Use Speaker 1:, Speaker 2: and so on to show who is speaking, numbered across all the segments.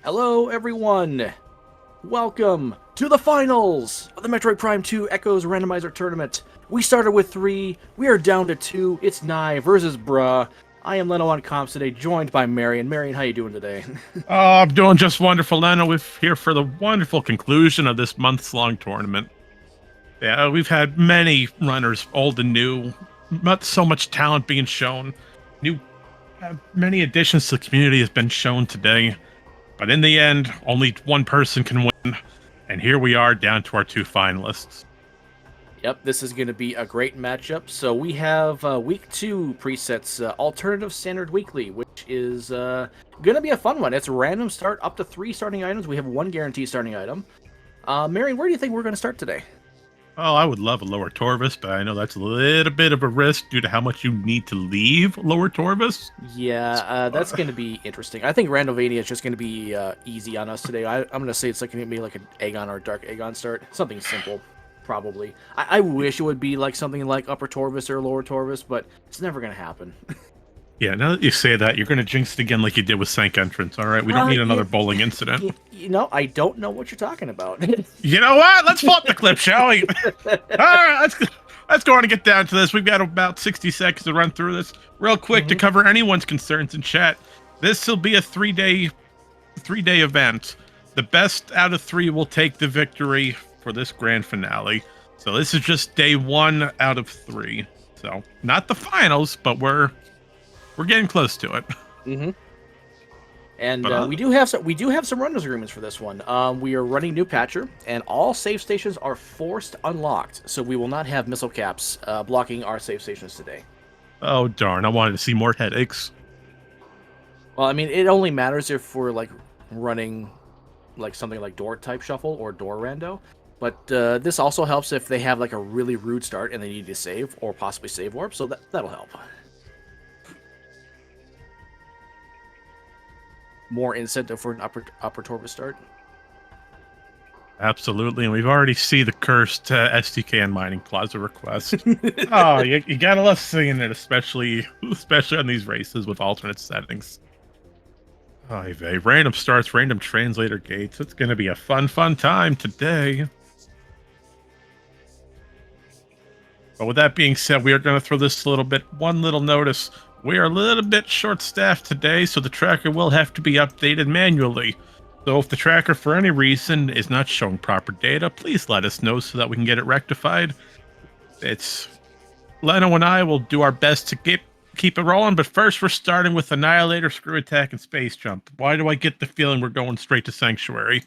Speaker 1: Hello, everyone! Welcome to the finals of the Metroid Prime 2 Echoes Randomizer Tournament. We started with 3, we are down to 2. It's Naii versus Bruh. I am Leno on comms today, joined by Marion. Marion, how you doing today?
Speaker 2: Oh, I'm doing just wonderful, Leno. We're here for the wonderful conclusion of this months-long tournament. Yeah, we've had many runners, old and new, not so much talent being shown. New, many additions to the community has been shown today, but in the end, only one person can win. And here we are, down to our 2 finalists.
Speaker 1: Yep, this is going to be a great matchup. So we have week 2 presets, alternative standard weekly, which is going to be a fun one. It's random start up to 3 starting items. We have 1 guaranteed starting item. Marion, where do you think we're going to start today?
Speaker 2: Oh, I would love a Lower Torvus, but I know that's a little bit of a risk due to how much you need to leave Lower Torvus.
Speaker 1: Yeah, that's going to be interesting. I think Randomania is just going to be easy on us today. I'm going to say it's like going to be like an Aegon or Dark Aegon start. Something simple, probably. I wish it would be like something like Upper Torvus or Lower Torvus, but it's never going to happen.
Speaker 2: Yeah, now that you say that, you're going to jinx it again like you did with Sank Entrance, all right? We don't need another bowling incident.
Speaker 1: You know, I don't know what you're talking about.
Speaker 2: You know what? Let's flip the clip, shall we? All right, let's go on and get down to this. We've got about 60 seconds to run through this real quick to cover anyone's concerns in chat. This will be a three-day event. The best out of 3 will take the victory for this grand finale. So this is just day 1 out of 3. So not the finals, but we're getting close to it.
Speaker 1: And we do have some runners agreements for this one. We are running new patcher, and all save stations are forced unlocked, so we will not have missile caps blocking our save stations today.
Speaker 2: Oh darn! I wanted to see more headaches.
Speaker 1: Well, I mean, it only matters if we're like running like something like door type shuffle or door rando. But this also helps if they have like a really rude start and they need to save or possibly save warp, so that'll help. More incentive for an upper Torvus start.
Speaker 2: Absolutely, and we've already seen the cursed SDK and Mining Plaza request. Oh, you gotta love seeing it, especially on these races with alternate settings. Oh, random starts, random translator gates. It's gonna be a fun time today. But with that being said, we are going to throw this one little notice. We are a little bit short-staffed today, so the tracker will have to be updated manually. So if the tracker, for any reason, is not showing proper data, please let us know so that we can get it rectified. Leno and I will do our best to keep it rolling, but first we're starting with Annihilator, Screw Attack, and Space Jump. Why do I get the feeling we're going straight to Sanctuary?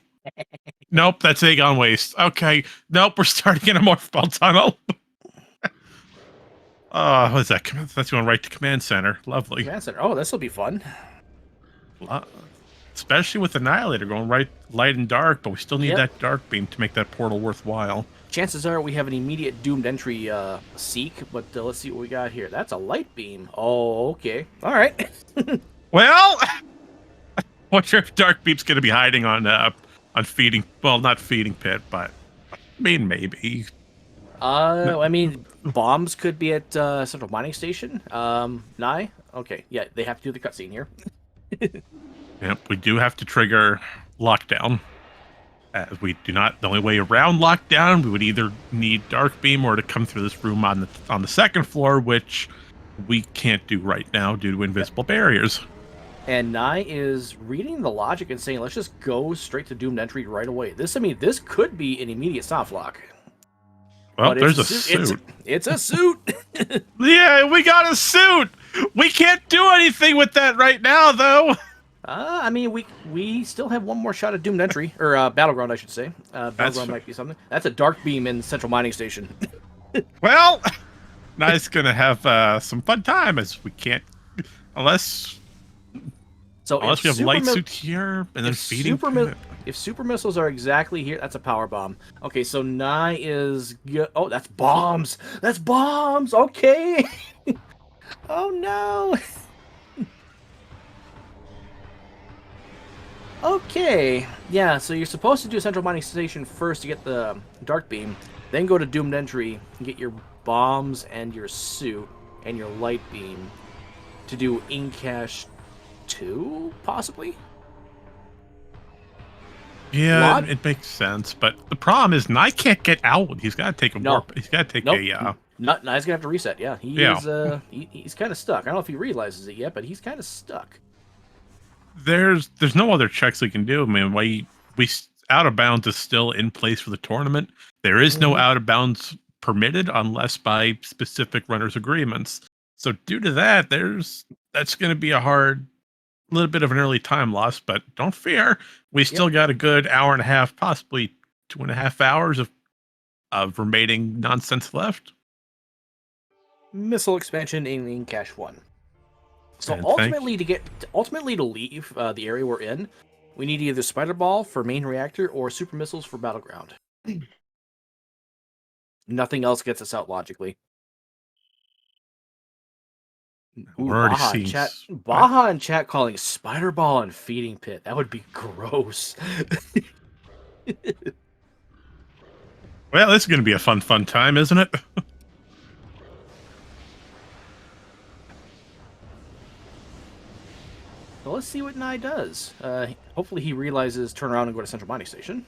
Speaker 2: Nope, that's Aegon Waste. Okay, nope, we're starting in a Morph Ball Tunnel. What is that? That's going right to Command Center. Lovely.
Speaker 1: Command Center. Oh, this will be fun.
Speaker 2: Especially with Annihilator going right light and dark, but we still need that dark beam to make that portal worthwhile.
Speaker 1: Chances are we have an immediate doomed entry seek, but let's see what we got here. That's a light beam. Oh, okay. All right.
Speaker 2: Well, I wonder if dark beam's going to be hiding on feeding. Well, not feeding pit, but I mean maybe.
Speaker 1: I mean, bombs could be at Central Mining Station. Naii? Okay, yeah, they have to do the cutscene here.
Speaker 2: Yep, we do have to trigger lockdown. We do not. The only way around lockdown, we would either need dark beam or to come through this room on the second floor, which we can't do right now due to invisible barriers.
Speaker 1: And Naii is reading the logic and saying, let's just go straight to doomed entry right away. This could be an immediate soft lock.
Speaker 2: Well, there's a suit.
Speaker 1: It's a suit.
Speaker 2: Yeah, we got a suit. We can't do anything with that right now, though.
Speaker 1: I mean, we still have one more shot at doomed entry, or battleground, I should say. Battleground might be something. That's a dark beam in Central Mining Station.
Speaker 2: Well, Nai's gonna have some fun time as we can't, unless we have light suit here and then feeding.
Speaker 1: If super missiles are exactly here, that's a power bomb. Okay, so Naii is oh, that's bombs. That's bombs. Okay. Oh no. Okay. Yeah, so you're supposed to do Central Mining Station first to get the dark beam, then go to doomed entry and get your bombs and your suit and your light beam to do Incash 2, possibly?
Speaker 2: Yeah, it makes sense, but the problem is Naii can't get out. He's got to take a warp. He's got to take
Speaker 1: nope.
Speaker 2: a.
Speaker 1: Nai's gonna have to reset. Yeah, he's kind of stuck. I don't know if he realizes it yet, but he's kind of stuck.
Speaker 2: There's no other checks we can do. I mean, we out of bounds is still in place for the tournament. There is no out of bounds permitted unless by specific runners' agreements. So due to that, that's going to be a little bit of an early time loss. But don't fear, we still got a good hour and a half, possibly 2.5 hours of remaining nonsense left.
Speaker 1: Missile expansion in Cache 1. So
Speaker 2: And
Speaker 1: ultimately to leave the area we're in, we need either Spider Ball for main reactor or Super Missiles for Battleground. Nothing else gets us out logically.
Speaker 2: We're already seeing
Speaker 1: Baja in chat calling Spider Ball and Feeding Pit. That would be gross.
Speaker 2: Well, this is going to be a fun time, isn't it?
Speaker 1: Well, let's see what Naii does. Hopefully he realizes turn around and go to Central Mining Station.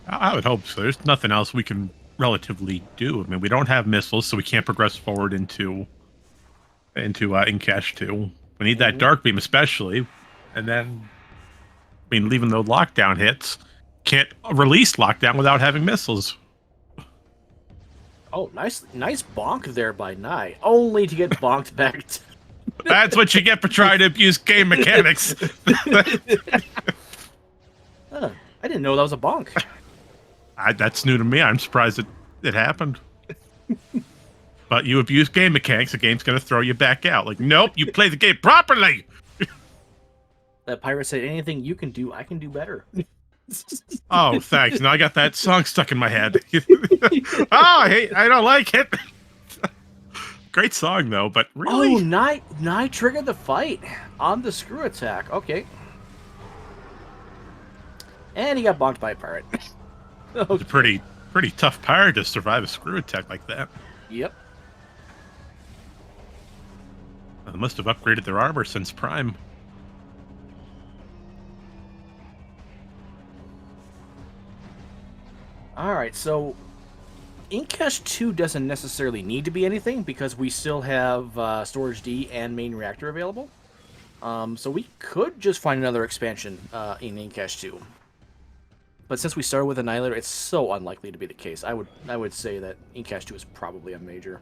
Speaker 2: I would hope so. There's nothing else we can relatively do. I mean, we don't have missiles, so we can't progress forward into Incash 2. We need that Dark Beam especially. And then, I mean, leaving the lockdown hits, can't release lockdown without having missiles.
Speaker 1: Oh, nice bonk there by Naii. Only to get bonked back.
Speaker 2: That's what you get for trying to abuse game mechanics.
Speaker 1: I didn't know that was a bonk.
Speaker 2: That's new to me. I'm surprised it happened. But you abuse game mechanics, the game's going to throw you back out. Like, nope, you play the game properly.
Speaker 1: That pirate said, anything you can do, I can do better.
Speaker 2: Oh, thanks. Now I got that song stuck in my head. Oh, I don't like it. Great song, though, but really?
Speaker 1: Oh, Naii triggered the fight on the screw attack. Okay. And he got bonked by a pirate.
Speaker 2: Okay. It's a pretty tough pirate to survive a screw attack like that.
Speaker 1: Yep.
Speaker 2: They must have upgraded their armor since Prime.
Speaker 1: Alright, so Incash 2 doesn't necessarily need to be anything because we still have Storage D and Main Reactor available. So we could just find another expansion in Incash 2. But since we started with Annihilator, it's so unlikely to be the case. I would say that Incash 2 is probably a major.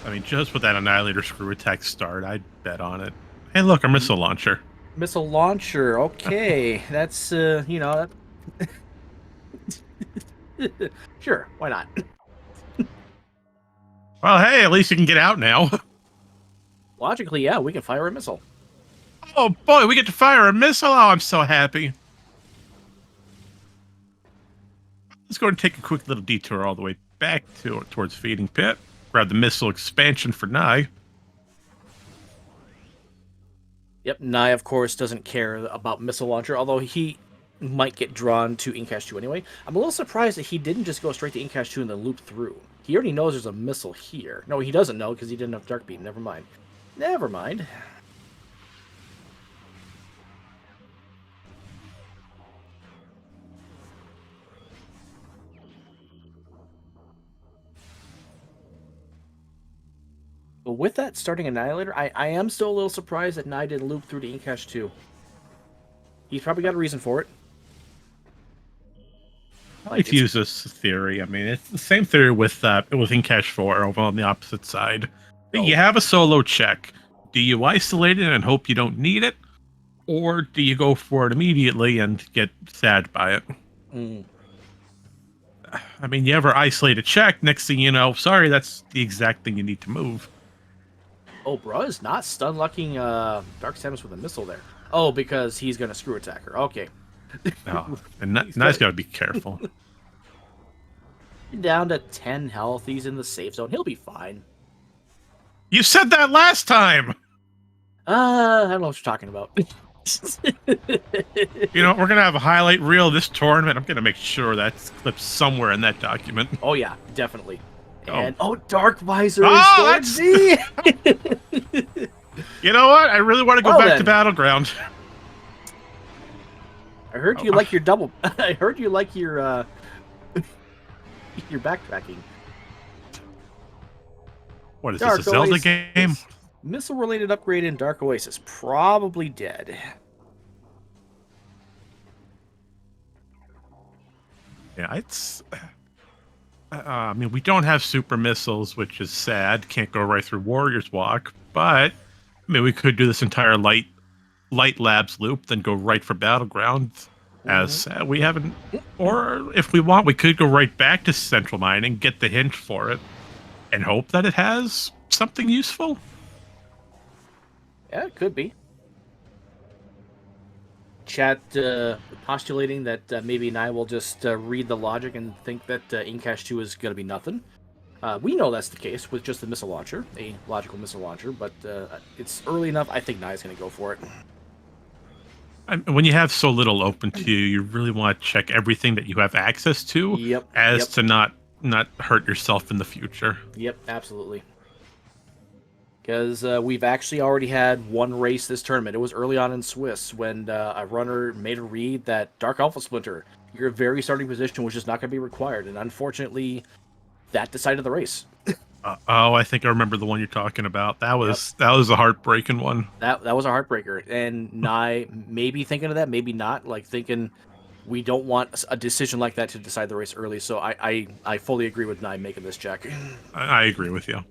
Speaker 2: I mean, just with that Annihilator screw attack start, I'd bet on it. Hey, look, a missile launcher.
Speaker 1: Missile launcher, okay. That's, you know... Sure, why not?
Speaker 2: Well, hey, at least you can get out now.
Speaker 1: Logically, yeah, we can fire a missile.
Speaker 2: Oh, boy, we get to fire a missile? Oh, I'm so happy. Let's go and take a quick little detour all the way back towards Feeding Pit. Grab the missile expansion for Naii.
Speaker 1: Yep, Naii, of course, doesn't care about missile launcher, although he might get drawn to Incash 2 anyway. I'm a little surprised that he didn't just go straight to Incash 2 and then loop through. He already knows there's a missile here. No, he doesn't know because he didn't have Dark Beam. Never mind. Never mind. But with that starting Annihilator, I am still a little surprised that Naii didn't loop through to Incash 2. He's probably got a reason for it.
Speaker 2: I like to use this theory. I mean, it's the same theory with Incash 4 over on the opposite side. Oh. You have a solo check. Do you isolate it and hope you don't need it? Or do you go for it immediately and get sad by it?
Speaker 1: Mm.
Speaker 2: I mean, you ever isolate a check, next thing you know, sorry, that's the exact thing you need to move.
Speaker 1: Oh, bro is not stun locking Dark Samus with a missile there. Oh, because he's going to screw attack her. Okay.
Speaker 2: No, and Nai's got to be careful.
Speaker 1: Down to 10 health. He's in the safe zone. He'll be fine.
Speaker 2: You said that last time!
Speaker 1: I don't know what you're talking about.
Speaker 2: You know, we're going to have a highlight reel of this tournament. I'm going to make sure that's clipped somewhere in that document.
Speaker 1: Oh, yeah, definitely. And, Dark Visor
Speaker 2: is
Speaker 1: Storage D!
Speaker 2: You know what? I really want to go back to Battleground.
Speaker 1: I heard you like your double. I heard you like your your backtracking.
Speaker 2: What is this, a Zelda game?
Speaker 1: Missile-related upgrade in Dark Oasis. Probably dead.
Speaker 2: Yeah, it's... I mean, we don't have super missiles, which is sad. Can't go right through Warrior's Walk, but... I mean, we could do this entire light labs loop, then go right for Battleground, as we haven't... Or, if we want, we could go right back to Central Mining, get the hint for it, and hope that it has something useful.
Speaker 1: Yeah, it could be. Chat postulating that maybe Naii will just read the logic and think that Incash 2 is going to be nothing. We know that's the case with just the missile launcher, a logical missile launcher, but it's early enough. I think Nai's going to go for it.
Speaker 2: When you have so little open to you, you really want to check everything that you have access to, to not hurt yourself in the future. Yep,
Speaker 1: absolutely. Because we've actually already had one race this tournament. It was early on in Swiss when a runner made a read that Dark Alpha Splinter, your very starting position was just not going to be required. And unfortunately, that decided the race.
Speaker 2: I think I remember the one you're talking about. That was a heartbreaking one.
Speaker 1: That was a heartbreaker. And Naii maybe thinking of that, maybe not. Like thinking we don't want a decision like that to decide the race early. So I fully agree with Naii making this check.
Speaker 2: I agree with you.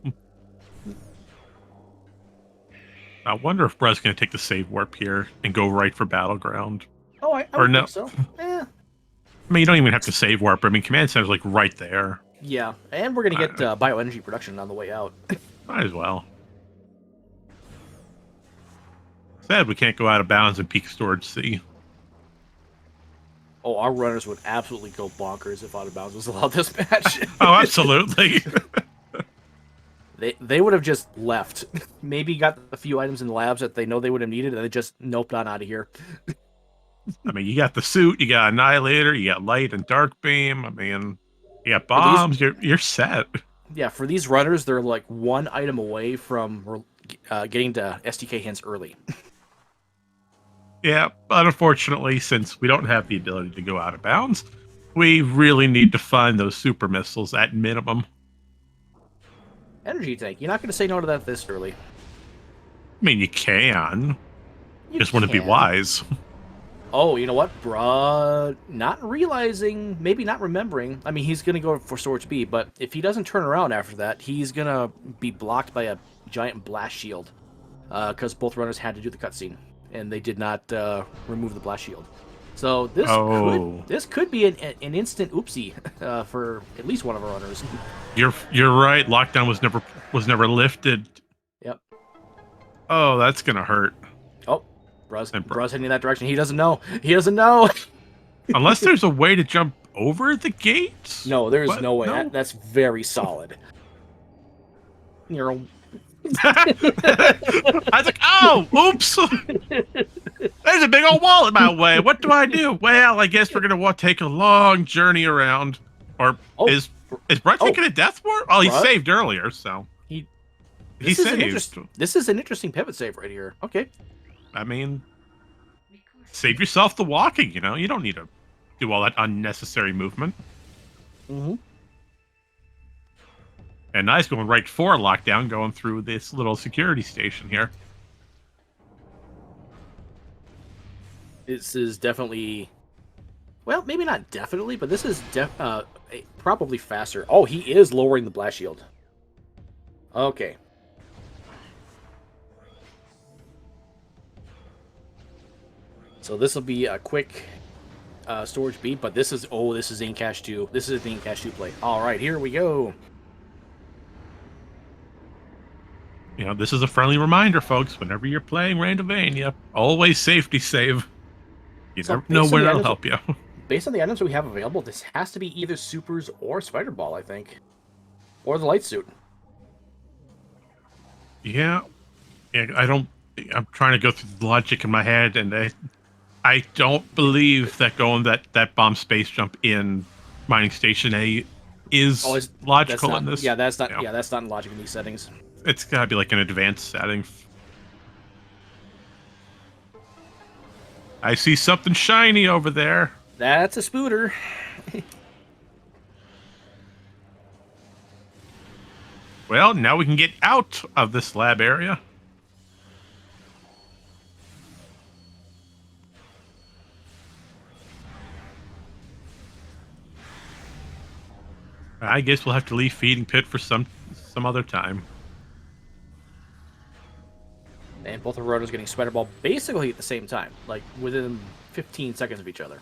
Speaker 2: I wonder if Brad's going to take the save warp here and go right for Battleground.
Speaker 1: Oh, I would think so. Yeah.
Speaker 2: I mean, you don't even have to save warp. I mean, Command Center's like right there.
Speaker 1: Yeah, and we're going to get bioenergy production on the way out.
Speaker 2: Might as well. Sad we can't go out of bounds in Peak Storage C.
Speaker 1: Oh, our runners would absolutely go bonkers if out of bounds was allowed this match.
Speaker 2: Oh, absolutely.
Speaker 1: They would have just left. Maybe got a few items in the labs that they know they would have needed, and they just noped on out of here.
Speaker 2: I mean, you got the suit, you got Annihilator, you got Light and Dark Beam. I mean, you got bombs. You're set. Yeah,
Speaker 1: for these runners, they're like one item away from getting to SDK hints early.
Speaker 2: Yeah, but unfortunately, since we don't have the ability to go out of bounds, we really need to find those super missiles at minimum.
Speaker 1: Energy tank. You're not going to say no to that this early.
Speaker 2: I mean, you can. Just wouldn't be wise.
Speaker 1: Oh, you know what? Bruh, not realizing, maybe not remembering. I mean, he's going to go for Storage B, but if he doesn't turn around after that, he's going to be blocked by a giant blast shield. Because both runners had to do the cutscene, and they did not remove the blast shield. So this could be an instant oopsie for at least one of our runners.
Speaker 2: You're right. Lockdown was never lifted.
Speaker 1: Yep.
Speaker 2: Oh, that's gonna hurt.
Speaker 1: Oh, Bruh's heading in that direction. He doesn't know. He doesn't know.
Speaker 2: Unless there's a way to jump over the gates.
Speaker 1: No, there is no way. No? That's very solid. You're.
Speaker 2: I was like, oh, oops. There's a big old wall in my way. What do I do? Well, I guess we're going to take a long journey around. Or is Brett taking a death warp? Oh, he saved earlier, so. He saved.
Speaker 1: This is an interesting pivot save right here. Okay.
Speaker 2: I mean, save yourself the walking, you know? You don't need to do all that unnecessary movement.
Speaker 1: Mm-hmm.
Speaker 2: And Nai's going right for lockdown, going through this little security station here.
Speaker 1: This is definitely, well, maybe not definitely, but this is probably faster. Oh, he is lowering the blast shield. Okay. So this will be a quick storage beat, but this is Incash 2. This is the Incash 2 play. All right, here we go.
Speaker 2: You know, this is a friendly reminder, folks. Whenever you're playing Randomizer, always safety save. You never know when it'll help you.
Speaker 1: Based on the items we have available, this has to be either Supers or Spider Ball, I think. Or the Light Suit.
Speaker 2: Yeah. I'm trying to go through the logic in my head, and I don't believe that going that bomb space jump in Mining Station A is logical in this.
Speaker 1: Yeah, that's not in logic in these settings.
Speaker 2: It's gotta be like an advanced setting. I see something shiny over there.
Speaker 1: That's a spooter.
Speaker 2: Well, now we can get out of this lab area. I guess we'll have to leave Feeding Pit for some other time.
Speaker 1: And both of our runners getting Spider Ball basically at the same time, like within 15 seconds of each other.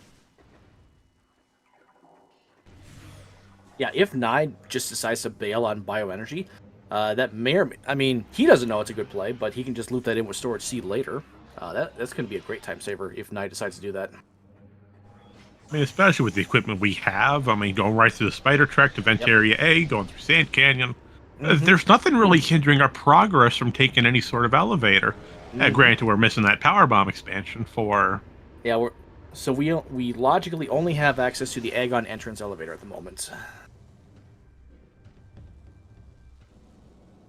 Speaker 1: Yeah, if Naii just decides to bail on bioenergy, that may or may, I mean, he doesn't know it's a good play, but he can just loop that in with Storage Seed later. That's going to be a great time saver if Naii decides to do that.
Speaker 2: I mean, especially with the equipment we have. I mean, going right through the Spider Trek to Vent Area A, going through Sand Canyon. There's nothing really hindering our progress from taking any sort of elevator. Granted, we're missing that Power Bomb expansion for...
Speaker 1: Yeah, we logically only have access to the Agon entrance elevator at the moment.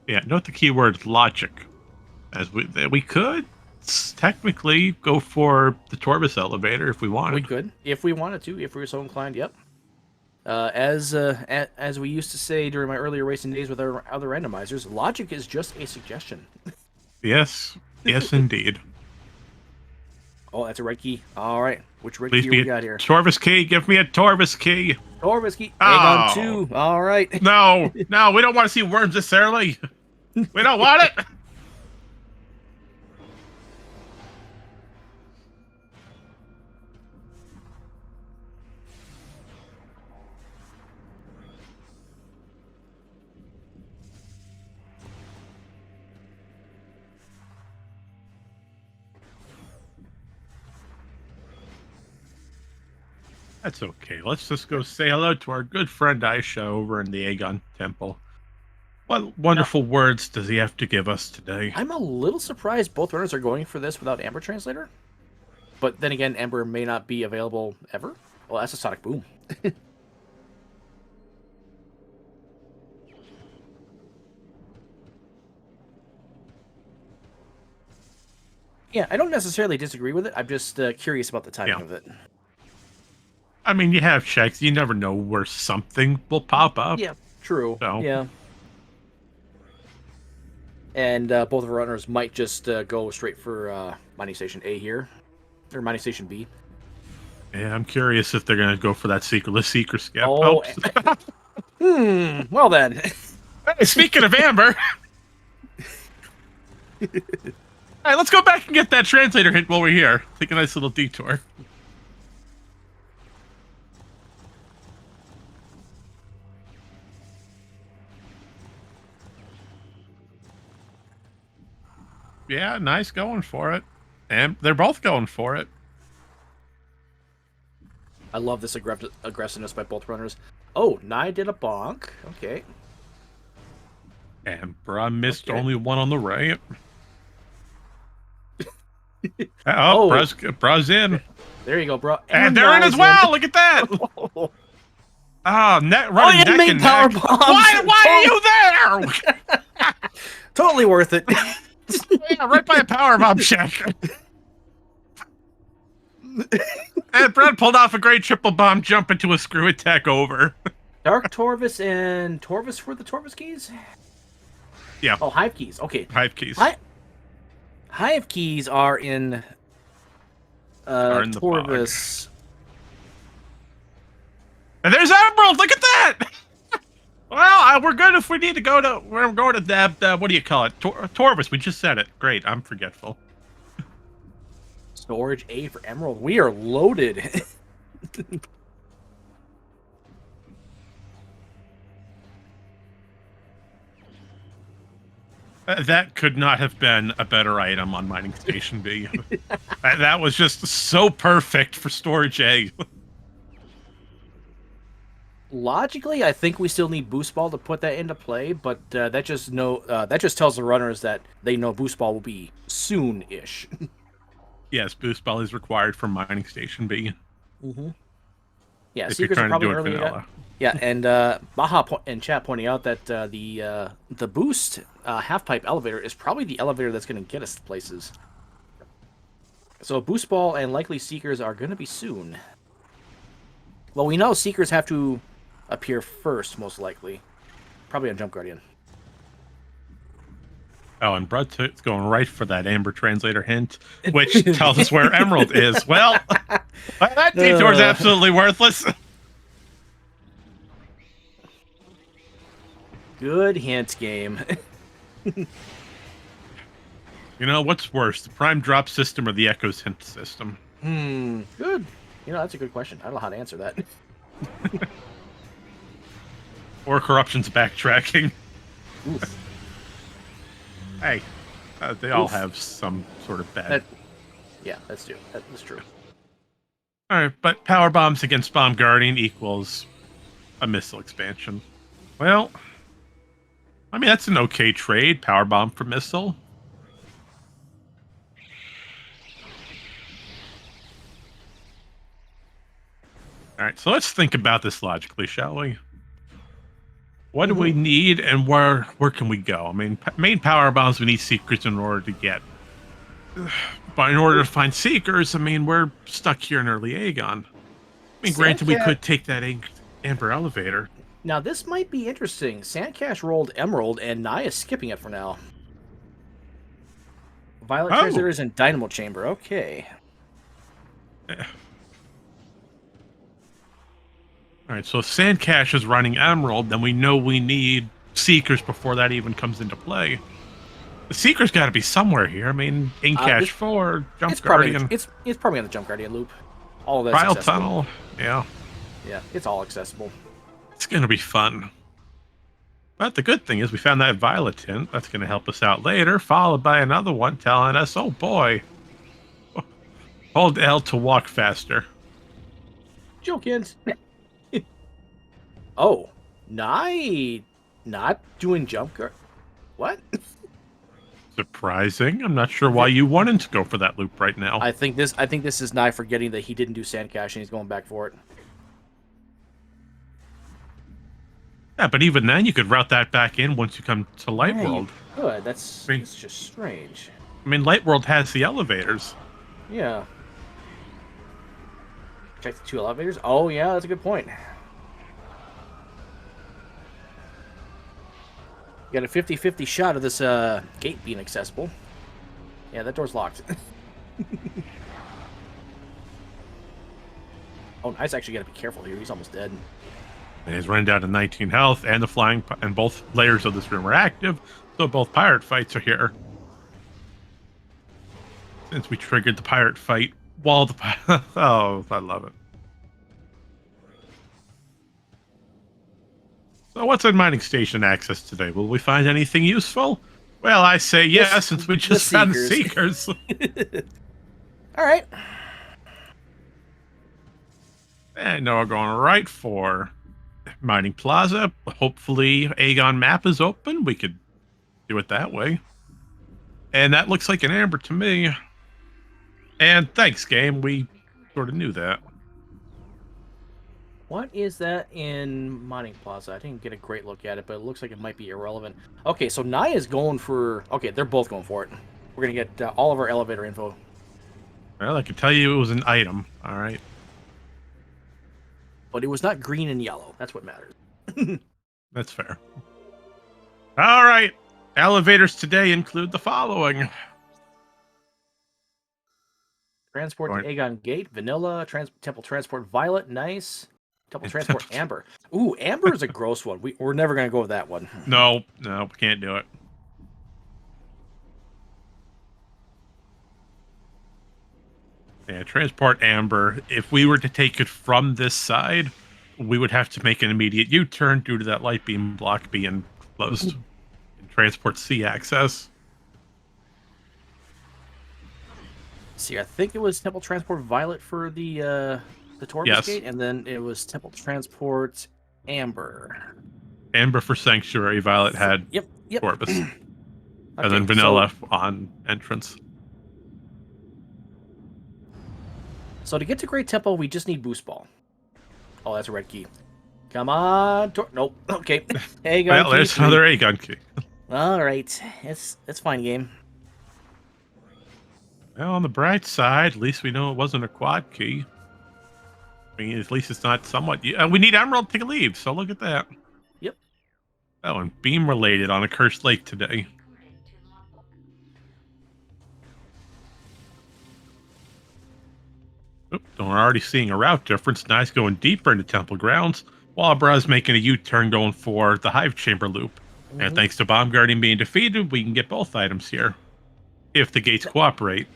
Speaker 2: Yeah, note the keyword logic. As we could technically go for the Torbus elevator if we wanted.
Speaker 1: We could, if we wanted to, if we were so inclined, yep. As we used to say during my earlier racing days with our other randomizers, logic is just a suggestion.
Speaker 2: Yes, yes indeed.
Speaker 1: Oh, that's a red key. All right, which red
Speaker 2: Please
Speaker 1: key
Speaker 2: be
Speaker 1: we
Speaker 2: a
Speaker 1: got here?
Speaker 2: Torvus key. Give me a Torvus key.
Speaker 1: Torvus key.
Speaker 2: Oh.
Speaker 1: Agon 2. All right.
Speaker 2: No, no, we don't want to see worms this early. We don't want it. That's okay. Let's just go say hello to our good friend Aisha over in the Aegon Temple. What wonderful words does he have to give us today?
Speaker 1: I'm a little surprised both runners are going for this without Amber Translator. But then again, Amber may not be available ever. Well, that's a Sonic Boom. Yeah, I don't necessarily disagree with it. I'm just curious about the timing of it.
Speaker 2: I mean, you have checks. You never know where something will pop up.
Speaker 1: Yeah, true.
Speaker 2: So.
Speaker 1: Yeah. And both of our runners might just go straight for Mining Station A here. Or Mining Station B.
Speaker 2: Yeah, I'm curious if they're going to go for that secretless seeker skip.
Speaker 1: Oh. Well then.
Speaker 2: Hey, speaking of Amber. All right, let's go back and get that translator hit while we're here. Take a nice little detour. Yeah, nice going for it. And they're both going for it.
Speaker 1: I love this aggressiveness by both runners. Oh, Naii did a bonk. Okay.
Speaker 2: And Bra missed only one on the right. Bra's in.
Speaker 1: There you go, bro.
Speaker 2: And they're in as well. Look at that. Oh, running neck and
Speaker 1: power
Speaker 2: neck.
Speaker 1: bombs.
Speaker 2: Why are you there?
Speaker 1: Totally worth it.
Speaker 2: Yeah, right by a power bomb check. And Brad pulled off a great triple bomb jump into a screw attack over.
Speaker 1: Dark Torvus and Torvus for the Torvus keys?
Speaker 2: Yeah.
Speaker 1: Oh, Hive keys. Okay.
Speaker 2: Hive keys.
Speaker 1: Hive keys are in Torvus.
Speaker 2: And there's Emerald. Look at that. Well, we're good if we need to go to. We're going to that. What do you call it? Torvus. We just said it. Great. I'm forgetful.
Speaker 1: Storage A for Emerald. We are loaded.
Speaker 2: That could not have been a better item on Mining Station B. That was just so perfect for Storage A.
Speaker 1: Logically, I think we still need Boost Ball to put that into play, but that just tells the runners that they know Boost Ball will be soon-ish.
Speaker 2: Yes, Boost Ball is required for Mining Station B.
Speaker 1: Mm-hmm. Yeah,
Speaker 2: if
Speaker 1: Seekers
Speaker 2: you're
Speaker 1: are
Speaker 2: trying to
Speaker 1: probably
Speaker 2: do it
Speaker 1: early.
Speaker 2: vanilla.
Speaker 1: Yeah, and in chat pointing out that the boost half pipe elevator is probably the elevator that's going to get us to places. So boost ball and likely seekers are going to be soon. Well, we know seekers have to appear first, most likely. Probably on Jump Guardian.
Speaker 2: Oh, and Brud's going right for that Amber Translator hint, which tells us where Emerald is. Well, that detour is absolutely worthless.
Speaker 1: Good hint game.
Speaker 2: You know, what's worse, the Prime Drop system or the Echo's hint system?
Speaker 1: Good. You know, that's a good question. I don't know how to answer that.
Speaker 2: Or Corruption's backtracking.
Speaker 1: Oof.
Speaker 2: Hey, they all have some sort of bad.
Speaker 1: Yeah, that's true. That's true.
Speaker 2: All right, but power bombs against Bomb Guardian equals a missile expansion. Well, I mean, that's an okay trade. Power bomb for missile. All right, so let's think about this logically, shall we? What do we need, and where can we go? I mean, main power bombs we need seekers in order to get. But in order to find seekers, I mean, we're stuck here in early Aegon. I mean, granted, we could take that Amber elevator.
Speaker 1: Now, this might be interesting. Sandcash rolled Emerald, and Naii is skipping it for now. Violet Translators and Dynamo Chamber. Okay.
Speaker 2: All right, so if Sandcash is running Emerald, then we know we need Seekers before that even comes into play. The Seeker's got to be somewhere here. I mean, Incash 4, Jump Guardian.
Speaker 1: It's probably on the Jump Guardian loop. All of that's
Speaker 2: Trial
Speaker 1: accessible.
Speaker 2: Tunnel, yeah.
Speaker 1: Yeah, it's all accessible.
Speaker 2: It's going to be fun. But the good thing is we found that Violet hint. That's going to help us out later, followed by another one telling us, oh boy, hold L to walk faster.
Speaker 1: Jokins. Oh, Naii not doing Jump Guard. What?
Speaker 2: Surprising. I'm not sure why you wanted to go for that loop right now.
Speaker 1: I think this is Naii forgetting that he didn't do Sandcash and he's going back for it.
Speaker 2: Yeah, but even then, you could route that back in once you come to Light World.
Speaker 1: Good. It's just strange.
Speaker 2: I mean, Light World has the elevators.
Speaker 1: Yeah. Check the 2 elevators. Oh, yeah, that's a good point. You got a 50-50 shot of this gate being accessible. Yeah, that door's locked. Oh, Nai's actually got to be careful here. He's almost dead.
Speaker 2: And he's running down to 19 health, and the flying, and both layers of this room are active, so both pirate fights are here. Since we triggered the pirate fight while the oh, I love it. So what's in mining station access today? Will we find anything useful? Well, I say yes, since we just found the Seekers.
Speaker 1: All right.
Speaker 2: And now we're going right for Mining Plaza. Hopefully Aegon map is open. We could do it that way. And that looks like an amber to me. And thanks, game. We sort of knew that.
Speaker 1: What is that in Mining Plaza? I didn't get a great look at it, but it looks like it might be irrelevant. Okay, so Naii is going for... Okay, they're both going for it. We're going to get all of our elevator info.
Speaker 2: Well, I can tell you it was an item. All right.
Speaker 1: But it was not green and yellow. That's what matters.
Speaker 2: That's fair. All right. Elevators today include the following.
Speaker 1: Transport to Aegon Gate, Vanilla, Temple Transport Violet, nice. Temple Transport Amber. Ooh, Amber is a gross one. We're never going to go with that one.
Speaker 2: No, we can't do it. Yeah, Transport Amber. If we were to take it from this side, we would have to make an immediate U-turn due to that light beam block being closed. And Transport C access.
Speaker 1: See, I think it was Temple Transport Violet for the Torvus Gate, and then it was Temple Transport Amber.
Speaker 2: Amber for Sanctuary, Violet had
Speaker 1: yep.
Speaker 2: Torvus.
Speaker 1: Okay,
Speaker 2: and then Vanilla on entrance.
Speaker 1: So to get to Great Temple, we just need Boost Ball. Oh, that's a red key. Come on. Nope. Okay. Hey, gun
Speaker 2: Well,
Speaker 1: key
Speaker 2: there's
Speaker 1: 3.
Speaker 2: another A gun key.
Speaker 1: All right. It's fine game.
Speaker 2: Well, on the bright side, at least we know it wasn't a quad key. I mean, at least it's not somewhat. We need Emerald to leave, so look at that.
Speaker 1: Yep.
Speaker 2: Oh, and beam related on a cursed lake today. Oop, we're already seeing a route difference. Nice going deeper into Temple Grounds, while Bra's making a U-turn going for the Hive Chamber loop. And thanks to Bomb Guardian being defeated, we can get both items here. If the gates cooperate.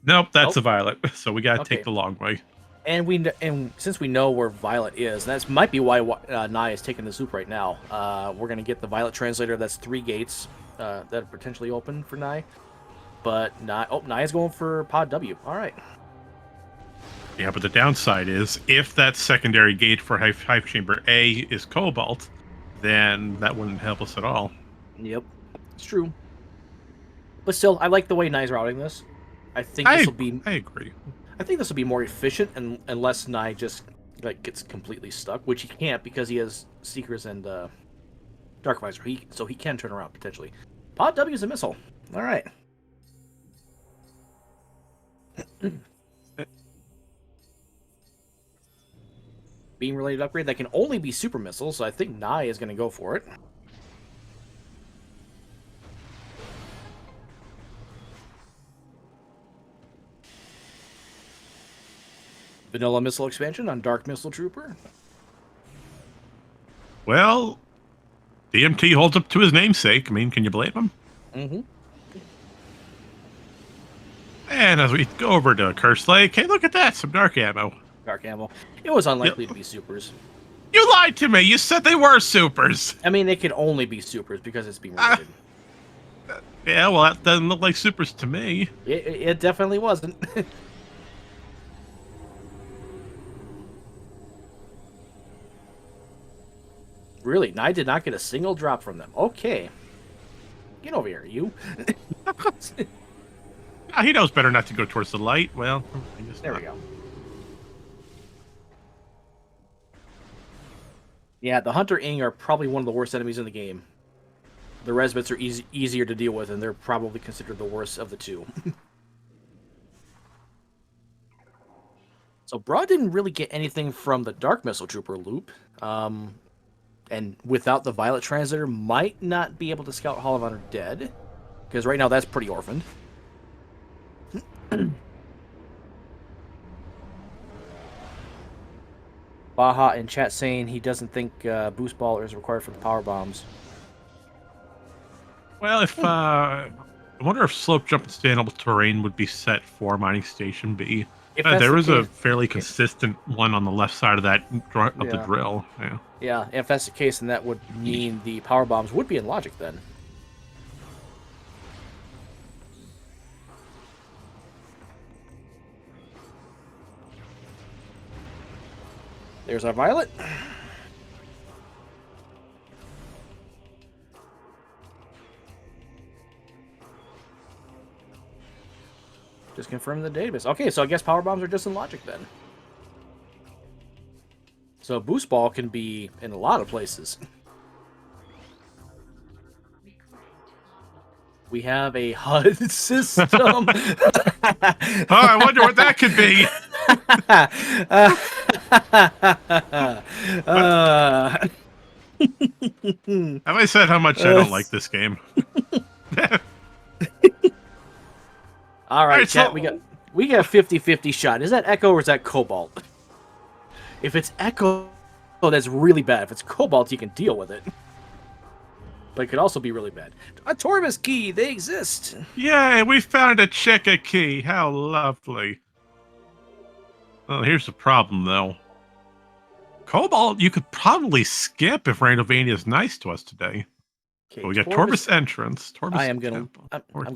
Speaker 2: Nope, that's a Violet. So we gotta take the long way.
Speaker 1: And since we know where Violet is, that might be why Naii is taking this loop right now. We're gonna get the Violet translator. That's 3 gates that are potentially open for Naii. But Naii is going for Pod W. All right.
Speaker 2: Yeah, but the downside is if that secondary gate for Hive Chamber A is Cobalt, then that wouldn't help us at all.
Speaker 1: Yep, it's true. But still, I like the way Nai's routing this. I think this will be.
Speaker 2: I agree.
Speaker 1: I think this will be more efficient, and unless Naii just gets completely stuck, which he can't because he has Seekers and Dark Visor. So he can turn around potentially. Pod W is a missile. All right. Beam related upgrade that can only be super missiles, so I think Naii is going to go for it. Vanilla missile expansion on Dark Missile Trooper.
Speaker 2: Well, DMT holds up to his namesake. I mean, can you blame him?
Speaker 1: Mm-hmm.
Speaker 2: And as we go over to Curse Lake, hey, look at that, some dark ammo.
Speaker 1: Dark ammo. It was unlikely to be supers.
Speaker 2: You lied to me. You said they were supers.
Speaker 1: I mean, they could only be supers because it's being related.
Speaker 2: Yeah, well, that doesn't look like supers to me.
Speaker 1: It definitely wasn't. Really, Naii did not get a single drop from them. Okay. Get over here, you.
Speaker 2: He knows better not to go towards the light. Well, I guess
Speaker 1: there
Speaker 2: not.
Speaker 1: we go. Yeah, the Hunter Ing are probably one of the worst enemies in the game. The Resbits are easier to deal with, and they're probably considered the worst of the two. So Bra didn't really get anything from the Dark Missile Trooper loop. And without the Violet Translator, might not be able to scout Hall of Honor Dead. Because right now that's pretty orphaned. Baja in chat saying he doesn't think Boost Ball is required for the power bombs.
Speaker 2: Well, if I wonder if slope jump and standable terrain would be set for Mining Station B. There was a fairly consistent one on the left side of that the drill. Yeah.
Speaker 1: Yeah, if that's the case, then that would mean the power bombs would be in logic then. There's our Violet. Just confirm the database. Okay, so I guess power bombs are just in logic then. So Boost Ball can be in a lot of places. We have a HUD system.
Speaker 2: Oh, I wonder what that could be. Have I said how much I don't like this game?
Speaker 1: All right, chat. So we got a 50-50 shot. Is that Echo or is that Cobalt? If it's Echo, that's really bad. If it's Cobalt, you can deal with it. But it could also be really bad. A Torvis key, they exist.
Speaker 2: Yay, we found a Cheka key. How lovely. Well, here's the problem, though. Cobalt, you could probably skip if Randomania is nice to us today. Okay, we got Torvis entrance. Torvis
Speaker 1: I'm gonna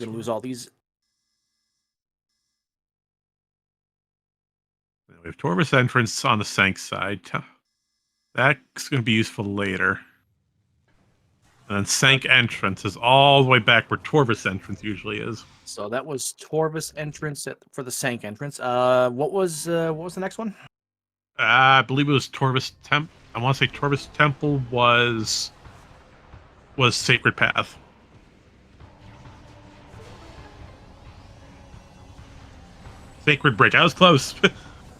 Speaker 1: lose all these.
Speaker 2: We have Torvis entrance on the Sank side. That's going to be useful later. And then Sank entrance is all the way back where Torvis entrance usually is.
Speaker 1: So that was Torvis entrance for the Sank entrance. What was the next one?
Speaker 2: I believe it was Torvis I want to say Torvus Temple was Sacred Path. Sacred Bridge. I was close.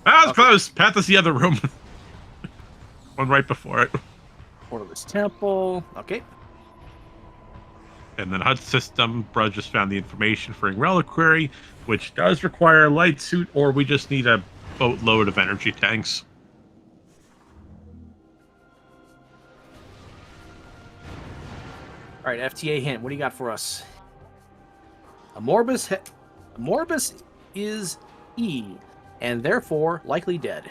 Speaker 2: I was close. Path is the other room. One right before it.
Speaker 1: Portalist Temple. Okay.
Speaker 2: And then HUD system. Brud just found the information for Reliquary, which does require a light suit, or we just need a boatload of energy tanks.
Speaker 1: All right, FTA hint. What do you got for us? Morbus is E, and therefore likely dead.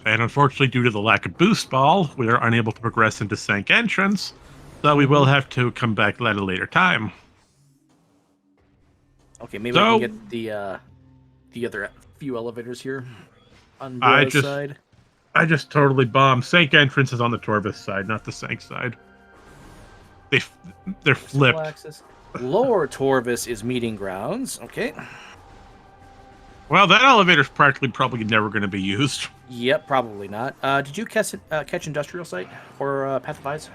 Speaker 2: And unfortunately, due to the lack of boost ball, we are unable to progress into Sank Entrance, so we will have to come back at a later time.
Speaker 1: Okay, maybe I can get the other few elevators here on the side.
Speaker 2: I just totally bombed. Sank Entrance is on the Torvus side, not the Sank side. They're flipped.
Speaker 1: Lower Torvus is meeting grounds. Okay.
Speaker 2: Well, that elevator's practically probably never going to be used.
Speaker 1: Yep, probably not. Did you catch Industrial Site or Path of Eyes?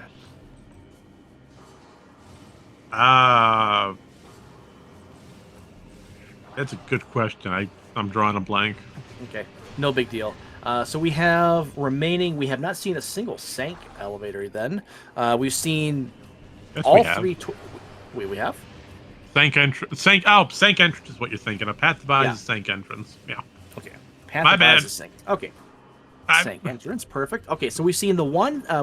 Speaker 2: That's a good question. I'm drawing a blank.
Speaker 1: Okay, no big deal. So we have remaining. We have not seen a single Sank elevator. Then we've seen all three. Wait, we have.
Speaker 2: Sank entrance. Sank entrance is what you're thinking of. Path of Eyes is Sank entrance. Yeah.
Speaker 1: Okay. Path of Eyes is Sank. Okay. Sank entrance. Perfect. Okay, so we've seen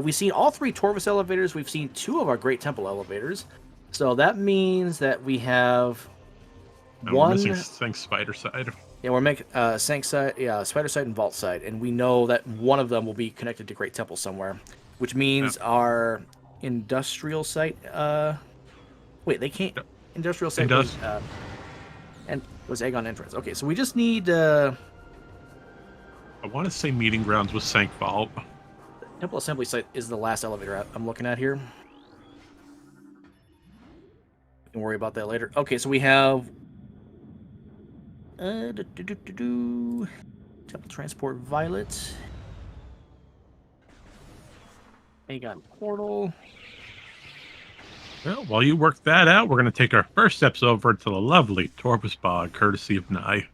Speaker 1: we've seen all three Torvus elevators. We've seen two of our Great Temple elevators. So that means that we have one. We're
Speaker 2: missing Sank Spider side.
Speaker 1: Yeah, we're making Sank side, Spider side and Vault side, and we know that one of them will be connected to Great Temple somewhere, which means our industrial site. Wait, they can't. Industrial site was Aegon entrance. Okay, so we just need.
Speaker 2: I want to say Meeting Grounds was Sank Vault.
Speaker 1: Temple Assembly site is the last elevator I'm looking at here. We can worry about that later. Okay, so we have. Temple Transport Violet. Aegon Portal.
Speaker 2: Well, while you work that out, we're going to take our first steps over to the lovely Torvus Bog, courtesy of Naii.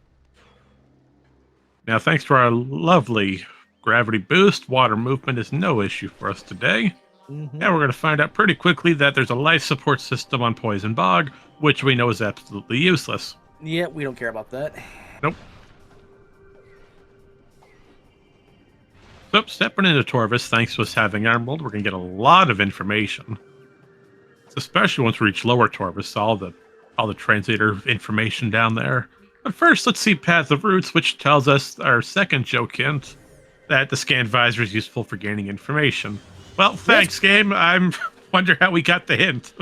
Speaker 2: Now, thanks to our lovely gravity boost, water movement is no issue for us today. And we're going to find out pretty quickly that there's a life support system on Poison Bog, which we know is absolutely useless.
Speaker 1: Yeah, we don't care about that.
Speaker 2: Nope. So, stepping into Torvus, thanks to us having Emerald, we're going to get a lot of information. Especially once we reach Lower Torvus, all the translator information down there. But first, let's see Path of Roots, which tells us our second joke hint that the scan visor is useful for gaining information. Well, thanks, game. I'm wonder how we got the hint.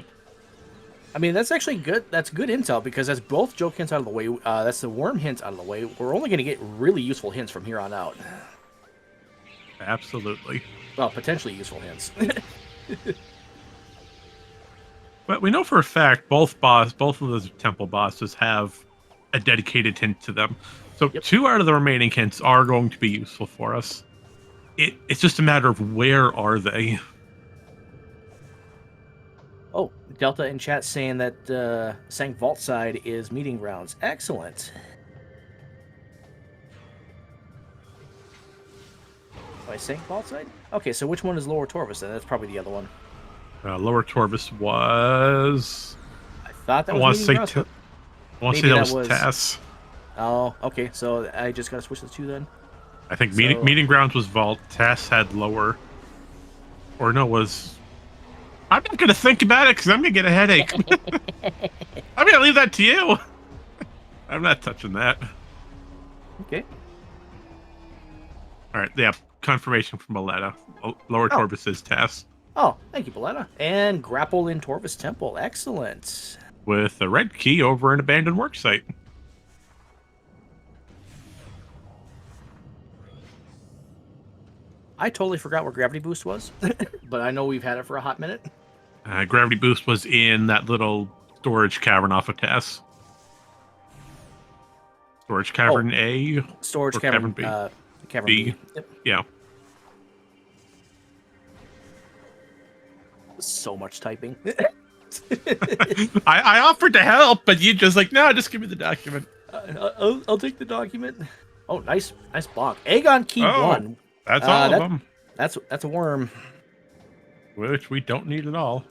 Speaker 1: I mean, that's actually good. That's good intel because that's both joke hints out of the way. That's the worm hints out of the way. We're only going to get really useful hints from here on out.
Speaker 2: Absolutely.
Speaker 1: Well, potentially useful hints.
Speaker 2: But we know for a fact both of those temple bosses have a dedicated hint to them. So 2 out of the remaining hints are going to be useful for us. It's just a matter of where are they.
Speaker 1: Oh, Delta in chat saying that Sank Vault side is meeting grounds. Excellent. By Sank Vault side? Okay, so which one is Lower Torvus then? That's probably the other one.
Speaker 2: Lower Torvus was.
Speaker 1: I thought that was meeting grounds.
Speaker 2: I want to say that was Tass.
Speaker 1: Oh, okay. So I just got to switch the 2 then.
Speaker 2: I think meeting grounds was Vault. Tass had Lower. Or no, was. I'm not going to think about it because I'm going to get a headache. I'm going to leave that to you. I'm not touching that.
Speaker 1: Okay.
Speaker 2: All right. Yeah. Confirmation from Aletta. Lower Torvus is Tass.
Speaker 1: Oh, thank you, Baletta. And grapple in Torvus Temple. Excellent.
Speaker 2: With a red key over an abandoned worksite.
Speaker 1: I totally forgot where Gravity Boost was, but I know we've had it for a hot minute.
Speaker 2: Gravity Boost was in that little storage cavern off of Tass. Storage Cavern A.
Speaker 1: Storage
Speaker 2: or
Speaker 1: Cavern
Speaker 2: B.
Speaker 1: Cavern
Speaker 2: B.
Speaker 1: B. Yep.
Speaker 2: Yeah.
Speaker 1: So much typing.
Speaker 2: I offered to help, but you just like, no, just give me the document.
Speaker 1: I'll take the document. Oh, nice block. Aegon Key 1.
Speaker 2: That's all of them.
Speaker 1: That's a worm.
Speaker 2: Which we don't need at all.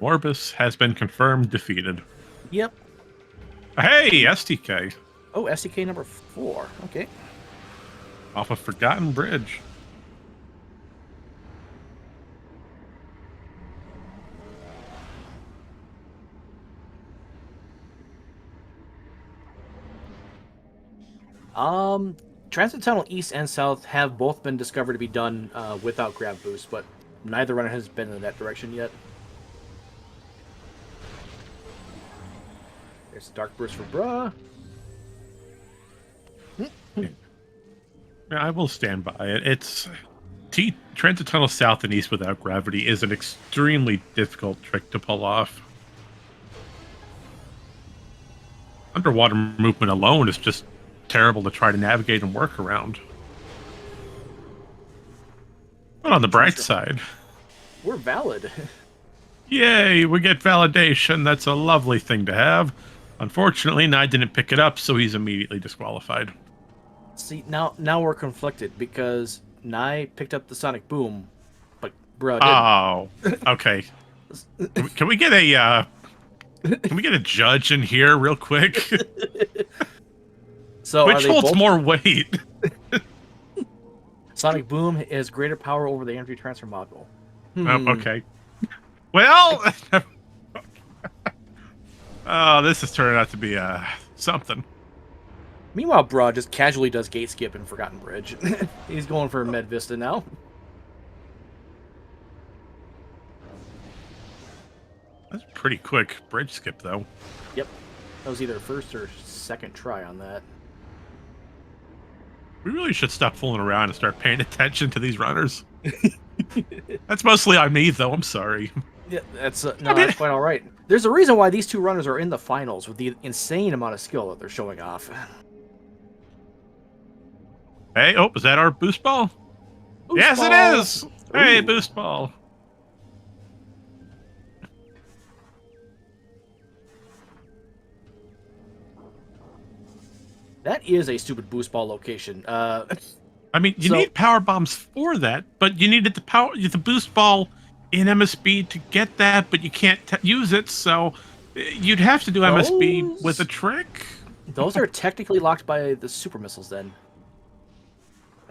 Speaker 2: Morbus has been confirmed defeated.
Speaker 1: Yep.
Speaker 2: Hey, STK.
Speaker 1: Oh, STK number 4. Okay.
Speaker 2: Off of Forgotten Bridge.
Speaker 1: Transit Tunnel East and South have both been discovered to be done without grab boost, but neither runner has been in that direction yet. There's Dark Burst for Bruh.
Speaker 2: Yeah, I will stand by it. It's Transit Tunnel South and East without gravity is an extremely difficult trick to pull off. Underwater movement alone is just terrible to try to navigate and work around. But on the bright side,
Speaker 1: we're valid.
Speaker 2: Yay, we get validation. That's a lovely thing to have. Unfortunately, Naii didn't pick it up, so he's immediately disqualified.
Speaker 1: See, now we're conflicted because Naii picked up the Sonic Boom, but Bruh didn't.
Speaker 2: Oh, okay. Can we get a judge in here real quick?
Speaker 1: So
Speaker 2: which holds more weight?
Speaker 1: Sonic Boom has greater power over the energy transfer module.
Speaker 2: Okay. Well, oh, this is turning out to be something.
Speaker 1: Meanwhile, Bruh just casually does gate skip in Forgotten Bridge. He's going for Med Vista now.
Speaker 2: That's a pretty quick bridge skip, though.
Speaker 1: Yep. That was either first or second try on that.
Speaker 2: We really should stop fooling around and start paying attention to these runners. That's mostly on me, though. I'm sorry.
Speaker 1: Yeah, that's that's quite all right. There's a reason why these two runners are in the finals with the insane amount of skill that they're showing off.
Speaker 2: Hey, oh, is that our boost ball?
Speaker 1: Boost
Speaker 2: yes,
Speaker 1: ball.
Speaker 2: it is.
Speaker 1: Ooh.
Speaker 2: Hey, boost ball.
Speaker 1: That is a stupid boost ball location.
Speaker 2: I mean, you need power bombs for that, but you needed the boost ball in MSB to get that, but you can't use it, so you'd have to do MSB with a trick.
Speaker 1: Those are technically locked by the super missiles, then.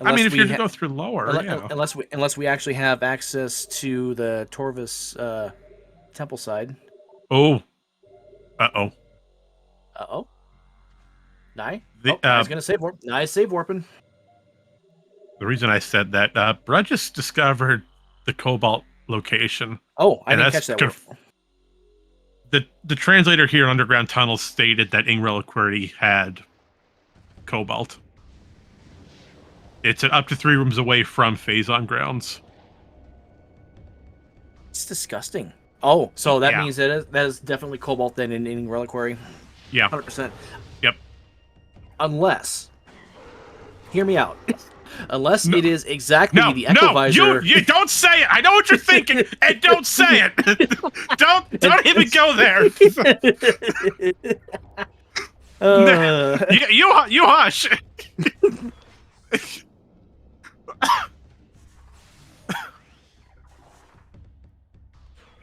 Speaker 2: I mean, if you're to go through lower,
Speaker 1: unless we actually have access to the Torvis temple side.
Speaker 2: Oh. Uh-oh.
Speaker 1: Uh-oh. Naii? Nai's gonna save warp. Nai's save warping.
Speaker 2: The reason I said that, Bruh just discovered the Cobalt location.
Speaker 1: Oh, I didn't catch that.
Speaker 2: The translator here in Underground Tunnels stated that Ing Reliquary had Cobalt. It's up to 3 rooms away from Phazon grounds.
Speaker 1: It's disgusting. Oh, so that means that is definitely Cobalt then in Ing Reliquary.
Speaker 2: Yeah.
Speaker 1: 100%.
Speaker 2: Yep.
Speaker 1: Unless, hear me out. Unless it is exactly the Echovisor.
Speaker 2: No, you don't say it. I know what you're thinking, and don't say it. don't even go there. You hush.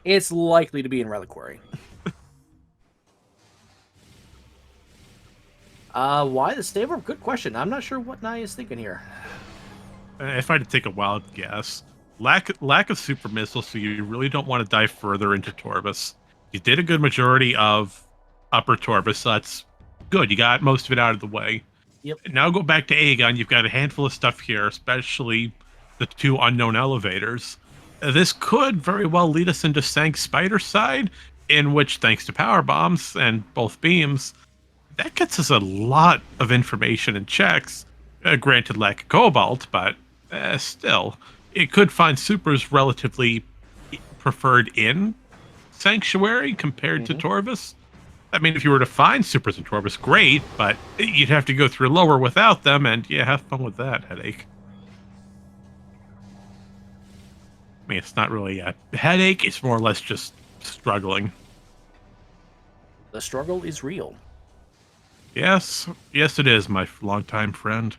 Speaker 1: It's likely to be in Reliquary. Why the stable? Good question. I'm not sure what Naii is thinking here.
Speaker 2: If I had to take a wild guess, lack of super missiles, so you really don't want to dive further into Torvis. You did a good majority of upper Torvis, so that's good. You got most of it out of the way.
Speaker 1: Yep.
Speaker 2: Now go back to Aegon. You've got a handful of stuff here, especially the 2 unknown elevators. This could very well lead us into Sank Spider's side, in which, thanks to power bombs and both beams, that gets us a lot of information and checks. Granted, lack of Cobalt, but still, it could find supers relatively preferred in Sanctuary compared to Torvis. I mean, if you were to find supers and Torvus, great, but you'd have to go through lower without them, and yeah, have fun with that, headache. I mean, it's not really a headache, it's more or less just struggling.
Speaker 1: The struggle is real.
Speaker 2: Yes, yes it is, my longtime friend.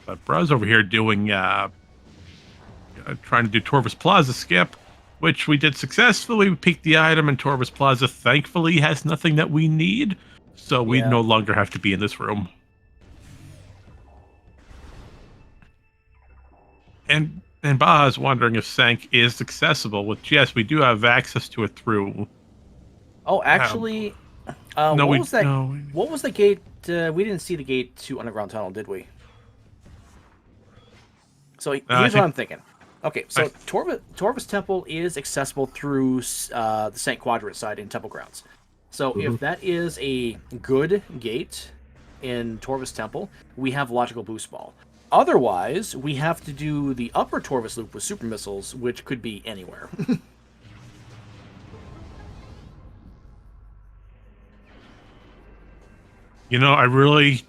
Speaker 2: But Bruz over here doing, trying to do Torvus Plaza skip, which we did successfully. We peaked the item, and Torvus Plaza thankfully has nothing that we need, so we no longer have to be in this room. And Baha is wondering if Sank is accessible, which, yes, we do have access to it through...
Speaker 1: Oh, actually,
Speaker 2: no,
Speaker 1: what was that? No. What was the gate? We didn't see the gate to Underground Tunnel, did we? So here's what I'm thinking. Okay, so Torvus Temple is accessible through the St. Quadrant side in Temple Grounds. So if that is a good gate in Torvus Temple, we have Logical Boost Ball. Otherwise, we have to do the upper Torvus loop with Super Missiles, which could be anywhere.
Speaker 2: You know, I really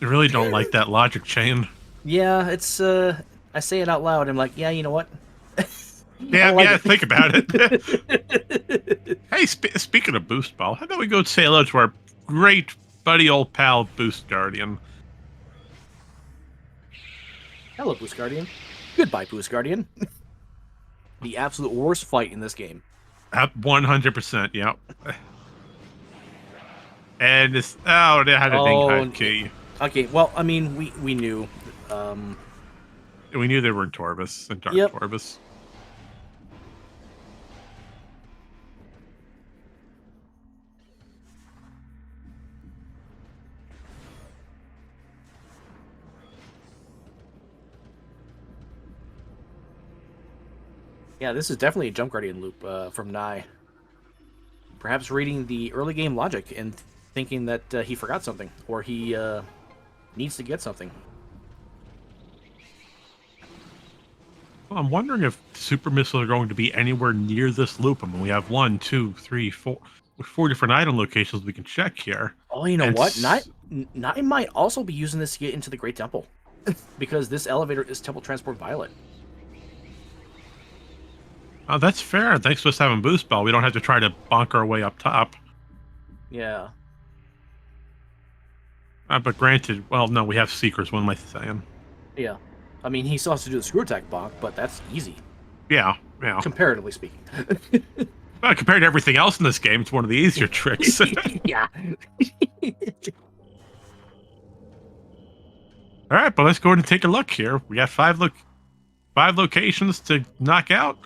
Speaker 2: don't like that logic chain.
Speaker 1: Yeah, it's, I say it out loud, I'm like, yeah, you know what?
Speaker 2: Yeah, think about it. Hey, speaking of Boost Ball, how about we go say hello to our great buddy old pal, Boost Guardian?
Speaker 1: Hello, Boost Guardian. Goodbye, Boost Guardian. The absolute worst fight in this game.
Speaker 2: 100%, yeah. And this, oh, they had a ding key.
Speaker 1: Okay, well, I mean, we knew.
Speaker 2: We knew they were in Torvus and Dark Torvus.
Speaker 1: Yeah, this is definitely a Jump Guardian loop from Naii. Perhaps reading the early game logic and thinking that he forgot something, or he needs to get something.
Speaker 2: Well, I'm wondering if super missiles are going to be anywhere near this loop. I mean, we have 1, 2, 3, 4, 4 different item locations we can check here.
Speaker 1: Oh, you know what? Naii might also be using this to get into the Great Temple, because this elevator is Temple Transport Violet.
Speaker 2: Oh, that's fair. Thanks to us having Boost Ball, we don't have to try to bonk our way up top.
Speaker 1: Yeah.
Speaker 2: But granted, well, no, we have Seekers, what am I saying?
Speaker 1: Yeah. I mean, he still has to do the screw attack bonk, but that's easy.
Speaker 2: Yeah.
Speaker 1: Comparatively speaking.
Speaker 2: Well, compared to everything else in this game, it's one of the easier tricks.
Speaker 1: Yeah.
Speaker 2: All right, but let's go ahead and take a look here. We got 5 locations to knock out.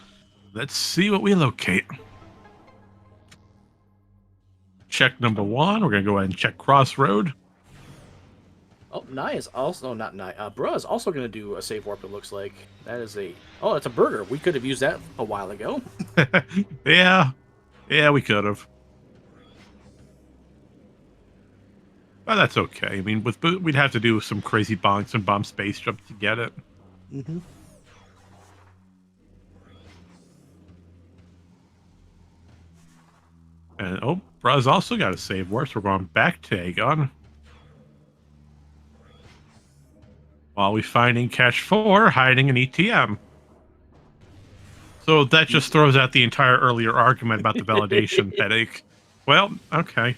Speaker 2: Let's see what we locate. Check number 1. We're going to go ahead and check Crossroad.
Speaker 1: Oh, Naii is also, not Naii, Bruh is also going to do a save warp, it looks like. That is a, oh, it's a burger. We could have used that a while ago.
Speaker 2: Yeah, we could have. But that's okay. I mean, we'd have to do some crazy bonks and bomb space jump to get it.
Speaker 1: Mm-hmm.
Speaker 2: And, oh, Bruh's also got a save warp, so we're going back to Aegon. While we finding Cache 4 hiding an ETM. So that just throws out the entire earlier argument about the validation headache. Well, okay.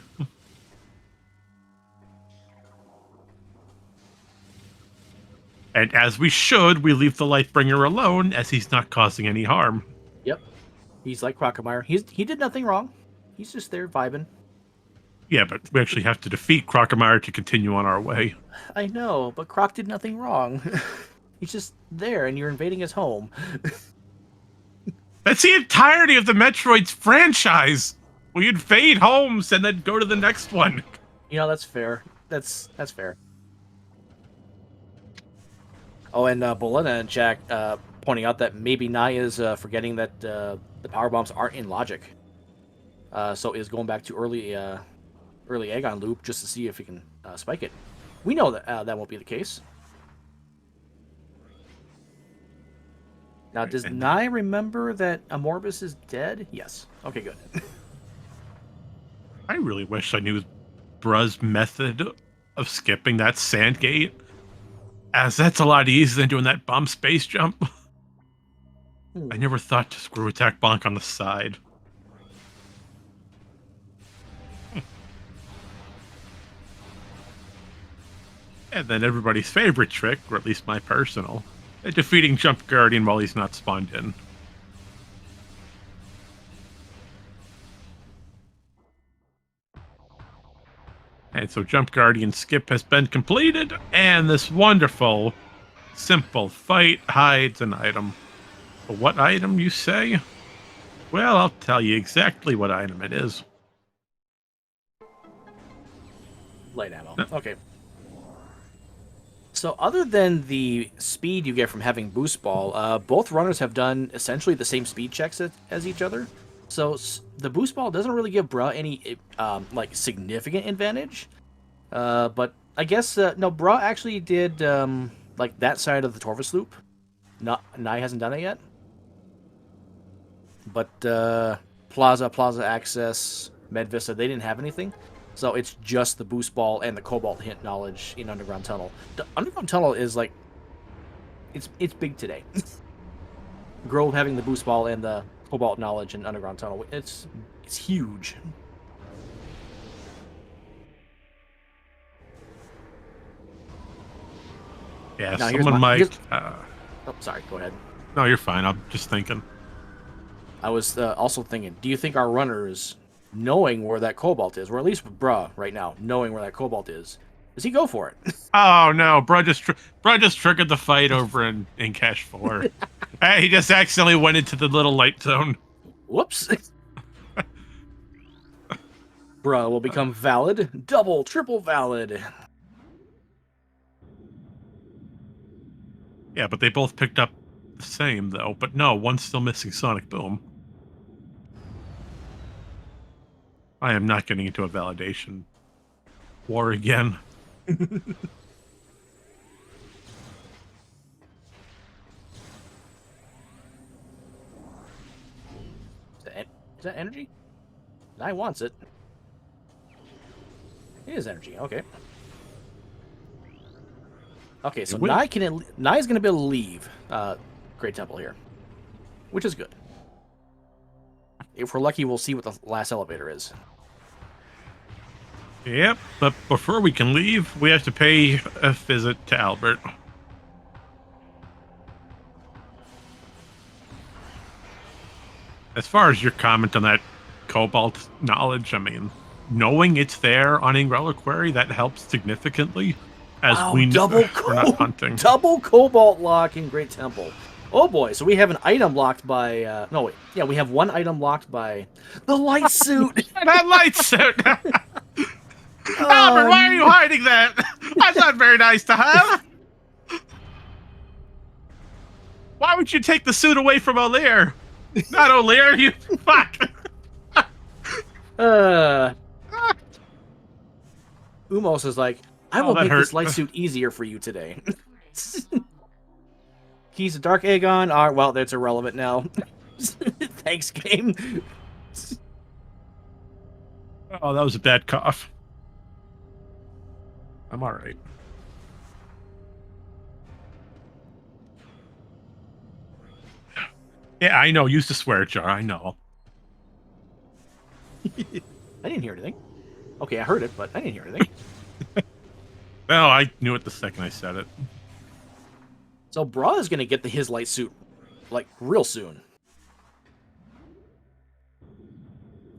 Speaker 2: And as we should, we leave the Lightbringer alone, as he's not causing any harm.
Speaker 1: Yep. He's like Crocomire. He did nothing wrong. He's just there vibing.
Speaker 2: Yeah, but we actually have to defeat Crocomire to continue on our way.
Speaker 1: I know, but Croc did nothing wrong. He's just there, and you're invading his home.
Speaker 2: That's the entirety of the Metroid's franchise. We invade homes and then go to the next one.
Speaker 1: You know, that's fair. That's fair. Oh, and Bolena and Jack pointing out that maybe Naii is forgetting that the power bombs aren't in logic. So is going back to early Aegon loop just to see if he can spike it. We know that that won't be the case. Now, does
Speaker 2: And
Speaker 1: Naii remember that Amorbus is dead? Yes. Okay, good.
Speaker 2: I really wish I knew Bruh's method of skipping that sand gate, as that's a lot easier than doing that bomb space jump. I never thought to screw attack bonk on the side. And then everybody's favorite trick, or at least my personal, defeating Jump Guardian while he's not spawned in. And so Jump Guardian skip has been completed, and this wonderful, simple fight hides an item. What item, you say? Well, I'll tell you exactly what item it is.
Speaker 1: Light ammo. Okay. So other than the speed you get from having Boost Ball, both runners have done essentially the same speed checks as each other. So the Boost Ball doesn't really give Bruh any like significant advantage. But I guess no, Bruh actually did like that side of the Torvus loop. Naii hasn't done it yet. But Plaza Access, Med Vista, they didn't have anything. So it's just the Boost Ball and the Cobalt Hint knowledge in Underground Tunnel. The Underground Tunnel is like, it's big today. Grove having the Boost Ball and the Cobalt knowledge in Underground Tunnel, it's huge.
Speaker 2: Yeah,
Speaker 1: now,
Speaker 2: someone might...
Speaker 1: oh, sorry, go ahead.
Speaker 2: No, you're fine. I'm just thinking.
Speaker 1: I was also thinking, do you think our runners, knowing where that Cobalt is, or at least Bruh right now, knowing where that Cobalt is, does he go for it?
Speaker 2: Oh no, Bruh just triggered the fight over in Cache 4. He just accidentally went into the little light zone.
Speaker 1: Whoops. Bruh will become valid, double, triple valid.
Speaker 2: Yeah, but they both picked up the same though. But no, one's still missing Sonic Boom. I am not getting into a validation war again.
Speaker 1: Is that energy? Naii wants it. It is energy. Okay. Okay, so Nai's going to be able to leave Great Temple here, which is good. If we're lucky, we'll see what the last elevator is.
Speaker 2: Yep, but before we can leave, we have to pay a visit to Albert. As far as your comment on that Cobalt knowledge, I mean, knowing it's there on a Reliquary, that helps significantly. As we know, we're not hunting.
Speaker 1: Double Cobalt lock in Great Temple. Oh boy, so we have an item locked by... no, wait. Yeah, we have one item locked by the light suit.
Speaker 2: That light suit! Albert, why are you hiding that? That's not very nice to have. Why would you take the suit away from O'Lear? Not O'Lear, you fuck.
Speaker 1: Umos is like, I will make this light suit easier for you today. Keys to Dark Aegon are, well, that's irrelevant now. Thanks, game.
Speaker 2: Oh, that was a bad cough. I'm all right. Yeah, I know. Use the swear jar. I know.
Speaker 1: I didn't hear anything. Okay, I heard it, but I didn't hear anything.
Speaker 2: Well, I knew it the second I said it.
Speaker 1: So Bruh is going to get his light suit, like, real soon.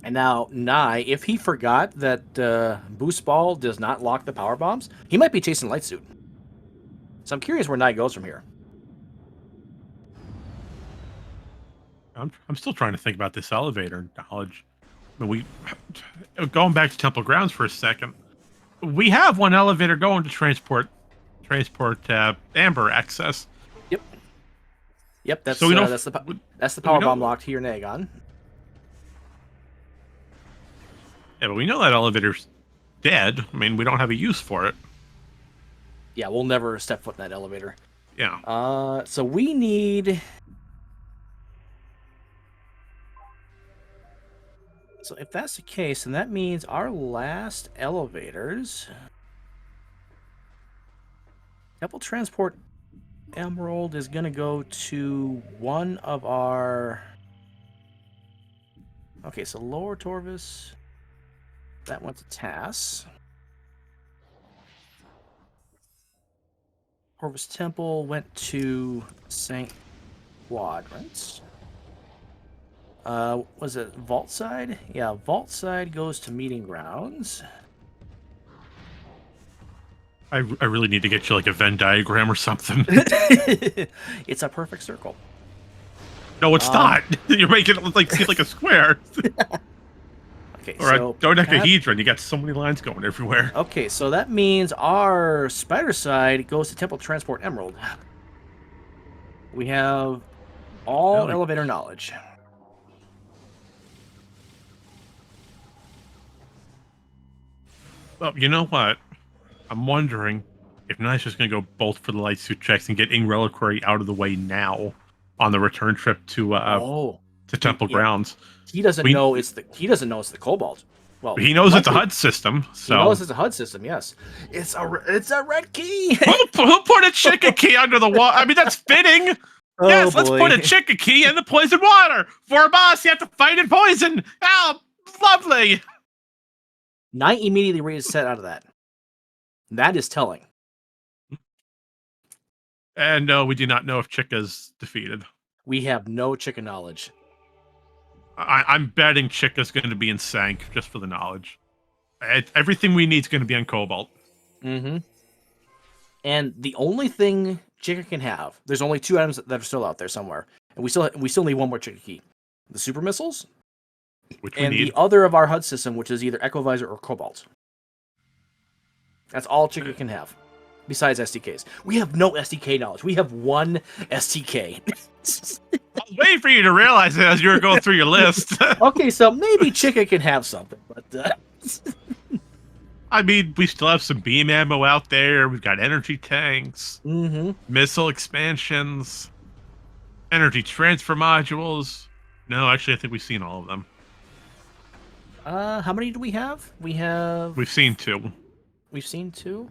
Speaker 1: And now, Naii, if he forgot that Boost Ball does not lock the power bombs, he might be chasing light suit. So I'm curious where Naii goes from here.
Speaker 2: I'm still trying to think about this elevator knowledge. I mean, going back to Temple Grounds for a second. We have one elevator going to transport Amber access.
Speaker 1: Yep, that's
Speaker 2: so
Speaker 1: that's the power bomb locked here in Aegon.
Speaker 2: Yeah, but we know that elevator's dead. I mean, we don't have a use for it.
Speaker 1: Yeah, we'll never step foot in that elevator.
Speaker 2: Yeah.
Speaker 1: So we need So if that's the case, then that means our last elevators... Temple Transport Emerald is going to go to one of our... Okay, so Lower Torvis... That went to Tass. Torvis Temple went to St. Quadrants. Was it Vault Side? Yeah, Vault Side goes to Meeting Grounds.
Speaker 2: I really need to get you like a Venn diagram or something.
Speaker 1: It's a perfect circle.
Speaker 2: No, it's not. You're making it look like seem like a square.
Speaker 1: Okay,
Speaker 2: Or
Speaker 1: so
Speaker 2: a dodecahedron. You got so many lines going everywhere.
Speaker 1: Okay, so that means our spider side goes to Temple Transport Emerald. We have all elevator knowledge.
Speaker 2: Well, you know what? I'm wondering if Nai's just going to go both for the light suit checks and get Ing Reliquary out of the way now on the return trip to Temple Grounds.
Speaker 1: He doesn't know it's the Cobalt. Well,
Speaker 2: he knows it's a HUD system. So
Speaker 1: he knows it's a HUD system. Yes, it's a red key.
Speaker 2: Who put a chicken key under the water? I mean, that's fitting.
Speaker 1: Oh,
Speaker 2: yes,
Speaker 1: boy.
Speaker 2: Let's put a chicken key in the poison water. For a boss, you have to fight in poison. Oh, lovely.
Speaker 1: Naii immediately raised set out of that. That is telling.
Speaker 2: And no, we do not know if Chica's defeated.
Speaker 1: We have no chicken knowledge.
Speaker 2: I'm betting Chica's going to be in Sank, just for the knowledge. Everything we need is going to be on Cobalt.
Speaker 1: Mm-hmm. And the only thing Chica can have, there's only 2 items that are still out there somewhere, and we still need one more Chica key: the super missiles,
Speaker 2: which
Speaker 1: and the other of our HUD system, which is either Echo Visor or Cobalt. That's all Chica can have, besides SDKs. We have no SDK knowledge. We have one SDK.
Speaker 2: I was waiting for you to realize it as you were going through your list.
Speaker 1: Okay, so maybe Chica can have something, but...
Speaker 2: I mean, we still have some beam ammo out there. We've got energy tanks, missile expansions, energy transfer modules. No, actually, I think we've seen all of them.
Speaker 1: How many do we have?
Speaker 2: We've seen 2.
Speaker 1: We've seen 2?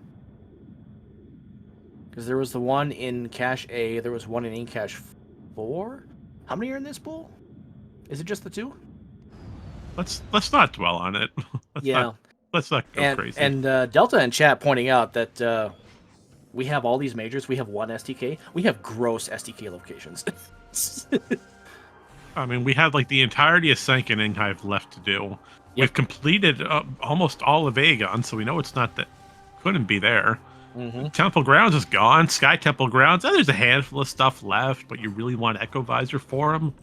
Speaker 1: Because there was the one in Cache A, there was one in Cache 4? How many are in this pool? Is it just the 2?
Speaker 2: Let's not dwell on it. Let's not go crazy.
Speaker 1: And Delta in chat pointing out that we have all these majors. We have one STK. We have gross STK locations.
Speaker 2: I mean, we have like the entirety of Sank and Inghive left to do. Yep. We've completed almost all of Aegon, so we know it's not that couldn't be there. Temple Grounds is gone. Sky Temple Grounds. There's a handful of stuff left, but you really want Echo Visor for them.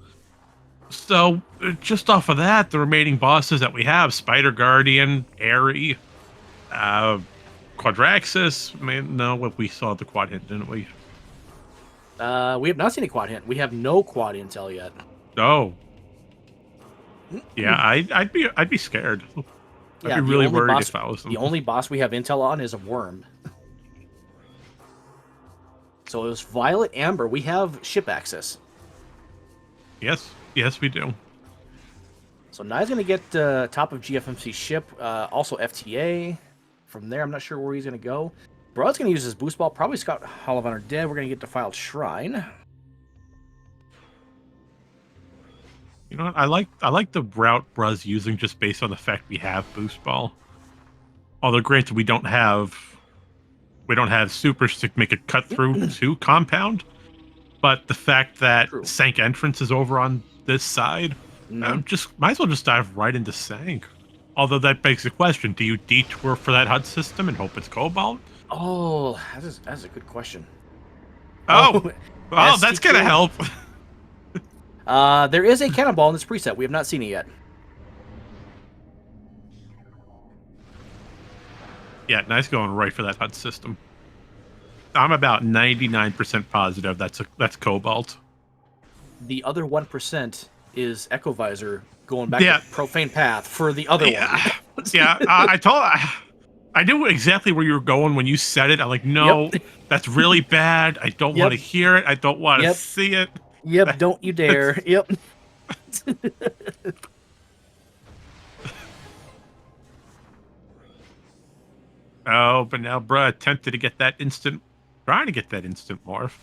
Speaker 2: So, just off of that, the remaining bosses that we have, Spider Guardian, Airy, Quadraxis. I mean, no, we saw the quad hint, didn't we?
Speaker 1: We have not seen a quad hint. We have no quad intel yet.
Speaker 2: Oh. Yeah, I'd be scared.
Speaker 1: Yeah,
Speaker 2: I'd be really worried if I was them.
Speaker 1: The only boss we have intel on is a worm. So it was Violet Amber. We have ship access.
Speaker 2: Yes, we do.
Speaker 1: So Nai's going to get top of GFMC ship, also FTA. From there, I'm not sure where he's going to go. Broad's going to use his boost ball. Probably Scout Hall of Honor dead. We're going to get Defiled Shrine.
Speaker 2: You know what? I like the route Bruz using just based on the fact we have boost ball. Although granted, we don't have supers to make a cut through to compound. But the fact that Sank entrance is over on this side, just might as well just dive right into Sank. Although that begs the question: do you detour for that HUD system and hope it's Cobalt?
Speaker 1: Oh, that's a good question.
Speaker 2: Oh, that's gonna help.
Speaker 1: There is a cannonball in this preset. We have not seen it yet.
Speaker 2: Yeah, nice going right for that HUD system. I'm about 99% positive that's Cobalt.
Speaker 1: The other 1% is Echo Visor going back to Profane Path for the other one.
Speaker 2: Yeah, I knew exactly where you were going when you said it. I'm like, no, that's really bad. I don't want to hear it. I don't want to see it.
Speaker 1: Yep, don't you dare. Yep.
Speaker 2: Oh, but now bruh attempted to get that trying to get that instant morph.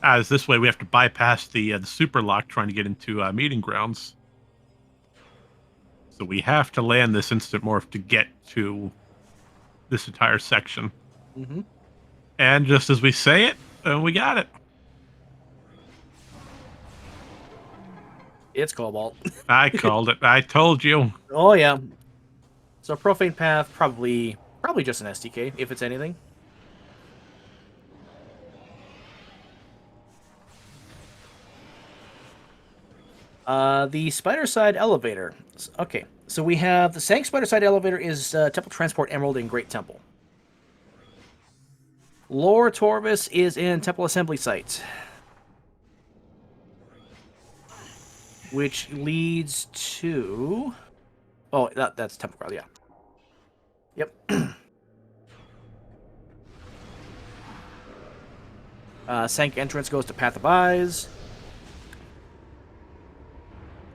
Speaker 2: As this way we have to bypass the super lock trying to get into meeting grounds. So we have to land this instant morph to get to this entire section.
Speaker 1: Mm-hmm.
Speaker 2: And just as we say it, we got it.
Speaker 1: It's Cobalt.
Speaker 2: I called it. I told you.
Speaker 1: Oh yeah. So Profane Path, probably just an SDK, if it's anything. The Spider Side Elevator. Okay, so we have the Sank Spider Side Elevator is Temple Transport Emerald in Great Temple. Lower Torvis is in Temple Assembly Site, which leads to... Oh, that's Temple Ground, yeah. Yep. Sank entrance goes to Path of Eyes.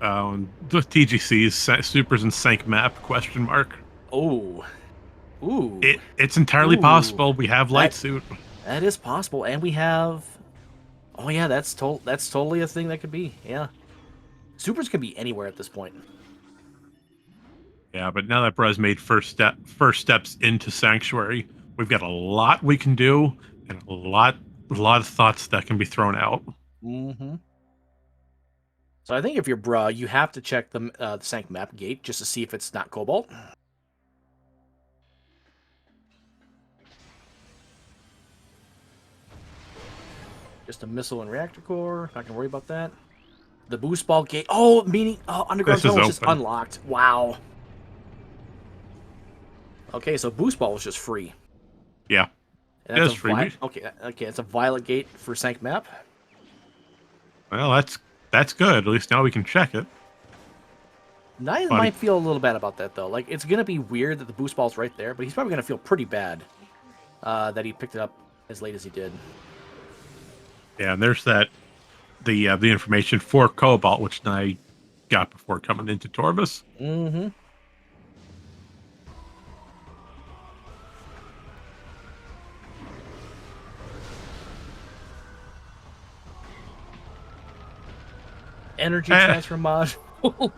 Speaker 2: The TGC's Supers and Sank map, question mark.
Speaker 1: Oh. Ooh.
Speaker 2: It's entirely possible. We have Light Suit.
Speaker 1: That is possible. And we have... Oh, yeah, that's totally a thing that could be. Yeah. Supers can be anywhere at this point.
Speaker 2: Yeah, but now that Brez made first steps into Sanctuary, we've got a lot we can do and a lot of thoughts that can be thrown out.
Speaker 1: Mm-hmm. So I think if you're Bruh, you have to check the Sank map gate just to see if it's not Cobalt. Just a missile and reactor core. Not gonna worry about that. The boost ball gate. Oh, meaning underground tunnel is just unlocked. Wow. Okay, so boost ball was just free.
Speaker 2: Yeah,
Speaker 1: and that's free. Okay, it's a violet gate for Sank map.
Speaker 2: Well, that's good. At least now we can check it.
Speaker 1: Naii might feel a little bad about that though. Like it's gonna be weird that the boost ball's right there, but he's probably gonna feel pretty bad that he picked it up as late as he did.
Speaker 2: Yeah, and there's the information for Cobalt, which Naii got before coming into Torvis.
Speaker 1: Mm-hmm. Energy transfer module.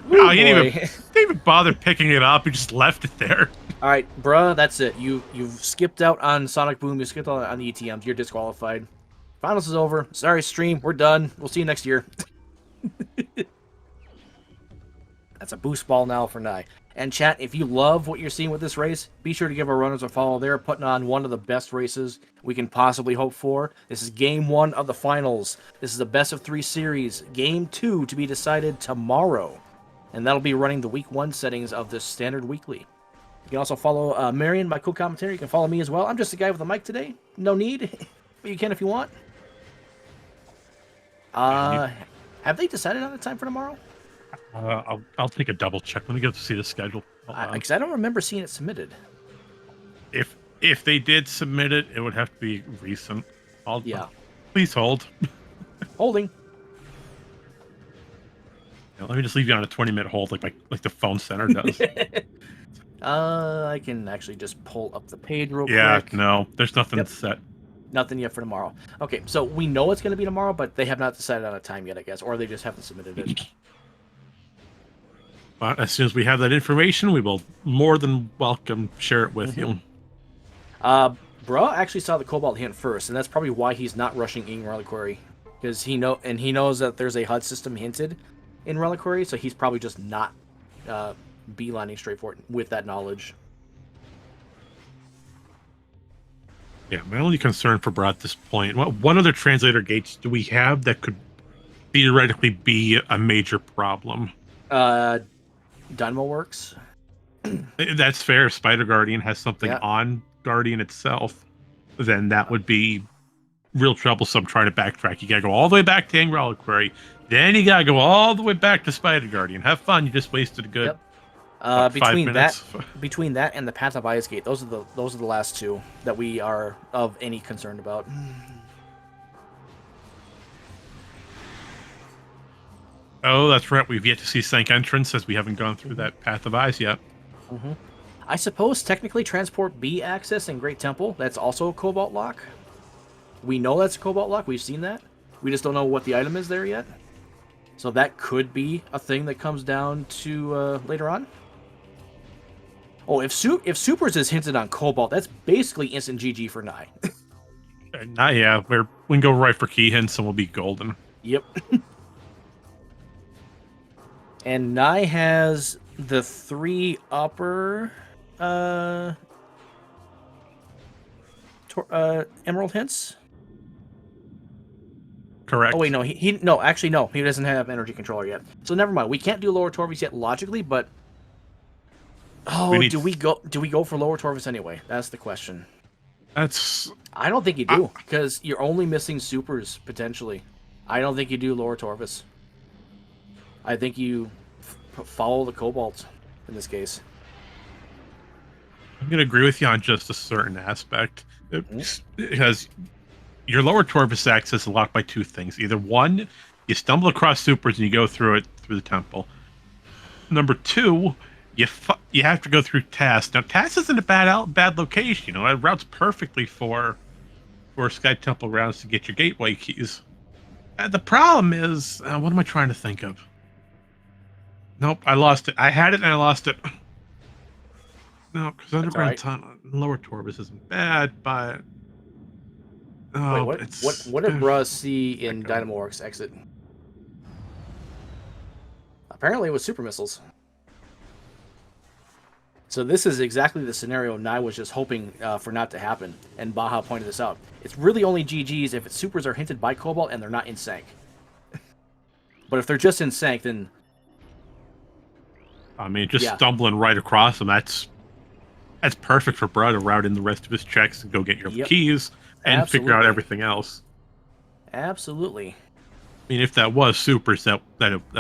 Speaker 2: No, he didn't even bother picking it up. He just left it there.
Speaker 1: All right, bruh, that's it. You've skipped out on Sonic Boom. You skipped out on the ETMs. You're disqualified. Finals is over. Sorry, stream. We're done. We'll see you next year. That's a boost ball now for Naii. And chat, if you love what you're seeing with this race, be sure to give our runners a follow. They're putting on one of the best races we can possibly hope for. This is game 1 of the finals. This is a best of 3 series. Game 2 to be decided tomorrow. And that'll be running the week 1 settings of this standard weekly. You can also follow Marion, my co-commentator. You can follow me as well. I'm just a guy with a mic today. No need, but you can if you want. Have they decided on the time for tomorrow?
Speaker 2: I'll take a double check. Let me go to see the schedule.
Speaker 1: Because I don't remember seeing it submitted.
Speaker 2: If they did submit it, it would have to be recent.
Speaker 1: Yeah.
Speaker 2: Please hold.
Speaker 1: Holding.
Speaker 2: Yeah, let me just leave you on a 20-minute hold, like the phone center does.
Speaker 1: I can actually just pull up the page real quick.
Speaker 2: Yeah, no, there's nothing set.
Speaker 1: Nothing yet for tomorrow. Okay, so we know it's going to be tomorrow, but they have not decided on a time yet, I guess, or they just haven't submitted it.
Speaker 2: But as soon as we have that information, we will more than welcome share it with you.
Speaker 1: Bruh actually saw the Cobalt hint first, and that's probably why he's not rushing in Reliquary, because he knows that there's a HUD system hinted in Reliquary, so he's probably just not beelining straight for it with that knowledge.
Speaker 2: Yeah, my only concern for Brad at this point, what other translator gates do we have that could theoretically be a major problem?
Speaker 1: Dynamo Works.
Speaker 2: That's fair. Spider Guardian has something on Guardian itself. Then that would be real troublesome trying to backtrack. You gotta go all the way back to Reliquary. Then you gotta go all the way back to Spider Guardian. Have fun. You just wasted a good...
Speaker 1: between that and the Path of Eyes gate, those are the last two that we are of any concern about.
Speaker 2: Oh, that's right. We've yet to see Sank entrance as we haven't gone through that Path of Eyes yet.
Speaker 1: I suppose technically Transport B access in Great Temple, that's also a Cobalt lock. We know that's a Cobalt lock. We've seen that. We just don't know what the item is there yet. So that could be a thing that comes down to later on. Oh, if Supers is hinted on Cobalt, that's basically instant GG for Naii.
Speaker 2: Yeah, we can go right for key hints and we'll be golden.
Speaker 1: Yep. And Naii has the 3 upper emerald hints.
Speaker 2: Correct.
Speaker 1: Oh wait, no, he doesn't have energy controller yet. So never mind. We can't do lower Torvis yet logically, but do we go for lower Torvis anyway? That's the question. I don't think you do, because you're only missing supers potentially. I don't think you do lower Torvis. I think you follow the Cobalt in this case.
Speaker 2: I'm gonna agree with you on just a certain aspect, because your lower Torvis access is locked by 2 things. Either 1, you stumble across supers and you go through the temple. Number 2, you have to go through TAS. Now, TAS isn't a bad location. You know, it routes perfectly for Sky Temple rounds to get your gateway keys. The problem is, what am I trying to think of? Nope, I lost it. I had it and I lost it. No, because Underground Tunnel, lower Torvis isn't bad, but...
Speaker 1: Oh, wait, what did Bruh see in Dynamo Works exit? Apparently it was super missiles. So this is exactly the scenario Naii was just hoping for not to happen, and Baja pointed this out. It's really only GGs if its supers are hinted by Cobalt and they're not in Sank. But if they're just in Sank, then...
Speaker 2: I mean, just stumbling right across them, that's perfect for Bruh to route in the rest of his checks and go get your keys and figure out everything else.
Speaker 1: Absolutely.
Speaker 2: I mean, if that was supers that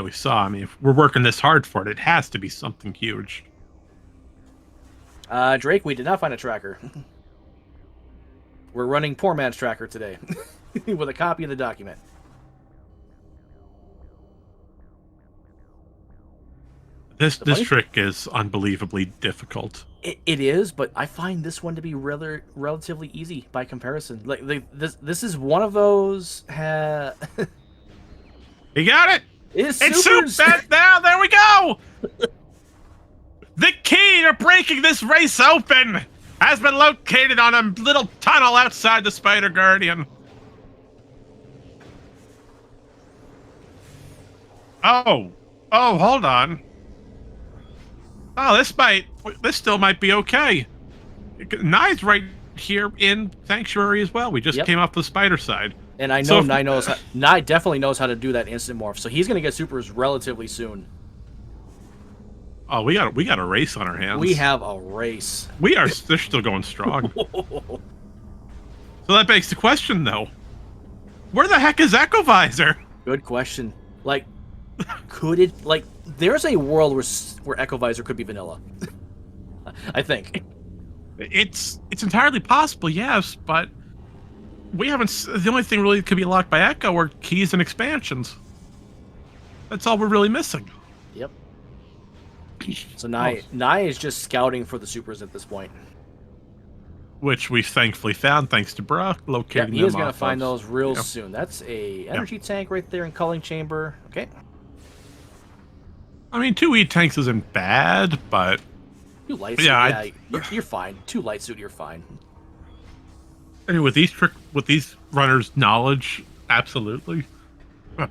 Speaker 2: we saw, I mean, if we're working this hard for it, it has to be something huge.
Speaker 1: Drake, we did not find a tracker. We're running Poor Man's Tracker today with a copy of the document.
Speaker 2: This trick is unbelievably difficult.
Speaker 1: It is, but I find this one to be relatively easy by comparison. Like this is one of those.
Speaker 2: You got it.
Speaker 1: It's
Speaker 2: supers. Now there we go. The key to breaking this race open has been located on a little tunnel outside the Spider Guardian. Oh, hold on. Oh, this still might be okay. Nai's right here in Sanctuary as well. We just came off the spider side.
Speaker 1: And I know Naii definitely knows how to do that instant morph, so he's going to get supers relatively soon.
Speaker 2: Oh, we got a race on our hands.
Speaker 1: We have a race.
Speaker 2: They're still going strong. So that begs the question, though. Where the heck is Echo Visor?
Speaker 1: Good question. Like, could it, like, there's a world where Echo Visor could be vanilla. I think.
Speaker 2: It's entirely possible, yes, but we haven't. The only thing really that could be locked by Echo are keys and expansions. That's all we're really missing.
Speaker 1: Yep. So Naii is just scouting for the supers at this point.
Speaker 2: Which we thankfully found thanks to Brock locating them.
Speaker 1: He is going to find those real soon. That's a energy tank right there in Culling Chamber. Okay.
Speaker 2: I mean, 2 E-tanks isn't bad, but...
Speaker 1: 2 light suit, you're fine. 2 light suit, you're fine.
Speaker 2: Anyway, with these runners' knowledge, absolutely.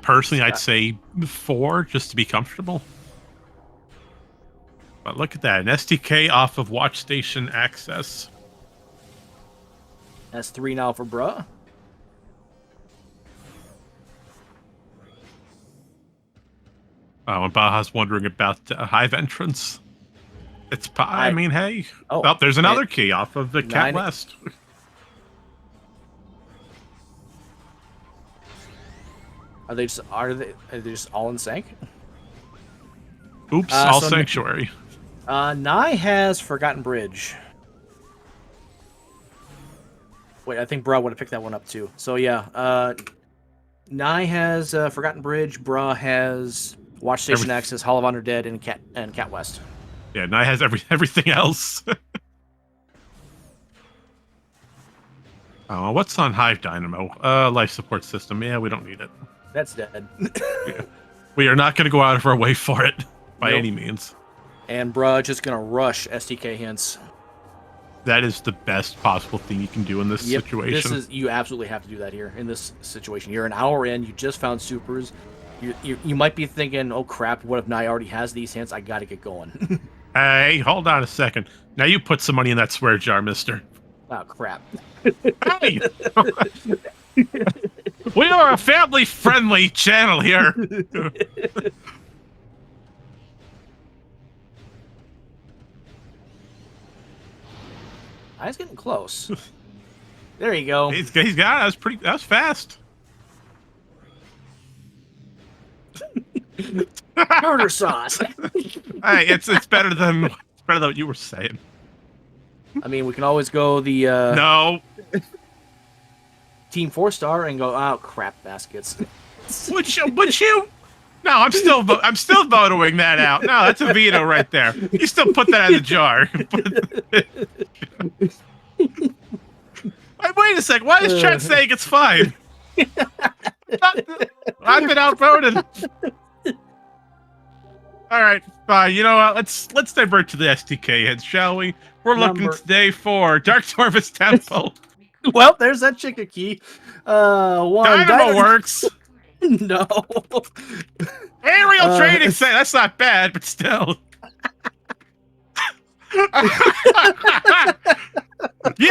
Speaker 2: Personally, I'd say 4 just to be comfortable. But look at that, an SDK off of Watch Station access.
Speaker 1: That's 3 now for Bruh.
Speaker 2: Oh, and Baja's wondering about Hive entrance. I mean, hey. Oh, there's another key off of the Cat West.
Speaker 1: Are they just all in Sank?
Speaker 2: Oops, all Sanctuary.
Speaker 1: Naii has Forgotten Bridge. Wait, I think Bruh would have picked that one up too. So yeah, Naii has Forgotten Bridge. Bruh has Watch Station Access, Hall of Undead, and Cat West.
Speaker 2: Yeah, Naii has everything else. Oh, what's on Hive Dynamo? Life support system. Yeah, we don't need it.
Speaker 1: That's dead.
Speaker 2: Yeah. We are not going to go out of our way for it by any means.
Speaker 1: And bruh, just gonna rush STK hints.
Speaker 2: That is the best possible thing you can do in this situation.
Speaker 1: You absolutely have to do that here in this situation. You're an hour in, you just found supers. You might be thinking, oh crap, what if Naii already has these hints? I gotta get going.
Speaker 2: Hey, hold on a second. Now you put some money in that swear jar, mister.
Speaker 1: Oh crap.
Speaker 2: Hey! We are a family-friendly channel here.
Speaker 1: I was getting close. There you go.
Speaker 2: He's got it. That was fast.
Speaker 1: Murder sauce.
Speaker 2: Hey, it's better than what you were saying.
Speaker 1: I mean, we can always go the
Speaker 2: No.
Speaker 1: Team 4-star and go, oh crap, baskets.
Speaker 2: Would you? No, I'm still vetoing that out. No, that's a veto right there. You still put that in the jar. Wait a sec. Why is Chet saying it's fine? I've been outvoted. All right, fine. You know what? Let's divert to the STK heads, shall we? We're looking today for Dark Torvus Temple.
Speaker 1: Well, there's that chicken key.
Speaker 2: Dynamo works.
Speaker 1: No.
Speaker 2: Aerial training site. That's not bad, but still. You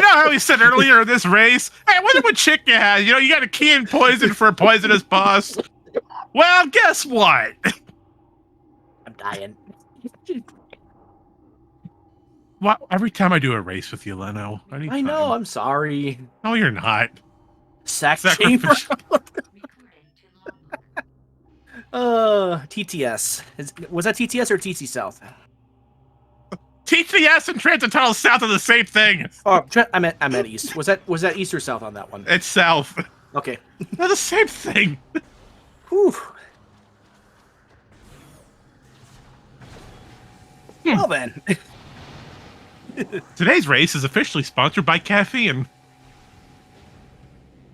Speaker 2: know how he said earlier in this race, hey, I wonder what chick you had. You know, you got a key in poison for a poisonous boss. Well, guess what?
Speaker 1: I'm dying.
Speaker 2: What? Every time I do a race with you, Leno.
Speaker 1: I know, I'm sorry.
Speaker 2: No, you're not.
Speaker 1: Sack chamber. TTS. Was that TTS or TC South?
Speaker 2: TTS and Transit Tunnel South are the same thing.
Speaker 1: Oh, I meant East. Was that East or South on that one?
Speaker 2: It's South.
Speaker 1: Okay.
Speaker 2: They're the same thing.
Speaker 1: Whew. Well then.
Speaker 2: Today's race is officially sponsored by caffeine.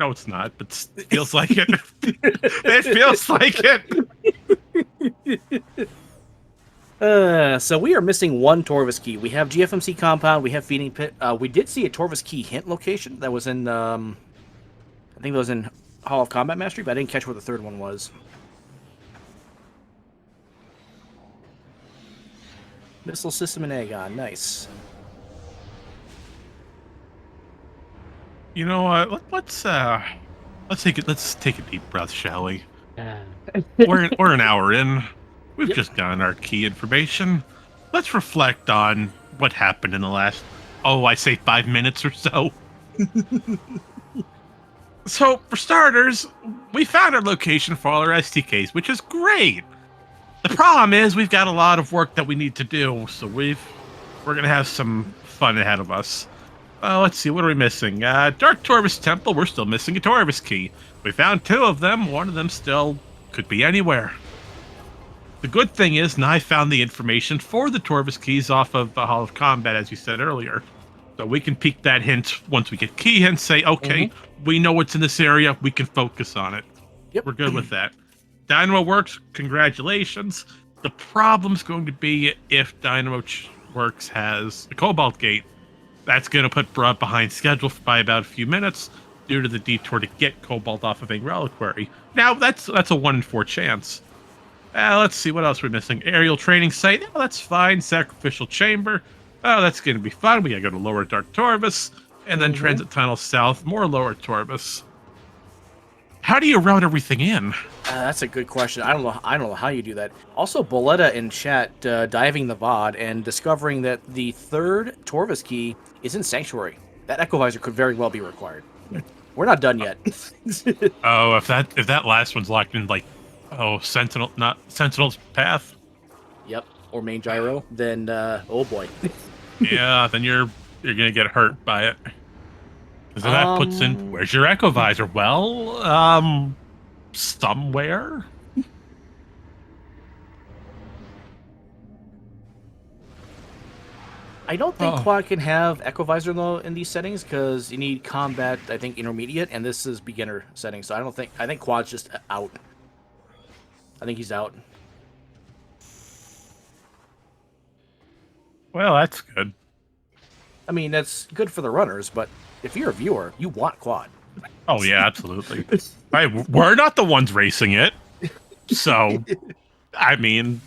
Speaker 2: No, it's not, but it feels like it. It feels like it.
Speaker 1: So we are missing one Torvus key. We have GFMC compound. We have feeding pit. We did see a Torvus key hint location that was in. I think that was in Hall of Combat Mastery, but I didn't catch where the third one was. Missile system in Aegon. Nice.
Speaker 2: You know what? Let's take a deep breath, shall we? We're an hour in. We've just gotten our key information. Let's reflect on what happened in the last, I say 5 minutes or so. So, for starters, we found our location for all our STKs, which is great. The problem is we've got a lot of work that we need to do, so we're gonna have some fun ahead of us. Let's see, what are we missing? Dark Torvus Temple, we're still missing a Torvus key. We found 2 of them, one of them still could be anywhere. The good thing is, Naii found the information for the Torvus keys off of the Hall of Combat, as you said earlier. So we can peek that hint once we get key hints, say, okay, we know what's in this area, we can focus on it.
Speaker 1: Yep.
Speaker 2: We're good with that. Dynamo Works, congratulations. The problem's going to be if Dynamo Works has a Cobalt Gate. That's going to put Bruh behind schedule by about a few minutes due to the detour to get Cobalt off of a Reliquary. Now, that's a 1 in 4 chance. Let's see, what else we're missing? Aerial Training Site, that's fine. Sacrificial Chamber, that's going to be fun. We got to go to Lower Dark Torvus, and then Transit Tunnel South, more Lower Torvus. How do you route everything in?
Speaker 1: That's a good question. I don't know how you do that. Also, Boletta in chat diving the VOD and discovering that the third Torvus key is in Sanctuary. That Echo Visor could very well be required. We're not done yet.
Speaker 2: Oh, if that last one's locked in, like, Sentinel's Path.
Speaker 1: Yep, or main gyro. Then, oh boy.
Speaker 2: Yeah, then you're gonna get hurt by it. Because that puts in, where's your Echo Visor? Well, somewhere.
Speaker 1: I don't think
Speaker 2: Oh.
Speaker 1: Quad can have Echo Visor though in these settings because you need combat, I think, intermediate, and this is beginner settings. So I think Quad's just out. I think he's out.
Speaker 2: Well, that's good.
Speaker 1: I mean, that's good for the runners, but if you're a viewer, you want Quad.
Speaker 2: Oh yeah, absolutely. We're not the ones racing it, so I mean,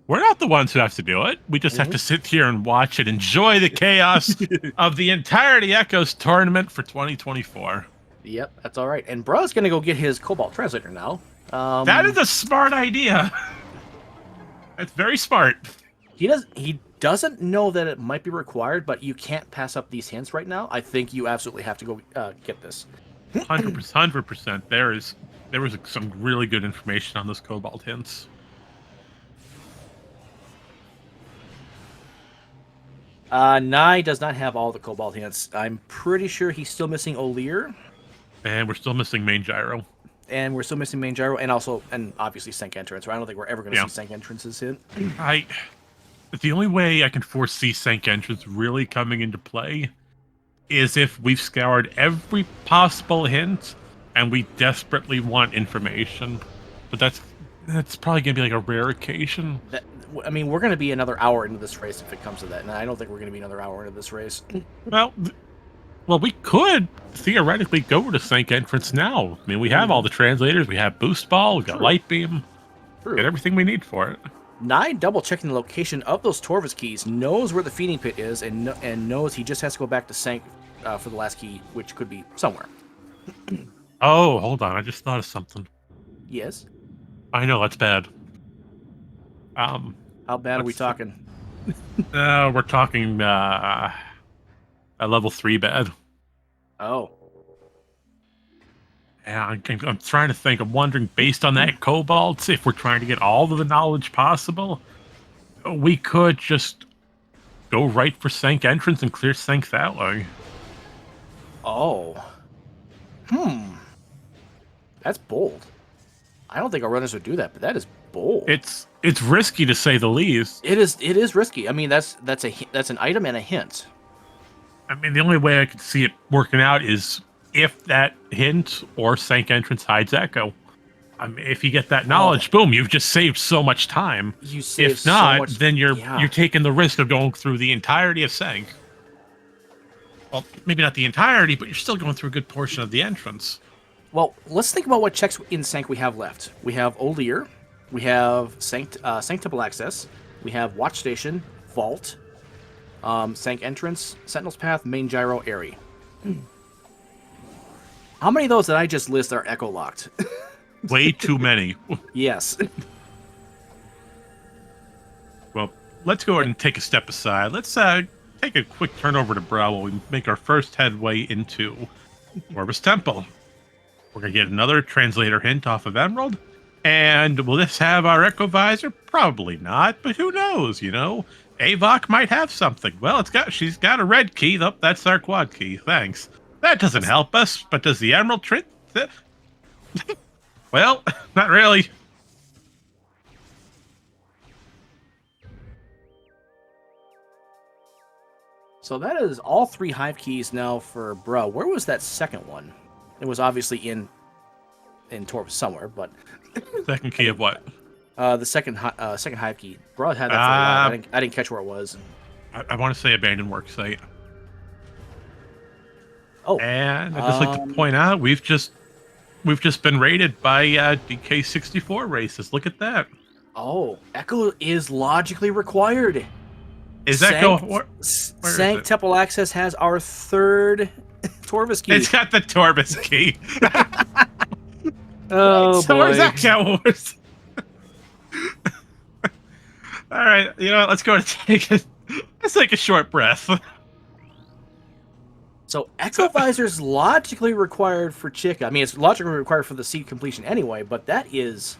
Speaker 2: we're not the ones who have to do it. We just have to sit here and watch and enjoy the chaos of the entirety Echoes tournament for 2024.
Speaker 1: Yep, that's all right. And Bruh's gonna go get his Cobalt translator now.
Speaker 2: That is a smart idea. That's very smart.
Speaker 1: He doesn't know that it might be required, but you can't pass up these hints right now. I think you absolutely have to go get this.
Speaker 2: 100%. There was some really good information on those Cobalt hints.
Speaker 1: Naii does not have all the Cobalt hints. I'm pretty sure he's still missing O'Lear.
Speaker 2: And we're still missing main gyro.
Speaker 1: And we're still missing main gyro, and obviously Sync Entrance. Right? I don't think we're ever going to see Sync Entrance's hint.
Speaker 2: The only way I can foresee Sync Entrance really coming into play is if we've scoured every possible hint and we desperately want information. But that's probably going to be like a rare occasion.
Speaker 1: I mean, we're going to be another hour into this race if it comes to that, and I don't think we're going to be another hour into this race.
Speaker 2: Well, we could theoretically go to Sync Entrance now. I mean, we have all the translators, we have Boost Ball, we got Light Beam, get everything we need for it.
Speaker 1: Naii double-checking the location of those Torvus keys, knows where the feeding pit is, and knows he just has to go back to Sync for the last key, which could be somewhere.
Speaker 2: Oh, hold on. I just thought of something.
Speaker 1: Yes?
Speaker 2: I know, that's bad.
Speaker 1: How bad are we talking?
Speaker 2: We're talking a level 3 bad.
Speaker 1: Oh.
Speaker 2: Yeah, I'm trying to think. I'm wondering, based on that Cobalt, if we're trying to get all of the knowledge possible, we could just go right for Sync Entrance and clear Sync that way.
Speaker 1: Oh. That's bold. I don't think our runners would do that, but that is bold.
Speaker 2: It's risky to say the least.
Speaker 1: It is risky. I mean, that's an item and a hint.
Speaker 2: I mean, the only way I could see it working out is if that hint or Sync Entrance hides Echo. I mean, if you get that knowledge, boom, you've just saved so much time.
Speaker 1: You save
Speaker 2: if not,
Speaker 1: so much,
Speaker 2: then you're taking the risk of going through the entirety of Sync. Well, maybe not the entirety, but you're still going through a good portion of the entrance.
Speaker 1: Well, let's think about what checks in Sync we have left. We have O'Lear, we have Sync Temple Access, we have Watch Station, Vault, Sync Entrance, Sentinel's Path, Main Gyro, Airy. How many of those that I just list are Echo locked?
Speaker 2: Way too many.
Speaker 1: Yes.
Speaker 2: Well, let's go ahead and take a step aside. Let's take a quick turn over to Brow while we make our first headway into Orbis Temple. We're going to get another translator hint off of Emerald. And will this have our Echo Visor? Probably not, but who knows, you know? Avok might have something. Well, she's got a red key. Oh, that's our quad key. Thanks. That doesn't help us, but does the Emerald trick? Well, not really.
Speaker 1: So that is all 3 Hive keys now for Bro. Where was that second one? It was obviously in Torp somewhere, but
Speaker 2: second key of what?
Speaker 1: The second Hive key. Bro had that for a while. I didn't catch where it was.
Speaker 2: I want to say abandoned work site.
Speaker 1: Oh,
Speaker 2: and I'd just like to point out we've just been raided by DK64 races. Look at that.
Speaker 1: Oh, Echo is logically required.
Speaker 2: Is Echo?
Speaker 1: Sync Temple Access has our 3rd Torvus key.
Speaker 2: It's got the Torvus key.
Speaker 1: Oh,
Speaker 2: so
Speaker 1: boy.
Speaker 2: where's Echo? All right, you know what? Let's take a short breath.
Speaker 1: So Echo Visor's logically required for Chica. I mean, it's logically required for the seed completion anyway, but that is...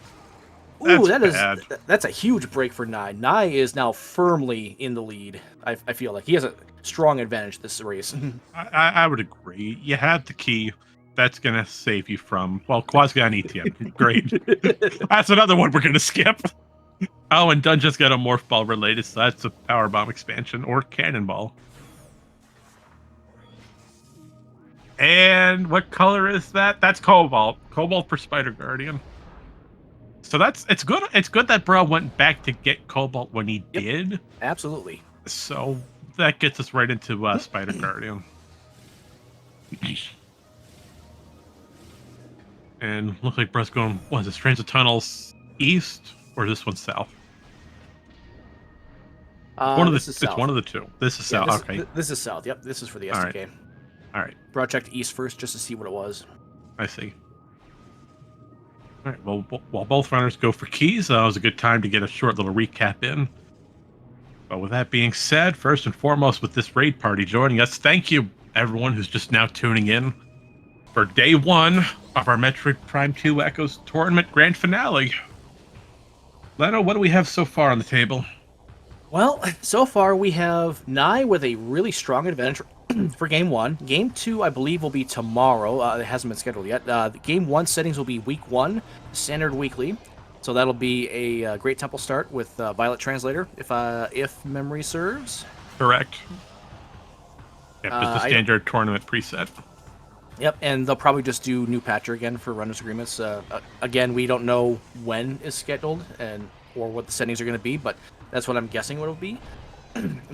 Speaker 1: Ooh, that's a huge break for Naii. Naii is now firmly in the lead. I feel like he has a strong advantage this race.
Speaker 2: I would agree. You have the key. That's going to save you from, well, Quasgan ETM. Great. That's another one we're going to skip. Oh, and Dunn just got a Morph Ball related, so that's a Power Bomb expansion or Cannonball. And what color is that? That's Cobalt. Cobalt for Spider Guardian. So it's good. It's good that Bro went back to get Cobalt when he did.
Speaker 1: Absolutely.
Speaker 2: So that gets us right into Spider Guardian. And looks like Bro's going. What is this? Transit tunnels east, or is this one south? It's one of the two. This is south. Okay.
Speaker 1: This is south. Yep. This is for the SDK.
Speaker 2: All right.
Speaker 1: Bro checked east first just to see what it was.
Speaker 2: I see. All right. Well, while both runners go for keys, that was a good time to get a short little recap in. But with that being said, first and foremost, with this raid party joining us, thank you everyone who's just now tuning in for day one of our Metroid Prime 2 Echoes tournament grand finale. Leno, what do we have so far on the table?
Speaker 1: Well, so far we have Naii with a really strong advantage for Game 1. Game 2, I believe, will be tomorrow. It hasn't been scheduled yet. The Game 1 settings will be Week 1, Standard Weekly. So that'll be a Great Temple start with Violet Translator, if memory serves.
Speaker 2: Correct. Yep, just the standard tournament preset.
Speaker 1: Yep, and they'll probably just do new patcher again for runners agreements. Again, we don't know when is scheduled or what the settings are going to be, but that's what I'm guessing what it'll be.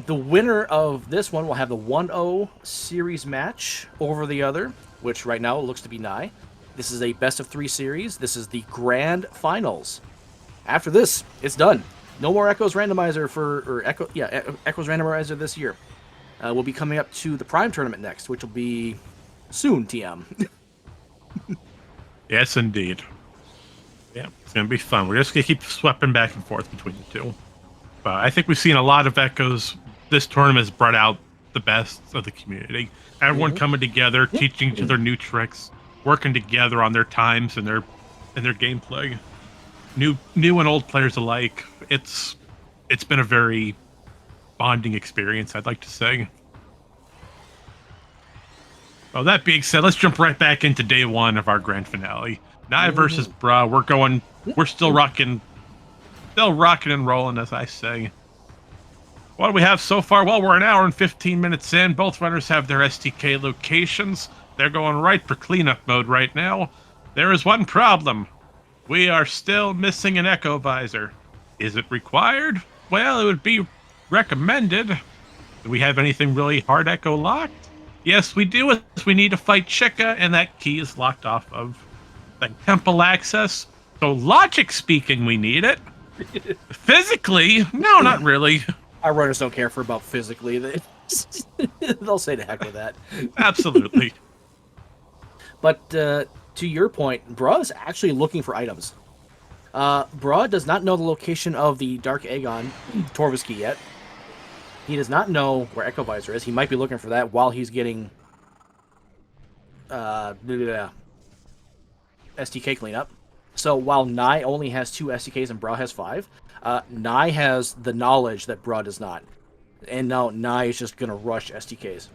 Speaker 1: The winner of this one will have the 1-0 series match over the other, which right now looks to be Naii. This is a best-of-3 series. This is the grand finals. After this, it's done. No more Echoes Randomizer Echoes Randomizer this year. We'll be coming up to the Prime Tournament next, which will be soon, TM.
Speaker 2: Yes, indeed. Yeah, it's going to be fun. We're just going to keep sweeping back and forth between the two. But I think we've seen a lot of Echoes. This tournament has brought out the best of the community. Everyone coming together, teaching each other new tricks, working together on their times and their gameplay. New and old players alike. It's been a very bonding experience, I'd like to say. Well, that being said, let's jump right back into day one of our grand finale. Naii versus Bra. We're still rocking and rolling, as I say. What do we have so far? Well, we're an hour and 15 minutes in. Both runners have their STK locations. They're going right for cleanup mode right now. There is one problem. We are still missing an Echo Visor. Is it required? Well, it would be recommended. Do we have anything really hard Echo locked? Yes, we do. We need to fight Chica, and that key is locked off of the temple access. So logic speaking, we need it. Physically, no, not really.
Speaker 1: Our runners don't care about physically. They'll say to heck with that.
Speaker 2: Absolutely.
Speaker 1: But to your point, Bra is actually looking for items. Bra does not know the location of the Dark Aegon Torvus key yet. He does not know where Echo Visor is. He might be looking for that while he's getting STK cleanup. So while Naii only has 2 STKs and Bra has 5, Naii has the knowledge that Bra does not. And now Naii is just going to rush STKs.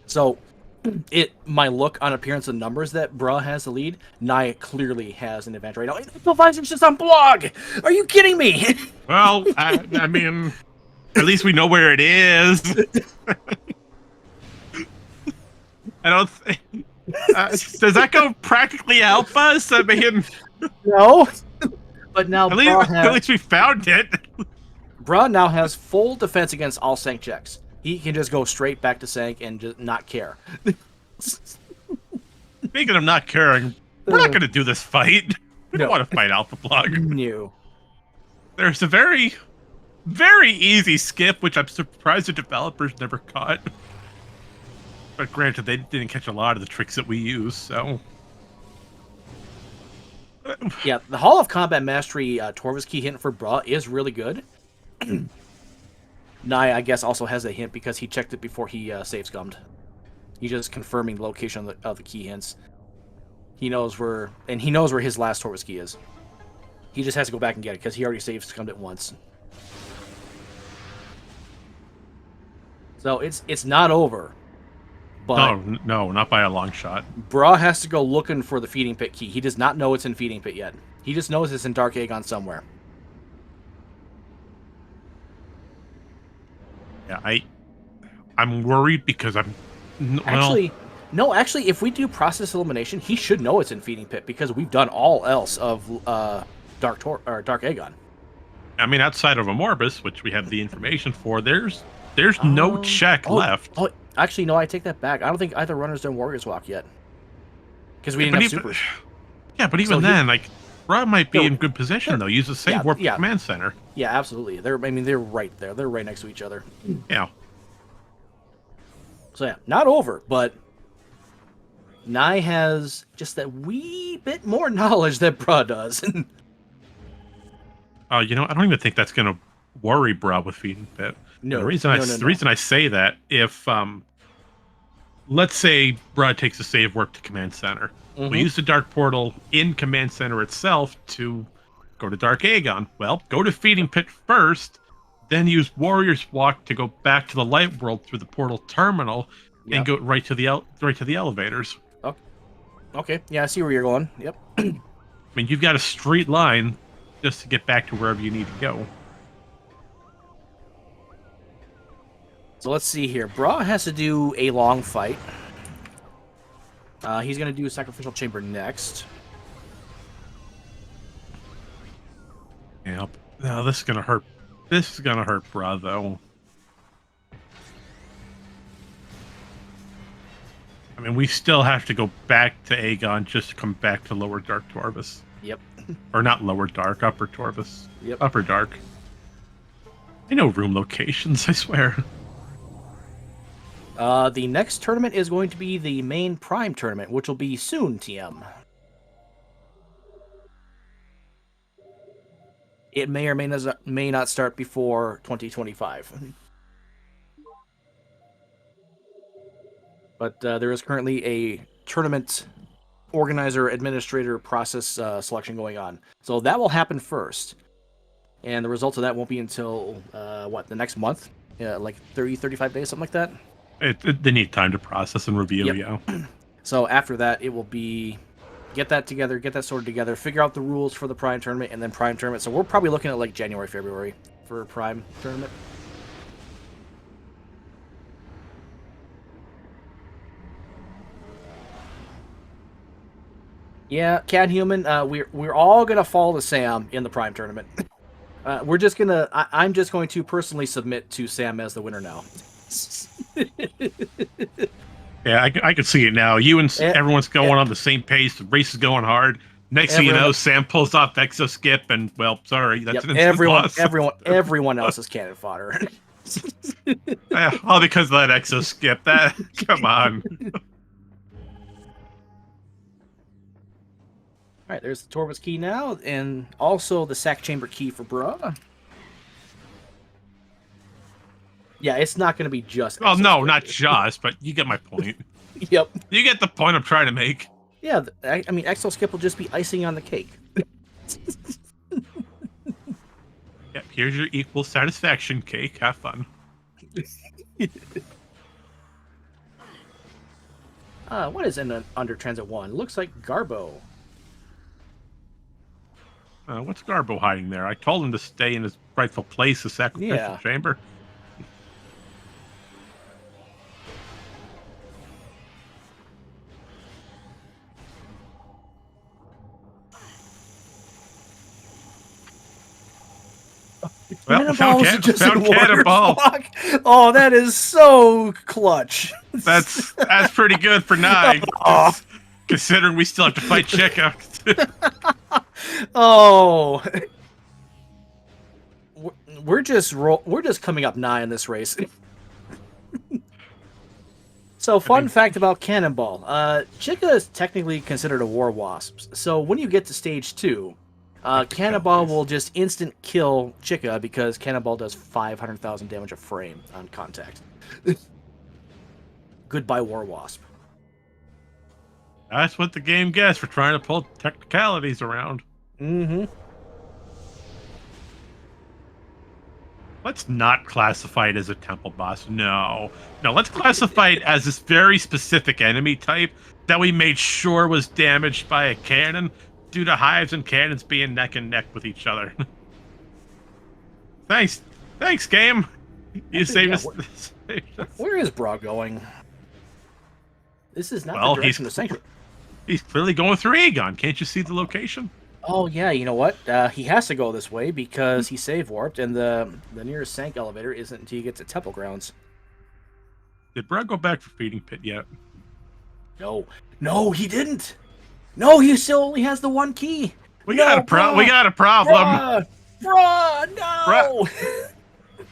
Speaker 1: So it might look on appearance and numbers that Bra has the lead. Naii clearly has an advantage right now. Echo Visor's just on blog! Are you kidding me?
Speaker 2: Well, I mean, at least we know where it is. I don't think... does Echo practically help us? I mean,
Speaker 1: no. But now
Speaker 2: at least we found it.
Speaker 1: Bra now has full defense against all Sank checks. He can just go straight back to Sank and just not care.
Speaker 2: Speaking of not caring, we're not going to do this fight. We don't want to fight Alpha Plug.
Speaker 1: No.
Speaker 2: There's a very, very easy skip, which I'm surprised the developers never caught. But granted, they didn't catch a lot of the tricks that we use, so...
Speaker 1: Yeah, the Hall of Combat Mastery Torvus key hint for Bra is really good. Naii, I guess, also has a hint because he checked it before he save scummed. He's just confirming the location of the key hints. He knows where his last Torvus key is. He just has to go back and get it because he already save scummed it once. So it's not over. But
Speaker 2: no, not by a long shot.
Speaker 1: Bra has to go looking for the feeding pit key. He does not know it's in feeding pit yet. He just knows it's in Dark Aegon somewhere.
Speaker 2: Yeah, I'm worried because well,
Speaker 1: Actually, no. Actually, if we do process elimination, he should know it's in Feeding Pit because we've done all else of Dark Aegon.
Speaker 2: I mean, outside of Amorbus, which we have the information for, there's no check left.
Speaker 1: Oh, actually, no. I take that back. I don't think either runner's done Warriors Walk yet because we
Speaker 2: Yeah,
Speaker 1: didn't
Speaker 2: but
Speaker 1: have
Speaker 2: even,
Speaker 1: supers.
Speaker 2: yeah, but even then, like, Rod might be in good position though. Use the save warp
Speaker 1: yeah.
Speaker 2: command center.
Speaker 1: Yeah, absolutely. They're right there. They're right next to each other.
Speaker 2: Yeah.
Speaker 1: So yeah, not over, but Naii has just that wee bit more knowledge that Bra does.
Speaker 2: You know, I don't even think that's gonna worry Bra with Feeding Pit.
Speaker 1: No,
Speaker 2: the reason I say that, if let's say Bra takes a save warp to command center, we use the dark portal in command center itself to go to Dark Aegon. Well, go to Feeding Pit first, then use Warrior's Walk to go back to the light world through the portal terminal, and go right to the elevators.
Speaker 1: Oh, okay, yeah, I see where you're going. Yep.
Speaker 2: I mean, you've got a straight line just to get back to wherever you need to go.
Speaker 1: So let's see here. Bra has to do a long fight. He's going to do a Sacrificial Chamber next.
Speaker 2: Yep. No, this is gonna hurt. This is gonna hurt Bra though. I mean, we still have to go back to Aegon just to come back to Lower Dark Torvus.
Speaker 1: Yep.
Speaker 2: Or not Lower Dark, Upper Torvus.
Speaker 1: Yep.
Speaker 2: Upper Dark. I know room locations, I swear.
Speaker 1: The next tournament is going to be the main Prime tournament, which will be soon, TM. It may or may not start before 2025. But there is currently a tournament organizer, administrator process selection going on. So that will happen first. And the results of that won't be until, the next month? Yeah, like 30, 35 days, something like that?
Speaker 2: They need time to process and review, yeah.
Speaker 1: So after that, it will be get that together, get that sorted together, figure out the rules for the Prime tournament, and then Prime tournament. So we're probably looking at like January, February for Prime tournament. Yeah, Cat Human, we're all gonna fall to Sam in the Prime tournament. I'm just going to personally submit to Sam as the winner now.
Speaker 2: Yeah, I can see it now. You and everyone's going on the same pace. The race is going hard. Next thing you know, Sam pulls off Exo Skip, and well, sorry, that's an instant loss.
Speaker 1: Everyone else is cannon fodder.
Speaker 2: All because of that Exo Skip. That come on.
Speaker 1: All right, there's the Torvus key now, and also the Sack Chamber key for Bra. Yeah, it's not going to be just...
Speaker 2: Well, no, not just, but you get my point.
Speaker 1: Yep.
Speaker 2: You get the point I'm trying to make.
Speaker 1: Yeah, I mean, Exo Skip will just be icing on the cake.
Speaker 2: Yep, here's your equal satisfaction cake. Have fun.
Speaker 1: What is in under Transit 1? Looks like Garbo.
Speaker 2: What's Garbo hiding there? I told him to stay in his rightful place, the Sacrificial Chamber. Well, found Cannonball.
Speaker 1: Oh, that is so clutch.
Speaker 2: That's pretty good for Naii. Considering we still have to fight Checkout.
Speaker 1: Oh, we're just coming up nigh in this race. So, fun fact about Cannonball: Chica is technically considered a War Wasp. So, when you get to stage 2, Cannonball will just instant kill Chica because Cannonball does 500,000 damage a frame on contact. Goodbye, War Wasp.
Speaker 2: That's what the game gets for trying to pull technicalities around.
Speaker 1: Mm-hmm.
Speaker 2: Let's not classify it as a temple boss. No, let's classify it as this very specific enemy type that we made sure was damaged by a cannon due to hives and cannons being neck and neck with each other. Thanks, game. You saved
Speaker 1: yeah,
Speaker 2: us.
Speaker 1: Where is Bra going? This is not
Speaker 2: Well,
Speaker 1: the direction of Sanctuary.
Speaker 2: He's clearly going through Aegon. Can't you see the location?
Speaker 1: Oh yeah, you know what? He has to go this way because he save warped, and the nearest Sank elevator isn't until he gets to Temple Grounds.
Speaker 2: Did Brad go back for feeding pit yet?
Speaker 1: No, he didn't. No, he still only has the one key.
Speaker 2: We got a problem.
Speaker 1: Bruh, no.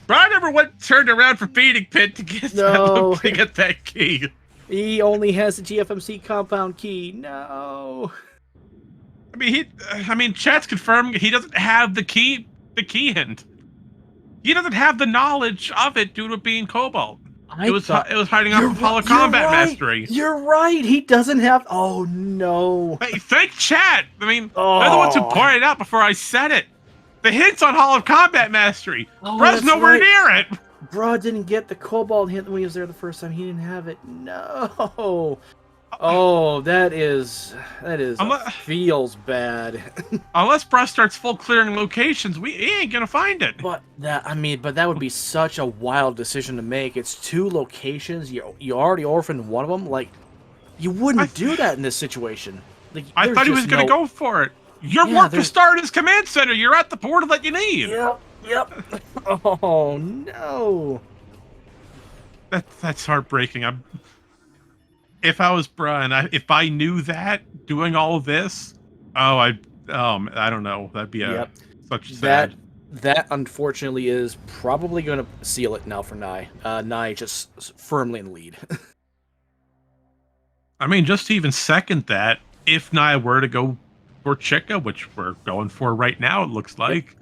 Speaker 2: Brad never turned around for feeding pit to get that key.
Speaker 1: He only has the GFMC compound key. No.
Speaker 2: I mean, chat's confirming he doesn't have the key hint. He doesn't have the knowledge of it due to it being Cobalt. It was hiding out from Hollow Combat Mastery.
Speaker 1: You're right. He doesn't have. Oh no.
Speaker 2: Hey, thank chat. I mean, they're the ones who pointed it out before I said it. The hint's on Hollow Combat Mastery. Bro's nowhere near it.
Speaker 1: Bro didn't get the Cobalt hint when he was there the first time. He didn't have it. No. Oh, that feels bad.
Speaker 2: Unless Bro starts full clearing locations, he ain't gonna find it.
Speaker 1: But that would be such a wild decision to make. It's 2 locations. You already orphaned one of them. Like, you wouldn't do that in this situation. Like,
Speaker 2: I thought he was gonna go for it. You're warped to start his command center. You're at the portal that you need.
Speaker 1: Yep. Oh no.
Speaker 2: That's heartbreaking. If I was Brian, if I knew that doing all of this, I don't know. That'd be such sad.
Speaker 1: That unfortunately is probably going to seal it now for Naii. Naii just firmly in the lead.
Speaker 2: I mean, just to even second that, if Naii were to go for Chica, which we're going for right now, it looks like,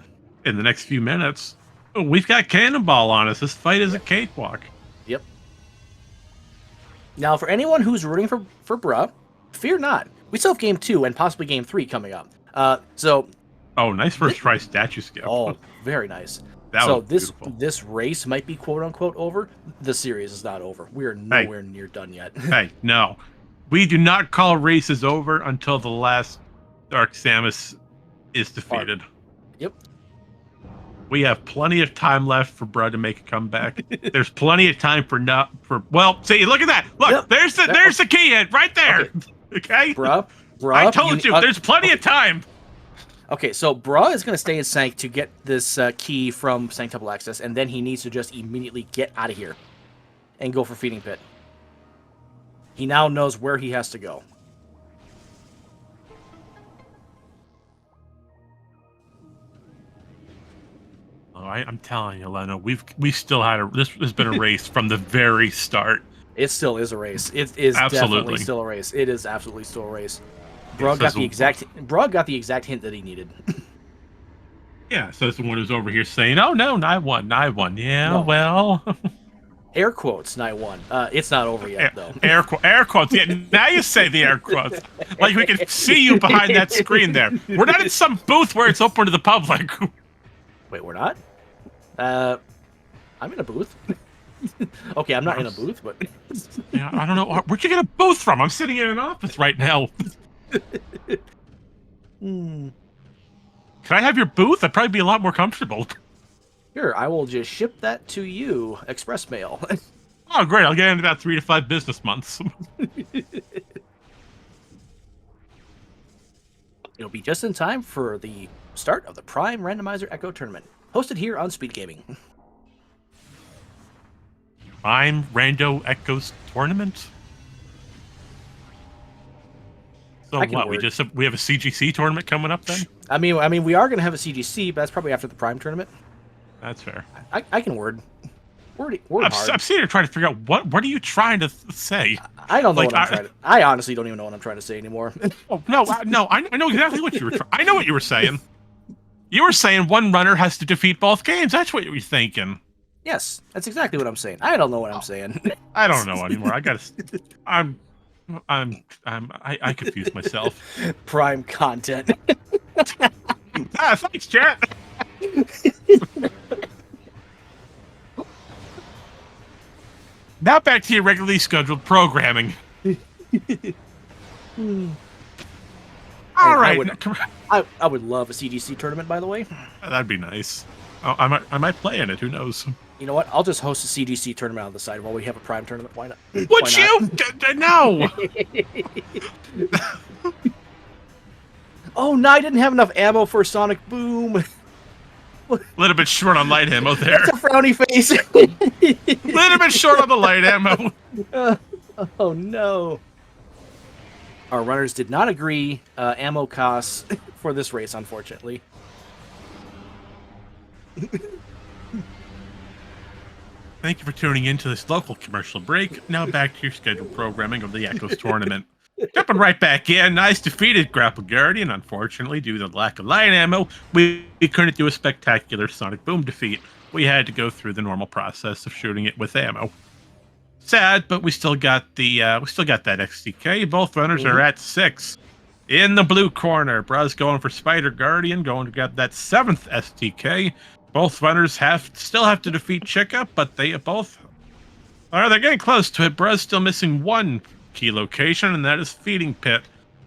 Speaker 2: in the next few minutes, we've got Cannonball on us. This fight is a cakewalk.
Speaker 1: Yep. Now, for anyone who's rooting for Bruh, fear not. We still have Game 2 and possibly Game 3 coming up.
Speaker 2: Oh, nice first try statue skip.
Speaker 1: Oh, very nice. This race might be quote-unquote over. The series is not over. We are nowhere near done yet.
Speaker 2: Hey, no. We do not call races over until the last Dark Samus is defeated.
Speaker 1: Yep.
Speaker 2: We have plenty of time left for Brad to make a comeback. There's plenty of time well, see, look at that. Look, there's the key hit right there. Okay?
Speaker 1: Bruh,
Speaker 2: I told you, there's plenty of time.
Speaker 1: Okay, so Bruh is going to stay in Sank to get this key from Sank Temple Access, and then he needs to just immediately get out of here and go for Feeding Pit. He now knows where he has to go.
Speaker 2: Oh, I'm telling you, Leno, we still had this has been a race from the very start.
Speaker 1: It still is a race. It is definitely still a race. It is absolutely still a race. Brog got the exact hint that he needed.
Speaker 2: Yeah, so it's the one who's over here saying, "Oh no, Naii won." Yeah,
Speaker 1: no.
Speaker 2: Well,
Speaker 1: air quotes, Naii won. It's not over yet, though.
Speaker 2: Air quotes. Yeah, now you say the air quotes, like we can see you behind that screen there. We're not in some booth where it's open to the public.
Speaker 1: Wait, we're not? I'm in a booth. Okay, I'm not in a booth, but
Speaker 2: yeah, I don't know. Where'd you get a booth from? I'm sitting in an office right now. Can I have your booth? I'd probably be a lot more comfortable.
Speaker 1: Sure, I will just ship that to you, express mail.
Speaker 2: Oh, great. I'll get in about 3 to 5 business months.
Speaker 1: It'll be just in time for the start of the Prime Randomizer Echo Tournament, hosted here on SpeedGaming.
Speaker 2: Prime Rando Echoes Tournament? So what? We have a CGC tournament coming up then?
Speaker 1: I mean, we are going to have a CGC, but that's probably after the Prime tournament.
Speaker 2: That's fair.
Speaker 1: I can word hard.
Speaker 2: I'm sitting here trying to figure out what are you trying to say?
Speaker 1: I don't know what I'm trying to. I honestly don't even know what I'm trying to say anymore.
Speaker 2: Oh no! I know exactly what you were. I know what you were saying. You were saying one runner has to defeat both games. That's what you were thinking.
Speaker 1: Yes, that's exactly what I'm saying. I don't know what I'm saying.
Speaker 2: I don't know anymore. I confuse myself.
Speaker 1: Prime content.
Speaker 2: Thanks, chat. Now back to your regularly scheduled programming.
Speaker 1: All right. I would love a CGC tournament, by the way.
Speaker 2: That'd be nice. I might play in it. Who knows?
Speaker 1: You know what? I'll just host a CGC tournament on the side while we have a Prime tournament. Why not?
Speaker 2: Would you? No.
Speaker 1: Oh, no, I didn't have enough ammo for Sonic Boom.
Speaker 2: A little bit short on light ammo there.
Speaker 1: That's a frowny face.
Speaker 2: A little bit short on the light ammo.
Speaker 1: Oh, no. Our runners did not agree ammo costs for this race, unfortunately.
Speaker 2: Thank you for tuning in to this local commercial break. Now back to your scheduled programming of the Echoes tournament. Jumping right back in, Nice defeated Grapple Guardian. Unfortunately, due to the lack of light ammo, we couldn't do a spectacular Sonic Boom defeat. We had to go through the normal process of shooting it with ammo. Sad, but we still got that XTK. Both runners are at 6. In the blue corner, Bruz going for Spider Guardian, going to get that 7th STK. Both runners still have to defeat Chica, but they're getting close to it. Bruz still missing one key location, and that is Feeding Pit.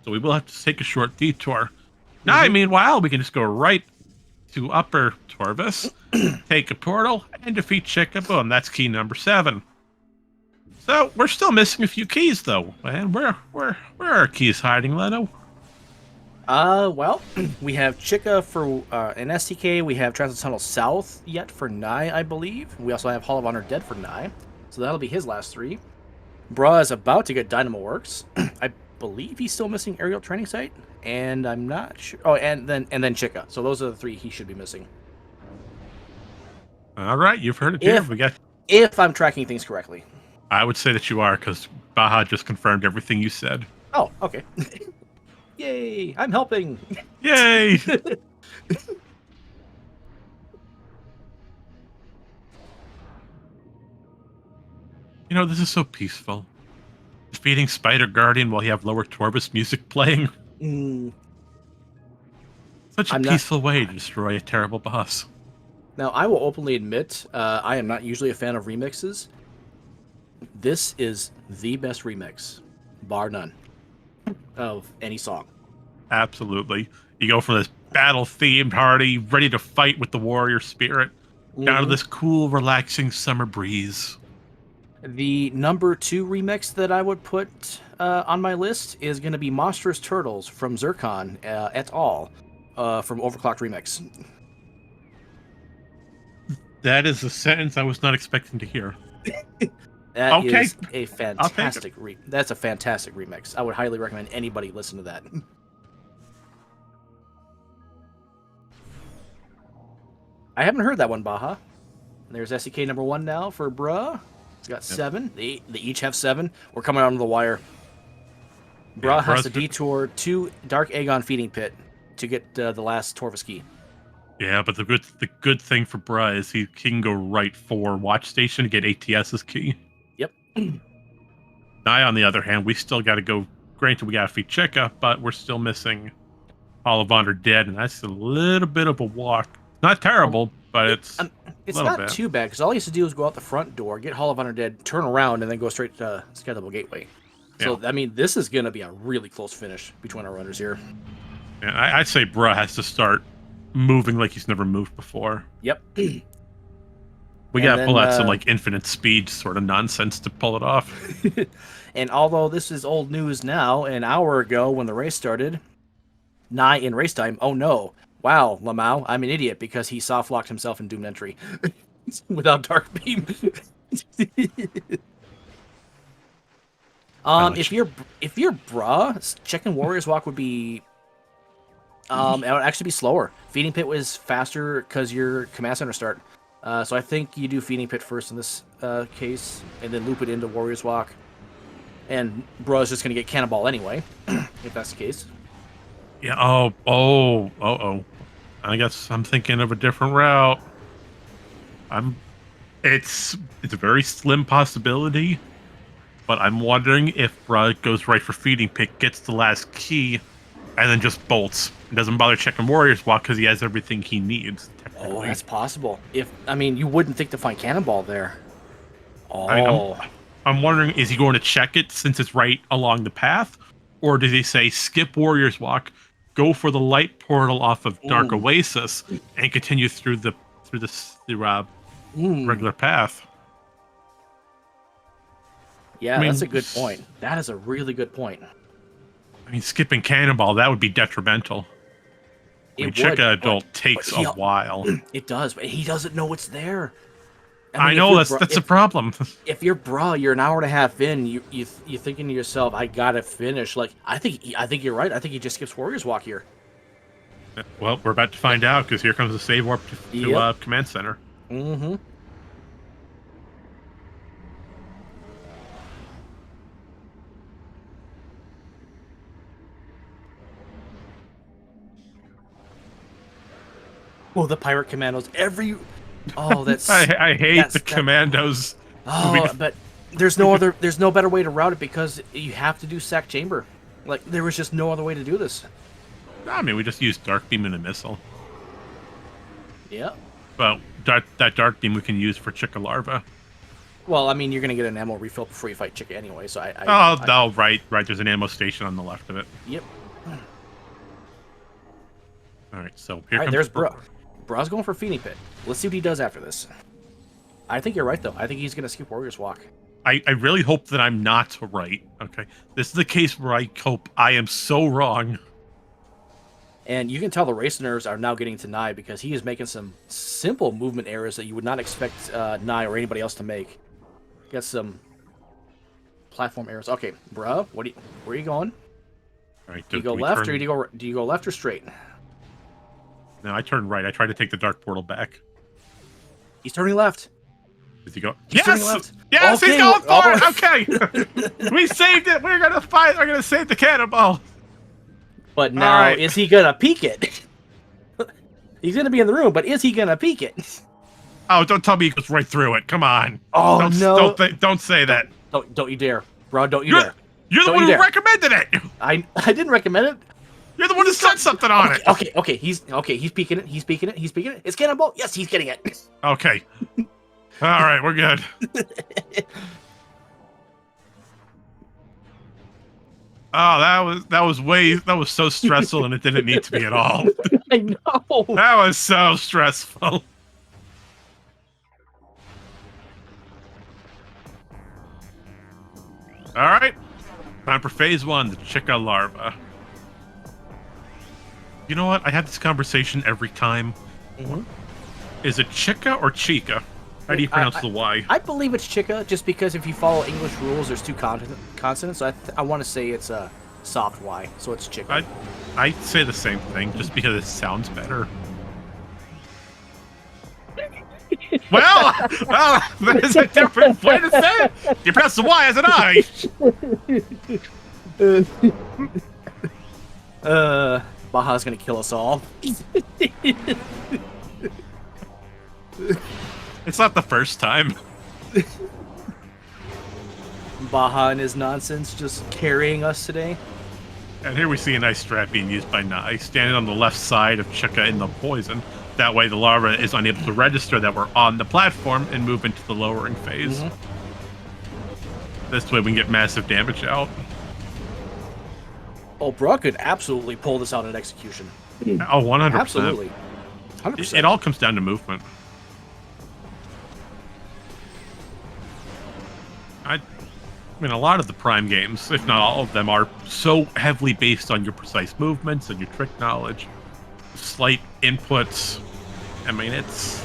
Speaker 2: So we will have to take a short detour. Naii, meanwhile, we can just go right to Upper Torvis, take a portal, and defeat Chica. Boom, that's key number 7. So we're still missing a few keys, though. And where are our keys hiding, Leno?
Speaker 1: Well, we have Chica for an STK. We have Transit Tunnel South yet for Naii, I believe. We also have Hall of Honor Dead for Naii. So that'll be his last 3. Bra is about to get Dynamo Works. I believe he's still missing Aerial Training Site, and I'm not sure. Oh, and then Chica. So those are the 3 he should be missing.
Speaker 2: All right, you've heard it here.
Speaker 1: If I'm tracking things correctly.
Speaker 2: I would say that you are, because Baja just confirmed everything you said.
Speaker 1: Oh, okay. Yay! I'm helping.
Speaker 2: Yay! You know, this is so peaceful. Defeating Spider Guardian while you have Lower Torvis music playing. Such a peaceful way to destroy a terrible boss.
Speaker 1: Now, I will openly admit, I am not usually a fan of remixes. This is the best remix, bar none, of any song.
Speaker 2: Absolutely. You go from this battle-themed party, ready to fight with the warrior spirit, down to this cool, relaxing summer breeze.
Speaker 1: The number 2 remix that I would put on my list is going to be Monstrous Turtles from Zircon et al. From Overclocked Remix.
Speaker 2: That is a sentence I was not expecting to hear.
Speaker 1: That is a fantastic that's a fantastic remix. I would highly recommend anybody listen to that. I haven't heard that one, Baja. There's SEK number 1 now for Bruh. It's got 7. They each have 7. We're coming out on the wire. Bruh has to detour to Dark Aegon Feeding Pit to get the last Torvis key.
Speaker 2: Yeah, but the good thing for Bruh is he can go right for Watch Station to get ATS's key.
Speaker 1: Yep.
Speaker 2: Naii, on the other hand, we still got to go. Granted, we got to feed Chica, but we're still missing Hall of Honor Dead, and that's a little bit of a walk. Not terrible, but it's
Speaker 1: not too bad, because all he has to do is go out the front door, get Hall of Honor Dead, turn around, and then go straight to Skeletal Gateway. So, I mean, this is going to be a really close finish between our runners here.
Speaker 2: Yeah, I'd say Bruh has to start moving like he's never moved before.
Speaker 1: Yep.
Speaker 2: We gotta pull out some like infinite speed sort of nonsense to pull it off.
Speaker 1: And although this is old news now, an hour ago when the race started, Naii in race time, oh no, wow, Lamau, I'm an idiot because he soft locked himself in Doomed Entry without Dark Beam. If you're Bruh, checking Warrior's Walk would be it would actually be slower. Feeding Pit was faster because your command center start. So I think you do Feeding Pit first in this case, and then loop it into Warrior's Walk. And Bruh is just going to get Cannonball anyway, if that's the case.
Speaker 2: Yeah, I guess I'm thinking of a different route. It's a very slim possibility, but I'm wondering if Bruh goes right for Feeding Pit, gets the last key, and then just bolts. Doesn't bother checking Warrior's Walk because he has everything he needs.
Speaker 1: Oh, that's possible. You wouldn't think to find Cannonball there. Oh.
Speaker 2: I'm wondering, is he going to check it since it's right along the path? Or does he say, skip Warrior's Walk, go for the light portal off of Dark Oasis, and continue through the through the regular path.
Speaker 1: Yeah,
Speaker 2: I mean,
Speaker 1: that's a good point. That is a really good point.
Speaker 2: I mean, skipping Cannonball, that would be detrimental. I mean, Chica Adult takes a while.
Speaker 1: It does, but he doesn't know it's there.
Speaker 2: I know that's a problem.
Speaker 1: If you're you're an hour and a half in, you're thinking to yourself, I gotta finish. Like I think you're right. I think he just skips Warriors Walk here.
Speaker 2: Well, we're about to find out because here comes the save warp to Command Center.
Speaker 1: Mm-hmm. Oh, the pirate commandos! That's
Speaker 2: I hate the commandos.
Speaker 1: Oh, but there's no better way to route it because you have to do sack chamber. Like there was just no other way to do this.
Speaker 2: I mean, we just used Dark Beam and a missile.
Speaker 1: Yeah.
Speaker 2: Well, that Dark Beam we can use for Chica Larva.
Speaker 1: Well, I mean, you're gonna get an ammo refill before you fight Chica anyway, so
Speaker 2: right. There's an ammo station on the left of it.
Speaker 1: Yep.
Speaker 2: All right, so
Speaker 1: here comes there's Bro. Bro's going for Feeny Pit. Let's see what he does after this. I think you're right, though. I think he's gonna skip Warriors Walk.
Speaker 2: I really hope that I'm not right. Okay, this is the case where I hope I am so wrong.
Speaker 1: And you can tell the race nerves are now getting to Naii because he is making some simple movement errors that you would not expect Naii or anybody else to make. Got some platform errors. Okay, bro, where are you going?
Speaker 2: All right,
Speaker 1: do you go left or do you go left or straight?
Speaker 2: No, I turned right. I tried to take the dark portal back.
Speaker 1: He's turning left.
Speaker 2: Does he go?
Speaker 1: He's turning left.
Speaker 2: Yes, okay, he's going for it. Okay, we saved it. We're gonna fight. We're gonna save the cannonball.
Speaker 1: But now, is he gonna peek it? He's gonna be in the room, but is he gonna peek it?
Speaker 2: Oh, don't tell me he goes right through it. Come on.
Speaker 1: Oh, no.
Speaker 2: Don't say that.
Speaker 1: Don't you dare. Bro, don't you dare.
Speaker 2: You're the one who recommended it.
Speaker 1: I didn't recommend it.
Speaker 2: You're the one who said something on it.
Speaker 1: Okay. He's peeking it. He's peeking it. It's cannonball. Yes, he's getting it.
Speaker 2: Okay. All right, we're good. Oh, that was so stressful, and it didn't need to be at all.
Speaker 1: I know.
Speaker 2: That was so stressful. All right, time for phase 1, the Chica Larva. You know what? I have this conversation every time.
Speaker 1: Mm-hmm.
Speaker 2: Is it Chica or Chica? How do you pronounce the Y?
Speaker 1: I believe it's Chica, just because if you follow English rules, there's 2 consonants. So I want to say it's a soft Y, so it's Chica.
Speaker 2: I say the same thing, just because it sounds better. well, there's a different way to say it. You pronounce the Y as an I.
Speaker 1: Baja's gonna kill us all.
Speaker 2: It's not the first time.
Speaker 1: Baja and his nonsense just carrying us today.
Speaker 2: And here we see a nice strat being used by Naii, standing on the left side of Chica in the poison. That way the larva is unable to register that we're on the platform and move into the lowering phase. Mm-hmm. This way we can get massive damage out.
Speaker 1: Oh, bro could absolutely pull this out at execution.
Speaker 2: Oh, 100%.
Speaker 1: Absolutely. 100%.
Speaker 2: It all comes down to movement. I mean, a lot of the Prime games, if not all of them, are so heavily based on your precise movements and your trick knowledge. Slight inputs. I mean, it's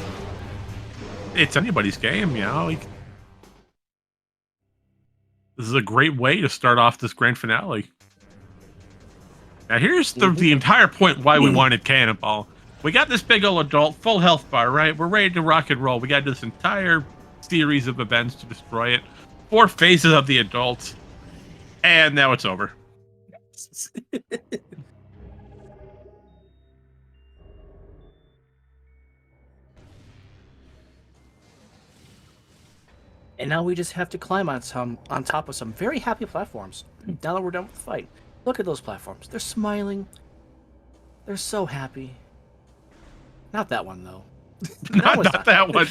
Speaker 2: anybody's game, you know? This is a great way to start off this grand finale. Now, here's the entire point why we wanted Cannonball. We got this big old adult, full health bar, right? We're ready to rock and roll. We got this entire series of events to destroy it. 4 phases of the adult. And now it's over.
Speaker 1: And now we just have to climb on top of some very happy platforms. Now that we're done with the fight. Look at those platforms. They're smiling. They're so happy. Not that one, though.
Speaker 2: not that one.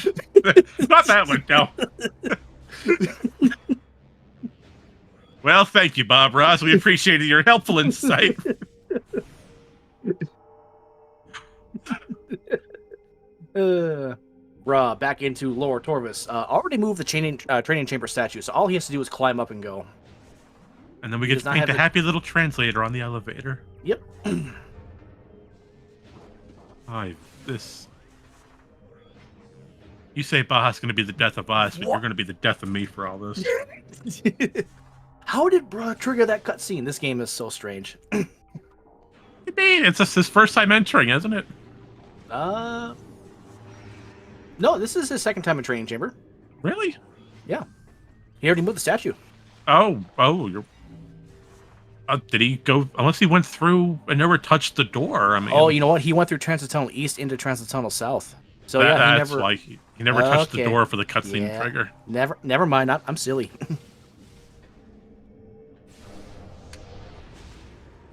Speaker 2: Not that one, no. Well, thank you, Bob Ross. We appreciated your helpful insight.
Speaker 1: Bruh, back into Lower Torvis. Already moved the training chamber statue, so all he has to do is climb up and go.
Speaker 2: And then we
Speaker 1: He
Speaker 2: get
Speaker 1: does
Speaker 2: to
Speaker 1: not
Speaker 2: paint
Speaker 1: have
Speaker 2: a happy little translator on the elevator.
Speaker 1: Yep.
Speaker 2: This. You say Baja's going to be the death of us, but you're going to be the death of me for all this.
Speaker 1: How did bruh trigger that cutscene? This game is so strange.
Speaker 2: It's just his first time entering, isn't it?
Speaker 1: No, this is his second time in training chamber.
Speaker 2: Really?
Speaker 1: Yeah. He already moved the statue.
Speaker 2: Oh, you're. Did he go? Unless he went through and never touched the door. I mean.
Speaker 1: Oh, you know what? He went through Transit Tunnel East into Transit Tunnel South. So yeah,
Speaker 2: that's why he never touched the door for the cutscene trigger.
Speaker 1: Never mind. I'm silly.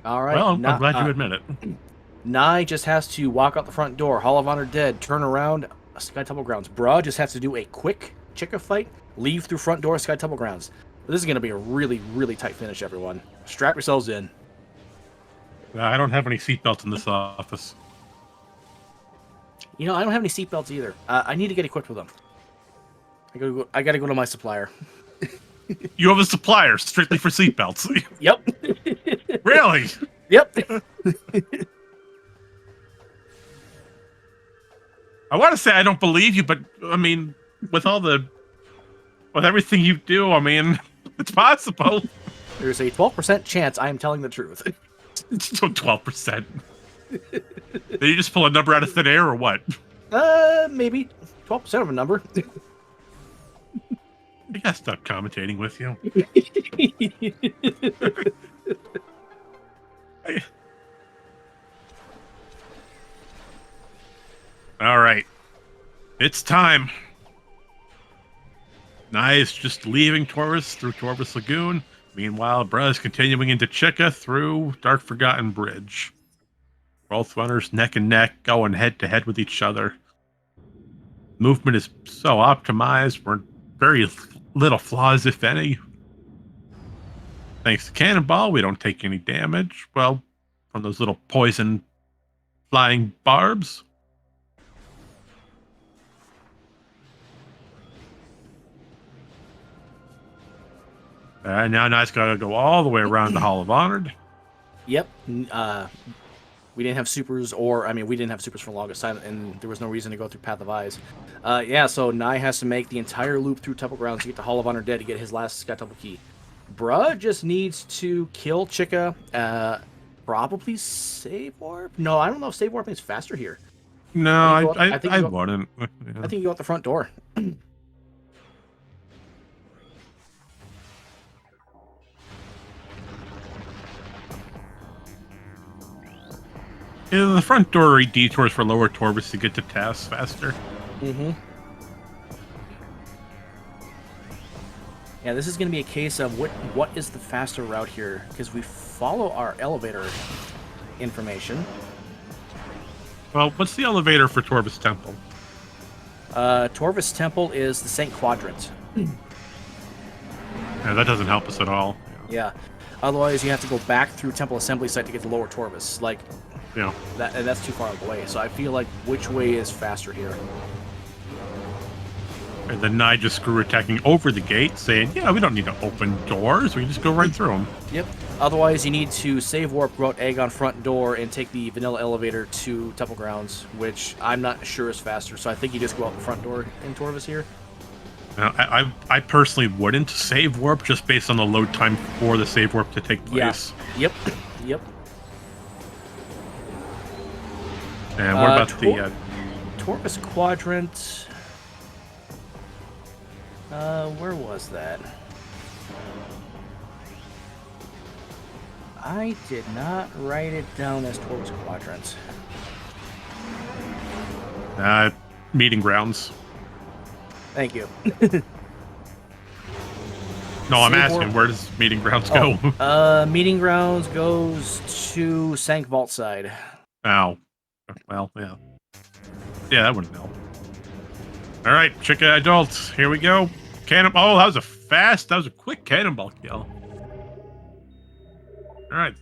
Speaker 1: All right.
Speaker 2: Well, I'm glad you admit it.
Speaker 1: Naii just has to walk out the front door. Hall of Honor dead. Turn around. Sky Temple Grounds. Bruh just has to do a quick Chica fight. Leave through front door. Sky Temple Grounds. This is going to be a really, really tight finish, everyone. Strap yourselves in.
Speaker 2: I don't have any seatbelts in this office.
Speaker 1: You know, I don't have any seatbelts either. I need to get equipped with them. I gotta go to my supplier.
Speaker 2: You have a supplier strictly for seatbelts.
Speaker 1: Yep.
Speaker 2: Really?
Speaker 1: Yep.
Speaker 2: I want to say I don't believe you, but I mean, with everything you do, I mean, it's possible.
Speaker 1: There's a 12% chance I am telling the truth.
Speaker 2: So 12%. Did you just pull a number out of thin air or what?
Speaker 1: Maybe 12% of a number.
Speaker 2: I gotta stop commentating with you. All right. It's time. Naii is just leaving Torvis through Torvis Lagoon. Meanwhile, Bruh is continuing into Chica through Dark Forgotten Bridge. Both runners neck and neck, going head to head with each other. Movement is so optimized, we're very little flaws, if any. Thanks to Cannonball, we don't take any damage. Well, from those little poison flying barbs. Now Nai's got to go all the way around the Hall of Honored.
Speaker 1: Yep. We didn't have supers, we didn't have supers for the longest time, and there was no reason to go through Path of Eyes. Yeah, so Naii has to make the entire loop through Temple Grounds to get to Hall of Honor dead to get his last Sky Temple key. Bruh just needs to kill Chica, probably save warp? No, I don't know if save warp is faster here.
Speaker 2: No, I wouldn't. Yeah.
Speaker 1: I think you go out the front door.
Speaker 2: Yeah, the front door detours for Lower Torvis to get to tasks faster.
Speaker 1: Mm-hmm. Yeah, this is going to be a case of what is the faster route here, because we follow our elevator information.
Speaker 2: Well, what's the elevator for Torvis Temple?
Speaker 1: Torvis Temple is the St. Quadrant.
Speaker 2: Yeah, that doesn't help us at all.
Speaker 1: Yeah. Otherwise, you have to go back through Temple Assembly Site to get to Lower Torvis. Like,
Speaker 2: yeah,
Speaker 1: that's too far away. So I feel like which way is faster here?
Speaker 2: And then Naii just screw attacking over the gate, saying, "Yeah, we don't need to open doors. We can just go right through them."
Speaker 1: Yep. Otherwise, you need to save warp, go out Aegon front door, and take the vanilla elevator to Temple Grounds, which I'm not sure is faster. So I think you just go out the front door in Torvis here.
Speaker 2: Now, I personally wouldn't save warp just based on the load time for the save warp to take place.
Speaker 1: Yeah. Yep.
Speaker 2: And what about the
Speaker 1: Torvis Quadrant? Where was that? I did not write it down as Torvis Quadrant.
Speaker 2: Meeting grounds.
Speaker 1: Thank you.
Speaker 2: No, I'm asking, where does meeting grounds go?
Speaker 1: Meeting grounds goes to Sank Vault side.
Speaker 2: Ow. Well, yeah. Yeah, that wouldn't help. All right, Chica adults, here we go. Cannonball. Oh, that was a quick cannonball kill. All right.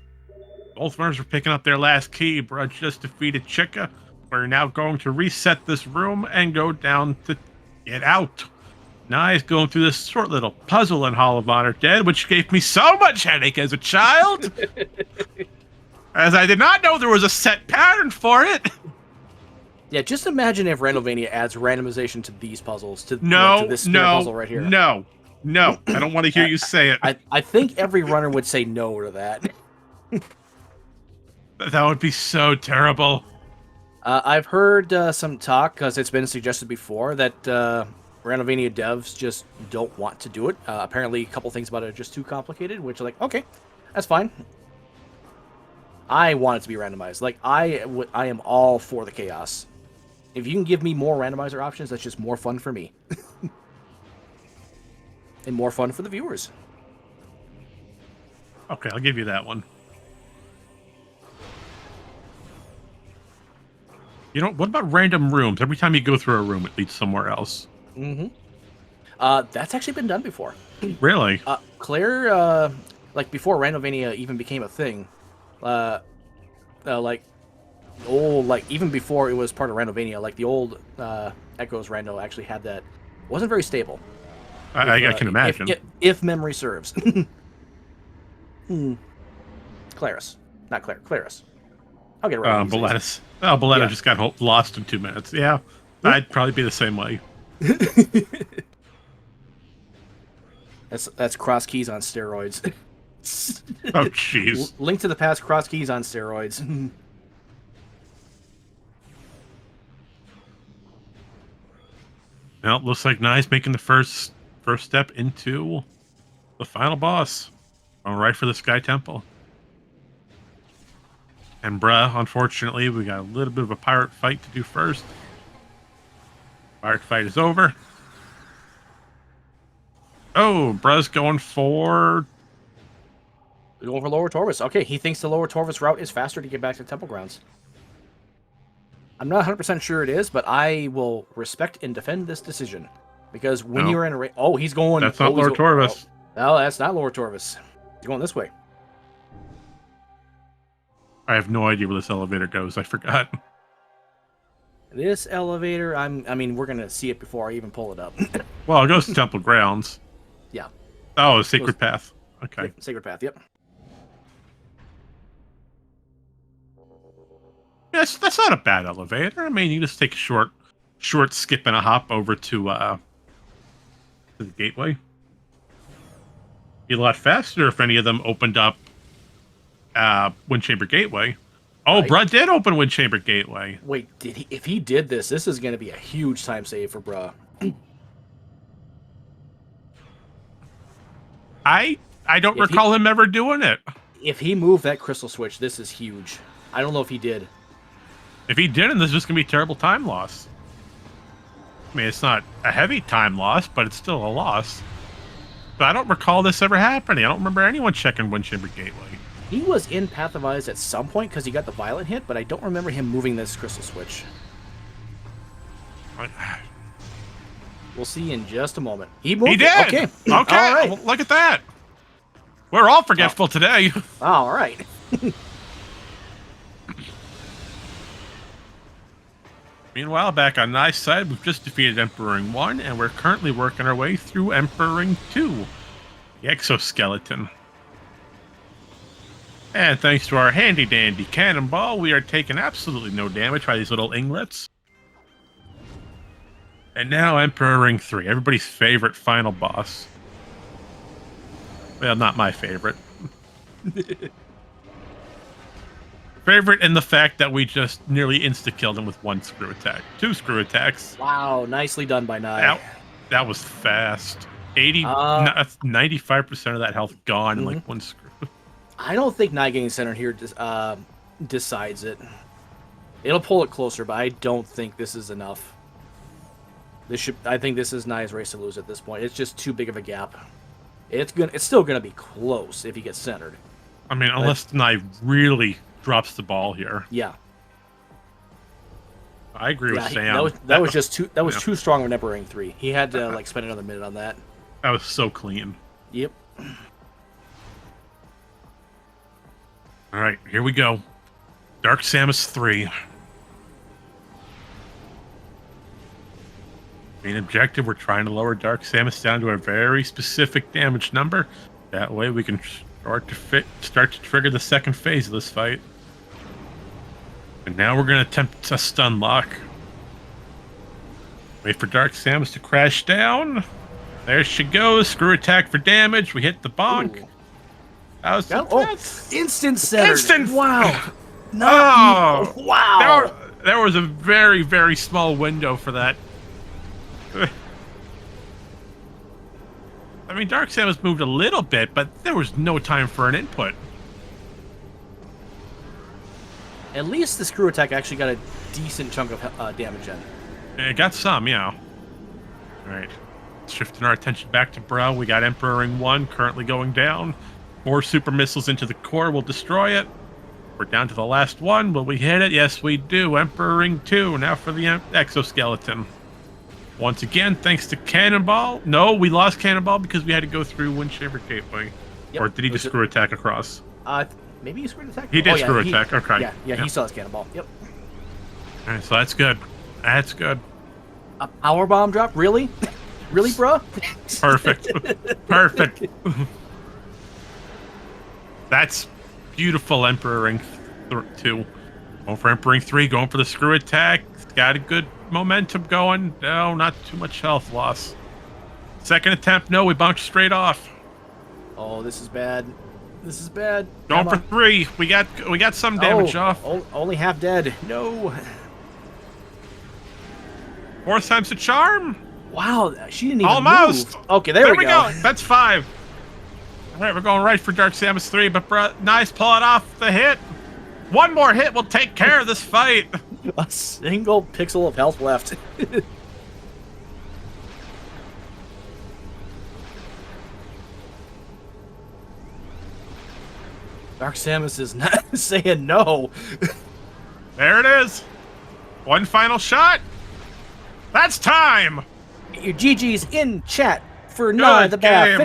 Speaker 2: Both runners are picking up their last key. Bruh just defeated Chica. We're now going to reset this room and go down to get out. Nai's going through this short little puzzle in Hall of Honor Dead, which gave me so much headache as a child. As I did not know there was a set pattern for it.
Speaker 1: Yeah, just imagine if Randomania adds randomization to these puzzles, to this puzzle right here.
Speaker 2: No, I don't want to hear you say it.
Speaker 1: I think every runner would say no to that.
Speaker 2: That would be so terrible.
Speaker 1: I've heard some talk, because it's been suggested before, that Randomania devs just don't want to do it. Apparently, a couple things about it are just too complicated, which are like, okay, that's fine. I want it to be randomized. Like, I am all for the chaos. If you can give me more randomizer options, that's just more fun for me. And more fun for the viewers.
Speaker 2: Okay, I'll give you that one. You know, what about random rooms? Every time you go through a room, it leads somewhere else.
Speaker 1: Mm-hmm. That's actually been done before.
Speaker 2: Really?
Speaker 1: Claire, like, before Randomania even became a thing, even before it was part of Randomania, like, the old Echoes Rando actually had that. Wasn't very stable.
Speaker 2: I can imagine.
Speaker 1: If memory serves. Claris. Not Claire. Claris. I'll get it right.
Speaker 2: Boletus. Oh, Boletta just got lost in 2 minutes. Yeah. I'd probably be the same way.
Speaker 1: That's cross keys on steroids.
Speaker 2: Oh, jeez.
Speaker 1: Link to the Past cross keys on steroids.
Speaker 2: Well, looks like Nai's making the first step into the final boss. All right, for the Sky Temple. And bruh, unfortunately, we got a little bit of a pirate fight to do first. Pirate fight is over. Oh, bruh's going for
Speaker 1: Lower Torvus. Okay, he thinks the Lower Torvus route is faster to get back to Temple Grounds. I'm not 100% sure it is, but I will respect and defend this decision. Because when you're in a race... Oh, he's going...
Speaker 2: That's not Lower Torvus.
Speaker 1: No, that's not Lower Torvus. He's going this way.
Speaker 2: I have no idea where this elevator goes. I forgot.
Speaker 1: This elevator, I mean, we're going to see it before I even pull it up.
Speaker 2: Well, it goes to Temple Grounds.
Speaker 1: Yeah.
Speaker 2: Oh, Sacred Path. Okay.
Speaker 1: Sacred Path, yep.
Speaker 2: Yes, that's not a bad elevator. I mean, you just take a short skip and a hop over to the gateway. Be a lot faster if any of them opened up Wind Chamber Gateway. Oh,
Speaker 1: Right.
Speaker 2: bruh did open Wind Chamber Gateway.
Speaker 1: Wait, did he? If he did this is going to be a huge time save for bruh.
Speaker 2: I don't recall him ever doing it.
Speaker 1: If he moved that crystal switch, this is huge. I don't know if he did.
Speaker 2: If he didn't, this is just going to be terrible time loss. I mean, it's not a heavy time loss, but it's still a loss. But I don't recall this ever happening. I don't remember anyone checking Wind Chamber Gateway.
Speaker 1: He was in Path of Eyes at some point because he got the violent hit, but I don't remember him moving this crystal switch. We'll see in just a moment. He moved.
Speaker 2: He did.
Speaker 1: Okay.
Speaker 2: Okay.
Speaker 1: All right.
Speaker 2: Well, look at that. We're all forgetful today.
Speaker 1: All right.
Speaker 2: Meanwhile, back on Nai's side, we've just defeated Emperor 1, and we're currently working our way through Emperor 2, the exoskeleton. And thanks to our handy-dandy cannonball, we are taking absolutely no damage by these little inglets. And now Emperor 3, everybody's favorite final boss. Well, not my favorite. Favorite in the fact that we just nearly insta-killed him with 1 screw attack. 2 screw attacks.
Speaker 1: Wow, nicely done by Naii.
Speaker 2: That was fast. 95% of that health gone in like 1 screw.
Speaker 1: I don't think Naii getting centered here decides it. It'll pull it closer, but I don't think this is enough. I think this is Nai's race to lose at this point. It's just too big of a gap. It's still gonna be close if he gets centered.
Speaker 2: I mean, unless Naii really drops the ball here.
Speaker 1: Yeah.
Speaker 2: I agree with Sam.
Speaker 1: That was just too too strong of Emperor 3. He had to like spend another minute on that.
Speaker 2: That was so clean.
Speaker 1: Yep.
Speaker 2: All right, here we go. Dark Samus 3. Main objective, we're trying to lower Dark Samus down to a very specific damage number. That way we can start to trigger the second phase of this fight. And now we're going to attempt a stun lock. Wait for Dark Samus to crash down. There she goes. Screw attack for damage. We hit the bonk.
Speaker 1: Ooh.
Speaker 2: That was
Speaker 1: Instant center.
Speaker 2: Instant.
Speaker 1: Wow.
Speaker 2: Oh,
Speaker 1: wow.
Speaker 2: There was a very, very small window for that. I mean, Dark Samus moved a little bit, but there was no time for an input.
Speaker 1: At least the screw attack actually got a decent chunk of damage in.
Speaker 2: It got some, yeah. All right. Shifting our attention back to Bro. We got Emperor Ring 1 currently going down. 4 super missiles into the core will destroy it. We're down to the last one. Will we hit it? Yes, we do. Emperor Ring 2. Now for the exoskeleton. Once again, thanks to Cannonball. No, we lost Cannonball because we had to go through Windchamber Gateway.
Speaker 1: Yep.
Speaker 2: Or did he just screw attack across?
Speaker 1: Maybe he screwed attack?
Speaker 2: He did screw attack. Okay.
Speaker 1: Yeah, he still has Cannonball. Yep.
Speaker 2: All right, so that's good. That's good.
Speaker 1: A power bomb drop? Really? Really, bro?
Speaker 2: Perfect. Perfect. That's beautiful, Emperor Ring 2. Going for Emperor Ring 3, going for the screw attack. It's got a good momentum going. No, not too much health loss. Second attempt, no, we bounced straight off.
Speaker 1: Oh, this is bad. This is bad.
Speaker 2: Going for 3. We got some damage off.
Speaker 1: Only half dead. No.
Speaker 2: 4th time's a charm.
Speaker 1: Wow, she didn't even
Speaker 2: Almost.
Speaker 1: move. Okay, there we go.
Speaker 2: That's 5. All right, we're going right for Dark Samus 3, but nice, pull it off the hit. One more hit will take care of this fight.
Speaker 1: A single pixel of health left. Dark Samus is not saying no.
Speaker 2: There it is. One final shot. That's time.
Speaker 1: Your GG's in chat for Naii the Bat,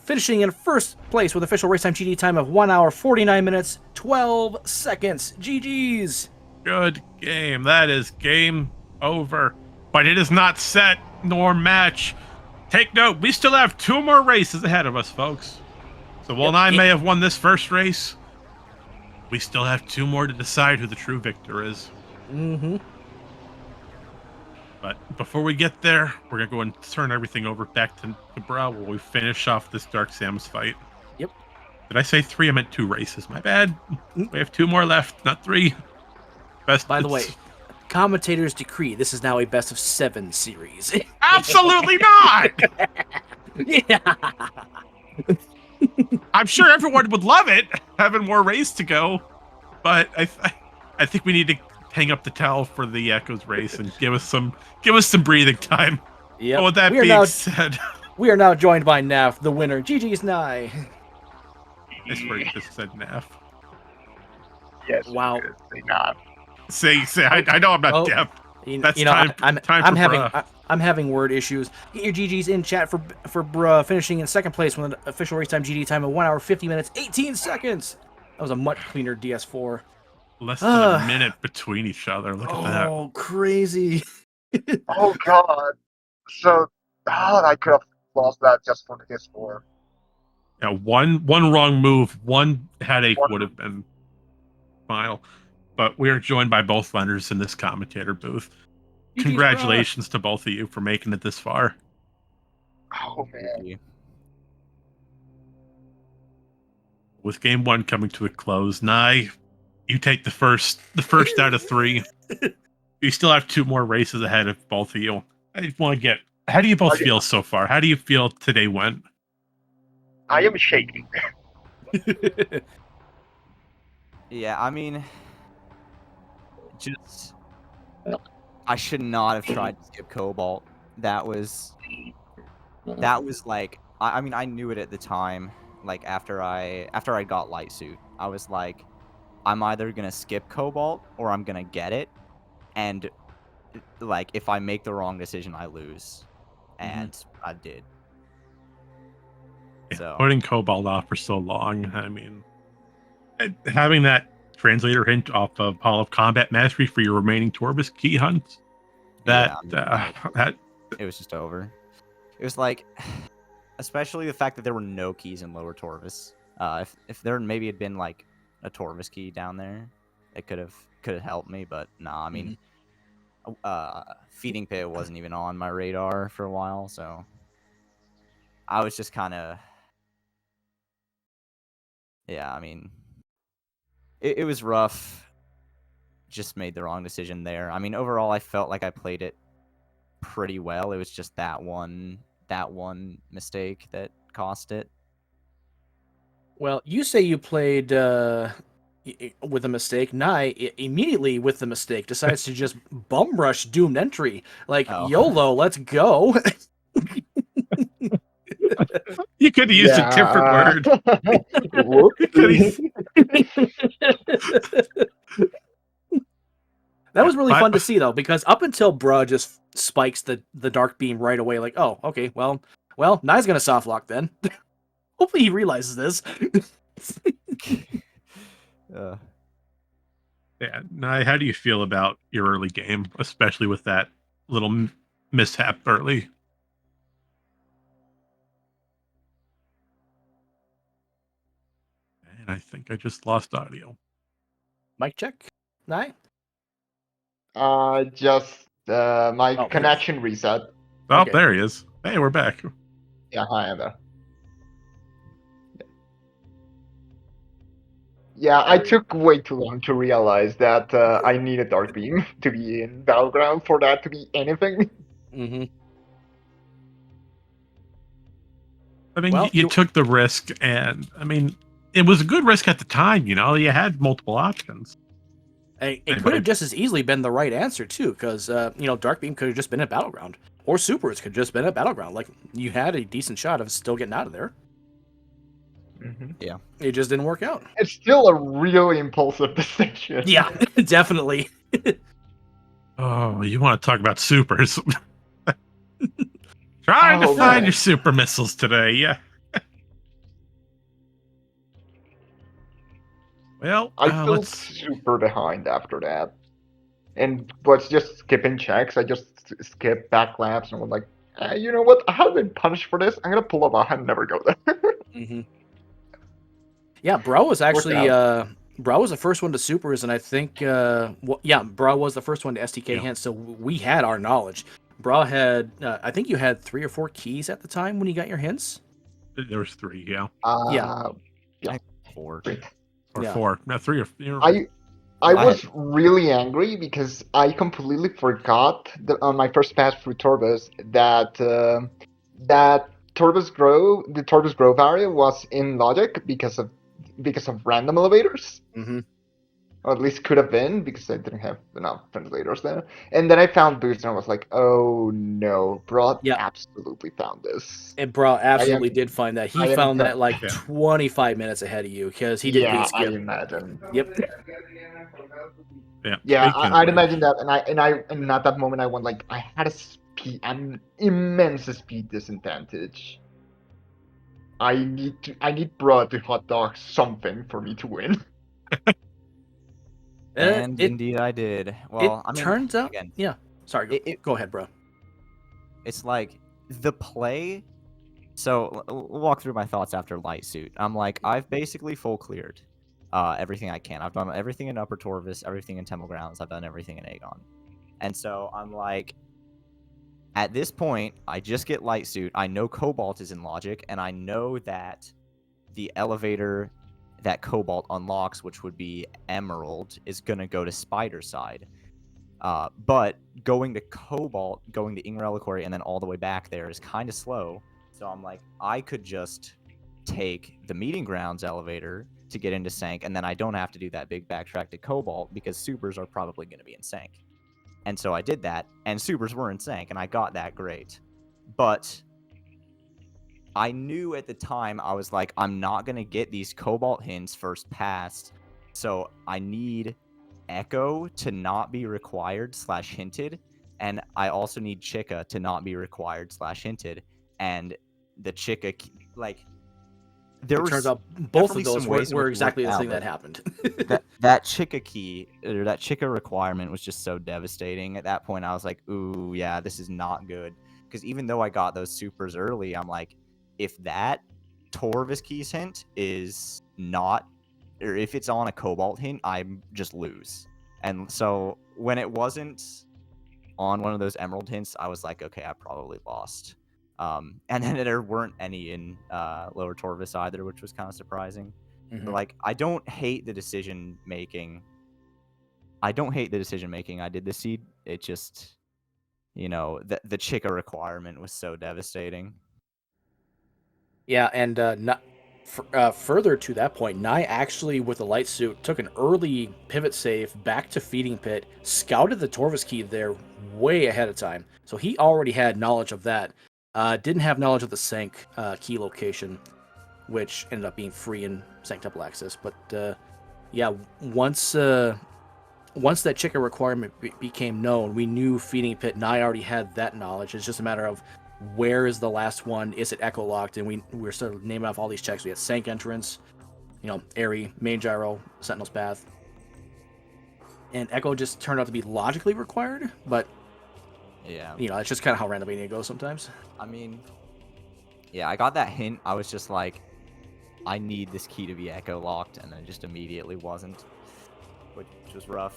Speaker 1: finishing in first place with official race time GG time of 1 hour 49 minutes 12 seconds. GG's.
Speaker 2: Good game. That is game over. But it is not set nor match. Take note, we still have 2 more races ahead of us, folks. So while Naii may have won this first race, we still have 2 more to decide who the true victor is.
Speaker 1: Mm-hmm.
Speaker 2: But before we get there, we're going to go and turn everything over back to Bro while we finish off this Dark Samus fight.
Speaker 1: Yep.
Speaker 2: Did I say 3? I meant 2 races. My bad. We have 2 more left, not 3.
Speaker 1: By the way, commentators decree this is now a best of 7 series.
Speaker 2: Absolutely not!
Speaker 1: Yeah.
Speaker 2: I'm sure everyone would love it, having more race to go. But I think we need to hang up the towel for the Echoes race and give us some breathing time.
Speaker 1: Yeah.
Speaker 2: But with that being said,
Speaker 1: we are now joined by Naf, the winner. GG's Naii.
Speaker 2: I swear you just said Naf.
Speaker 3: Yes.
Speaker 1: Wow.
Speaker 3: Say not.
Speaker 2: Say. I know I'm not deaf. That's
Speaker 1: I'm having word issues. Get your GG's in chat for finishing in second place with an official race time GG time of 1 hour 50 minutes 18 seconds. That was a much cleaner DS4.
Speaker 2: Less than a minute between each other. Look at that.
Speaker 1: Oh, crazy.
Speaker 3: Oh god. So I could have lost that just for the PS4.
Speaker 2: Yeah, one wrong move, one headache would have been final. But we are joined by both vendors in this commentator booth. Congratulations to both of you for making it this far.
Speaker 3: Oh man.
Speaker 2: With game 1 coming to a close, Naii, you take the first out of 3. You still have 2 more races ahead of both of you. I want to get. How do you both feel so far? How do you feel today went?
Speaker 3: I am shaking.
Speaker 4: Yeah, I mean, I should not have tried to skip Cobalt. That was like, I mean, I knew it at the time. Like after I got Light Suit, I was like, I'm either gonna skip Cobalt or I'm gonna get it, and like if I make the wrong decision, I lose, and I did.
Speaker 2: Yeah,
Speaker 4: so
Speaker 2: putting Cobalt off for so long, I mean, having that translator hint off of Hall of Combat Mastery for your remaining Torbus key hunts, that
Speaker 4: it was just over. It was like, especially the fact that there were no keys in Lower Torvis. If there maybe had been like a Torvis key down there, it could have helped me. But nah, I mean, Feeding Pit wasn't even on my radar for a while, so I was just kind of, yeah. I mean, it was rough. Just made the wrong decision there. I mean, overall, I felt like I played it pretty well. It was just that one mistake that cost it.
Speaker 1: Well, you say you played with a mistake. Naii immediately with the mistake decides to just bum rush doomed entry. Like,
Speaker 4: Oh.
Speaker 1: YOLO, let's go.
Speaker 2: You could have used a different word.
Speaker 1: That was really fun to see, though, because up until bruh just spikes the dark beam right away, like, oh, okay, well, Nai's gonna soft lock then. Hopefully he realizes this.
Speaker 2: Yeah. Now, how do you feel about your early game, especially with that little mishap early? And I think I just lost audio.
Speaker 1: Mic check, Naii?
Speaker 3: Just my
Speaker 1: Oh,
Speaker 3: connection reset.
Speaker 2: Oh,
Speaker 1: Okay.
Speaker 2: there he is. Hey, we're back.
Speaker 3: Yeah, hi there. Yeah, I took way too long to realize that I need a dark beam to be in Battleground for that to be anything.
Speaker 1: Mm-hmm.
Speaker 2: I mean,
Speaker 1: Well,
Speaker 2: you took the risk, and I mean, it was a good risk at the time. You know, you had multiple options.
Speaker 1: It could have just as easily been the right answer too, because Dark Beam could have just been at Battleground, or Supers could have just been at Battleground. Like, you had a decent shot of still getting out of there.
Speaker 3: Mm-hmm.
Speaker 4: Yeah,
Speaker 1: it just didn't work out.
Speaker 3: It's still a really impulsive decision.
Speaker 1: Yeah, definitely.
Speaker 2: Oh, you want to talk about supers? Trying to find your super missiles today, yeah. Well,
Speaker 3: I feel super behind after that, and was just skipping checks. I just skipped back laps and was like, you know what? I haven't been punished for this. I'm gonna pull up and never go there.
Speaker 1: Mm-hmm. Yeah, Bro was actually Bro was the first one to supers, and I think Bro was the first one to STK hints. So we had our knowledge. Bro had I think you had 3 or 4 keys at the time when you got your hints.
Speaker 2: There was 3, yeah.
Speaker 3: Yeah,
Speaker 4: 4.
Speaker 2: Or 4. No, 3 or 4.
Speaker 3: I was really angry because I completely forgot on my first pass through Torbus that that the Torbus Grove area was in logic because of random elevators.
Speaker 1: Mm-hmm.
Speaker 3: Or at least could have been, because I didn't have enough ventilators there. And then I found Boost and I was like, oh no, Bro absolutely found this.
Speaker 1: And Bro absolutely did find that. He found that like 25 minutes ahead of you, because he did green skip.
Speaker 3: I imagine.
Speaker 1: Yep.
Speaker 3: Yeah, I'd imagine that, and at that moment I went like, I had an immense speed disadvantage. I need Bro to hot dog something for me to win.
Speaker 4: And indeed I did. Well, I mean,
Speaker 1: turns out,
Speaker 4: again,
Speaker 1: yeah. Sorry, go ahead, Bro.
Speaker 4: It's like the play. So we'll walk through my thoughts after Light Suit. I'm like, I've basically full cleared everything I can. I've done everything in Upper Torvis, everything in Temple Grounds. I've done everything in Aegon. And so I'm like, at this point, I just get Light Suit. I know Cobalt is in logic, and I know that the elevator that Cobalt unlocks, which would be Emerald, is going to go to Spider side. But going to Cobalt, going to Ing Reliquary, and then all the way back there is kind of slow. So I'm like, I could just take the Meeting Grounds elevator to get into Sank, and then I don't have to do that big backtrack to Cobalt, because Supers are probably going to be in Sank. And so I did that, and Supers were in Sank, and I got that great. But I knew at the time, I was like, I'm not going to get these Cobalt hints first pass, so I need Echo to not be required / hinted, and I also need Chica to not be required / hinted, and the Chica, like, there
Speaker 1: turns out both of those were exactly the thing that happened.
Speaker 4: that Chica key, or that Chica requirement was just so devastating. At that point, I was like, ooh, yeah, this is not good. because even though I got those supers early, I'm like, if that Torvis Keys hint is not, or if it's on a Cobalt hint, I just lose. And so when it wasn't on one of those Emerald hints, I was like, okay, I probably lost. And then there weren't any in Lower Torvis either, which was kind of surprising. But like, I don't hate the decision making. I did the seed. It just, the Chica requirement was so devastating.
Speaker 1: Yeah, and further to that point, Naii actually, with the light suit, took an early pivot save back to Feeding Pit, scouted the Torvis key there way ahead of time. So he already had knowledge of that. Didn't have knowledge of the Sank key location, which ended up being free in Sank Temple access. But yeah, once that Chica requirement became known, we knew Feeding Pit. Naii already had that knowledge. It's just a matter of where is the last one? Is it echo locked? And we were sort of naming off all these checks. We had Sank entrance, Airy, main gyro, Sentinel's path, and echo just turned out to be logically required. But
Speaker 4: yeah,
Speaker 1: it's just kind of how Randomizer goes sometimes.
Speaker 4: I mean, yeah, I got that hint. I was just like, I need this key to be echo locked, and it just immediately wasn't, which was rough.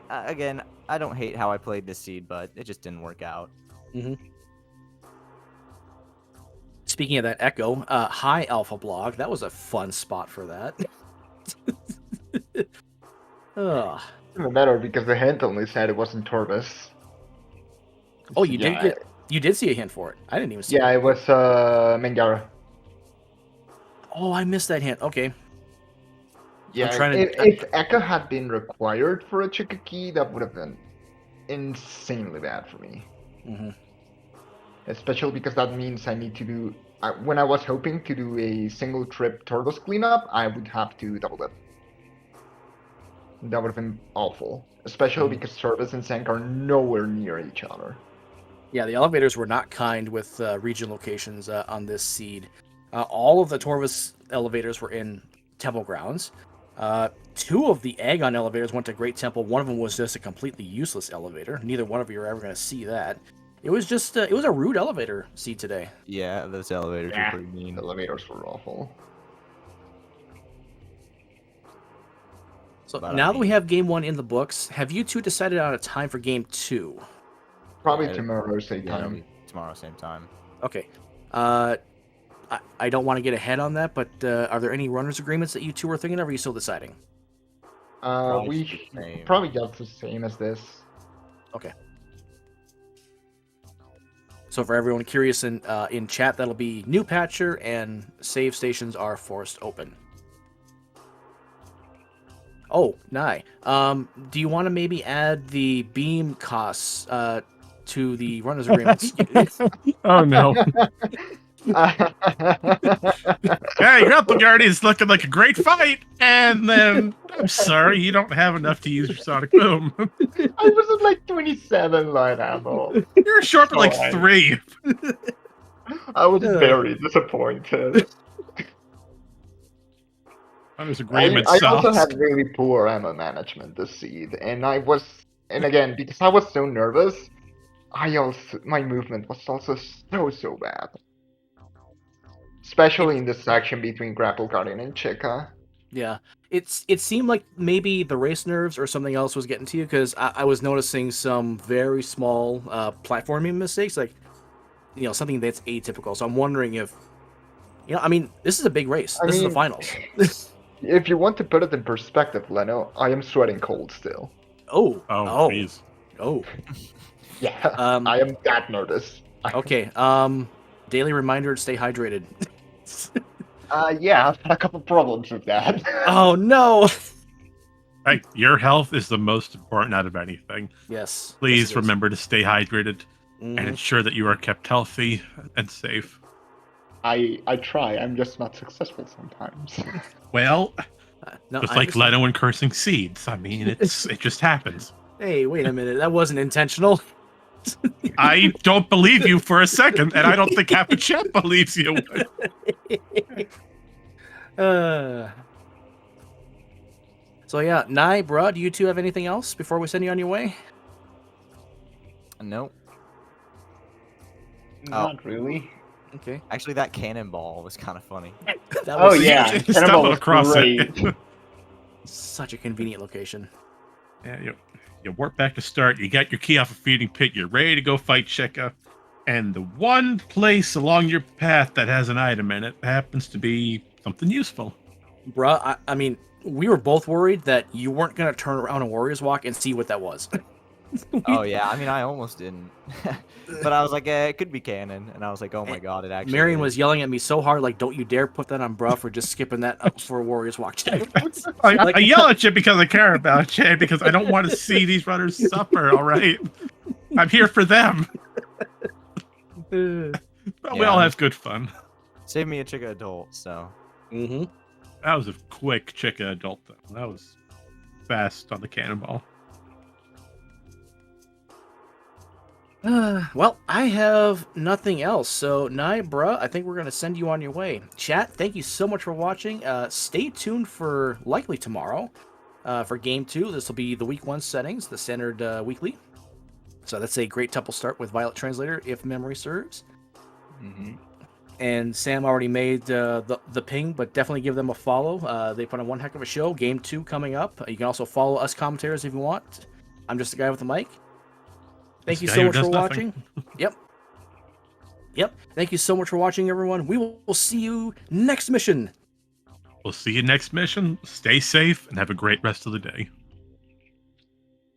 Speaker 4: Again, I don't hate how I played this seed, but it just didn't work out.
Speaker 1: Speaking of that echo, hi Alpha Blog. That was a fun spot for that. Ugh.
Speaker 3: It doesn't matter because the hint only said it wasn't Torvis.
Speaker 1: Oh, you did see a hint for it. I didn't even see
Speaker 3: Yeah,
Speaker 1: it.
Speaker 3: it was Mangara.
Speaker 1: Oh, I missed that hint. Okay.
Speaker 3: Yeah, if Echo had been required for a Chica key, that would have been insanely bad for me. Especially because that means I need to do... when I was hoping to do a single trip Torvis cleanup, I would have to double it. That would have been awful. Especially because Torvis and Sank are nowhere near each other.
Speaker 1: Yeah, the elevators were not kind with region locations on this seed. All of the Torvis elevators were in Temple grounds. 2 of the Agon elevators went to Great Temple. One of them was just a completely useless elevator. Neither one of you are ever going to see that. It was just it was a rude elevator seed today.
Speaker 4: Yeah, those elevators were pretty mean.
Speaker 3: Elevators were awful.
Speaker 1: So now that we have game 1 in the books, have you two decided on a time for game 2?
Speaker 3: Probably tomorrow, same
Speaker 4: Yeah,
Speaker 3: time.
Speaker 4: tomorrow, same time.
Speaker 1: Okay. I don't want to get ahead on that, but are there any runners agreements that you two are thinking of, or are you still deciding?
Speaker 3: We probably got the same as this.
Speaker 1: Okay. So for everyone curious in chat, that'll be new patcher and save stations are forced open. Oh, Naii. Do you want to maybe add the beam costs to the runners agreements?
Speaker 2: Oh no. Hey, Grapple Guardian's looking like a great fight, and then I'm sorry, you don't have enough to use your Sonic Boom.
Speaker 3: I was at like 27 light ammo.
Speaker 2: You're short by like 3.
Speaker 3: I was very disappointed.
Speaker 2: This agreement
Speaker 3: I
Speaker 2: sucks.
Speaker 3: also had really poor ammo management this seed, and again, because I was so nervous, my movement was also so bad. Especially in this section between Grapple Guardian and Chica.
Speaker 1: Yeah, it seemed like maybe the race nerves or something else was getting to you, because I was noticing some very small platforming mistakes, like something that's atypical. So I'm wondering if this is a big race. This is the finals.
Speaker 3: If you want to put it in perspective, Leno, I am sweating cold still.
Speaker 1: Oh,
Speaker 2: please.
Speaker 1: Oh.
Speaker 3: Yeah, I am that nervous.
Speaker 1: Okay. Daily reminder to stay hydrated.
Speaker 3: Yeah, I've had a couple problems with that.
Speaker 1: Oh no.
Speaker 2: Right, your health is the most important out of anything.
Speaker 1: Yes.
Speaker 2: Please
Speaker 1: yes,
Speaker 2: remember to stay hydrated and ensure that you are kept healthy and safe.
Speaker 3: I try. I'm just not successful sometimes.
Speaker 2: Well,
Speaker 1: no,
Speaker 2: just like Leno and cursing seeds. I mean, it just happens.
Speaker 1: Hey, wait a minute. That wasn't intentional.
Speaker 2: I don't believe you for a second, and I don't think half the chat believes you.
Speaker 1: So yeah, Naii, bro, do you two have anything else before we send you on your way?
Speaker 4: Nope.
Speaker 3: Not really.
Speaker 1: Okay.
Speaker 4: Actually, that cannonball was kind of funny.
Speaker 1: That
Speaker 3: Oh
Speaker 1: was
Speaker 3: yeah,
Speaker 2: You
Speaker 3: Cannonball
Speaker 2: stumbled
Speaker 3: was
Speaker 2: across
Speaker 3: great.
Speaker 2: it.
Speaker 1: such a convenient location.
Speaker 2: Yeah, you warp back to start. You got your key off a feeding pit. You're ready to go fight Chica. And the one place along your path that has an item in it happens to be something useful.
Speaker 1: Bruh, I mean, we were both worried that you weren't going to turn around a Warriors Walk and see what that was.
Speaker 4: Oh yeah, I mean I almost didn't, but I was like, it could be canon, and I was like, oh my god, it actually.
Speaker 1: Marion
Speaker 4: is.
Speaker 1: was yelling at me so hard, like, don't you dare put that on bruh for just skipping that up for a Warriors Walk check.
Speaker 2: I yell at you because I care about you, because I don't want to see these runners suffer, all right? I'm here for them. But we all have good fun.
Speaker 4: Save me a Chica adult, so.
Speaker 1: Mm-hmm.
Speaker 2: That was a quick Chica adult, though. That was fast on the cannonball.
Speaker 1: Well, I have nothing else. So, Naii, bruh, I think we're going to send you on your way. Chat, thank you so much for watching. Stay tuned for likely tomorrow for Game 2. This will be the Week 1 settings, the standard weekly. So that's a great tuple start with Violet Translator, if memory serves.
Speaker 3: Mm-hmm.
Speaker 1: And Sam already made the ping, but definitely give them a follow. They put on one heck of a show. Game 2 coming up. You can also follow us commentators if you want. I'm just the guy with the mic. Thank you so much for watching. Yep. Thank you so much for watching, everyone. We will see you next mission.
Speaker 2: We'll see you next mission. Stay safe and have a great rest of the day.